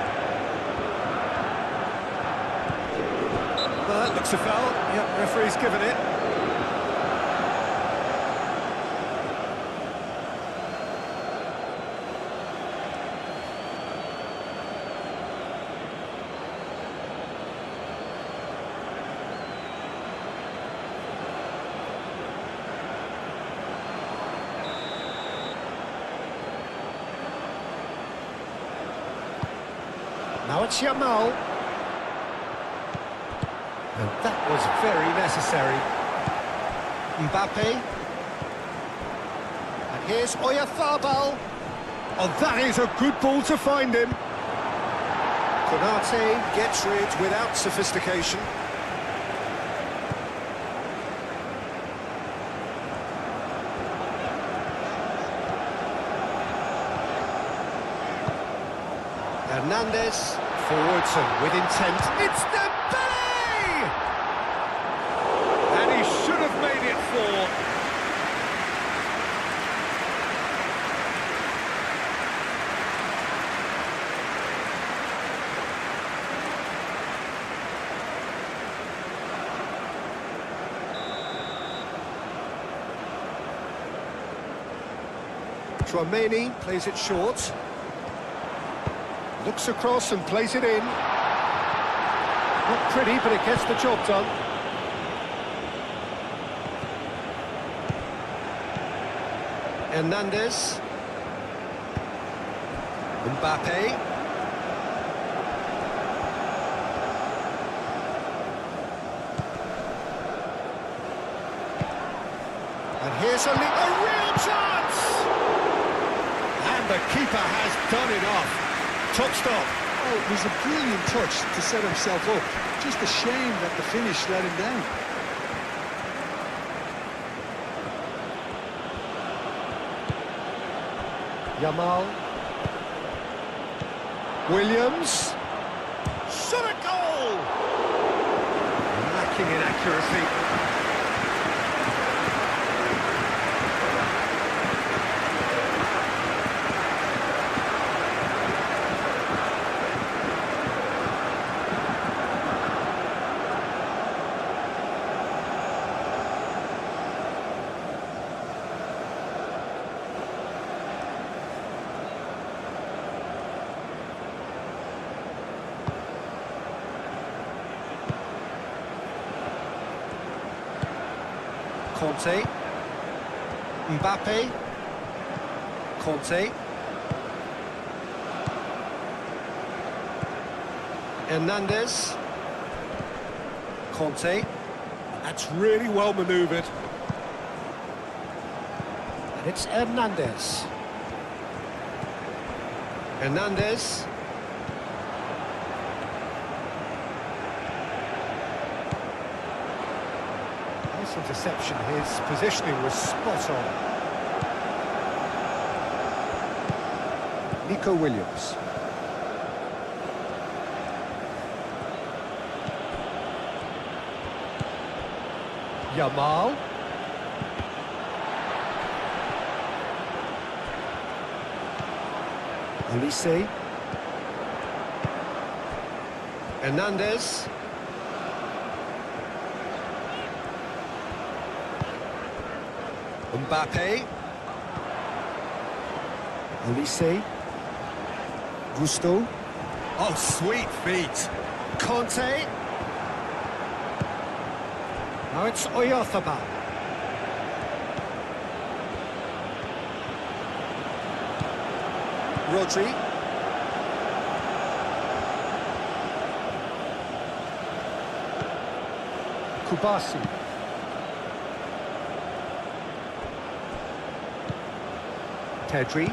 Well, that looks a foul. Yep, referee's given it. Now it's Yamal. And that was very necessary. Mbappe. And here's Oyarzabal. Oh, that is a good ball to find him. Konate gets rid without sophistication. Hernandez, forwards and with intent. It's Dembele! And he should have made it 4. Tchouaméni plays it short. Looks across and plays it in. Not pretty, but it gets the job done. Hernandez. Mbappe. And here's a real chance! And the keeper has done it off. Top stop. Oh, it was a brilliant touch to set himself up. Just a shame that the finish let him down. Yamal. Williams. Shot a goal! Lacking in accuracy. Conte, Mbappe, Conte, Hernandez, Conte. That's really well manoeuvred. And it's Hernandez. Hernandez. Interception, his positioning was spot on. Nico Williams. Yamal. Olise. Hernandez. Mbappe. Olise. Gusto. Oh, sweet feet. Conte. Now it's Oyarzabal. Rodri. Kubasi. Pedri.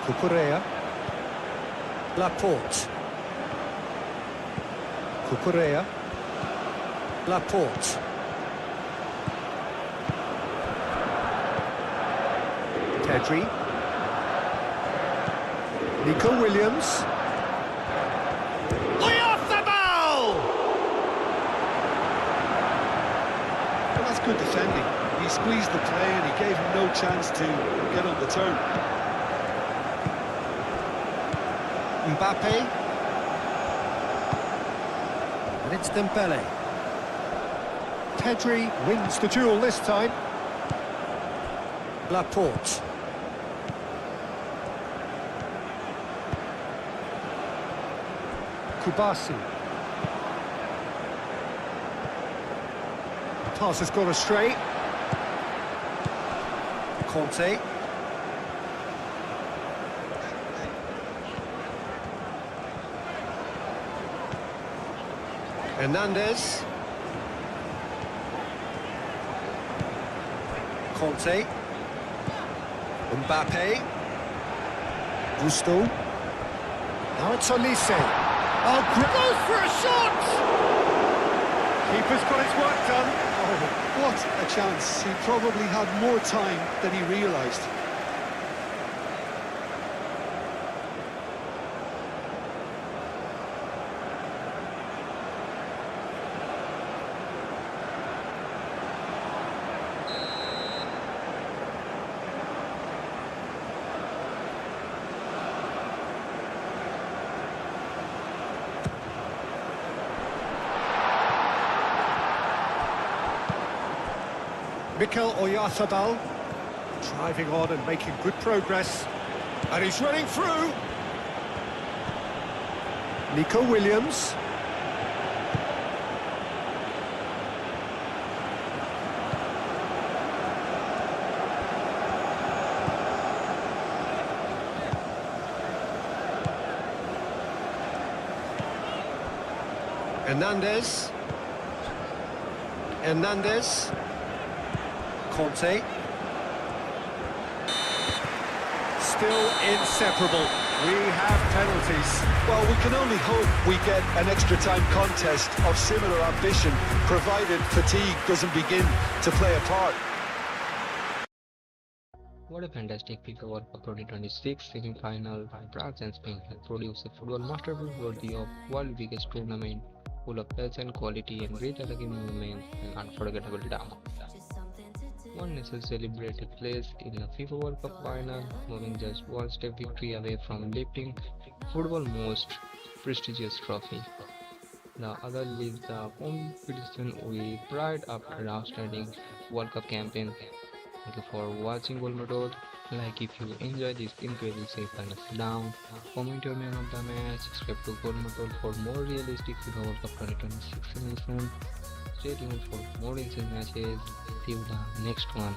Cucurella. Laporte. Cucurella. Laporte. Pedri. Nico Williams. Good defending. He squeezed the play and he gave him no chance to get on the turn. Mbappe. And it's Dembele. Pedri wins the duel this time. Laporte. Kubasi. Pass has gone astray. Conte. Hernandez. Conte. Mbappe. Gusto. Now it's Olise. Oh, goes for a shot! Keeper's got his work done. Oh, what a chance. He probably had more time than he realised. Mikel Oyarzabal driving on and making good progress. And he's running through. Nico Williams. Hernandez. Hernandez. Conte. Still inseparable. We have penalties. Well, we can only hope we get an extra time contest of similar ambition, provided fatigue doesn't begin to play a part. What a fantastic FIFA World Cup 2026 semi-final. France and Spain have produced a football masterpiece worthy of world's biggest tournament, full of passion, quality, and breathtaking movements and unforgettable drama. One necessarily celebrated place in the FIFA World Cup final, moving just one step victory away from lifting football's most prestigious trophy. The other leaves the competition with pride after an outstanding World Cup campaign. Thank you for watching GoalMatol. Like if you enjoy this incredible semi-final down, comment your man of the match, subscribe to GoalMatol for more realistic FIFA World Cup 2026 edition. Stay tuned for more insane matches till the next one.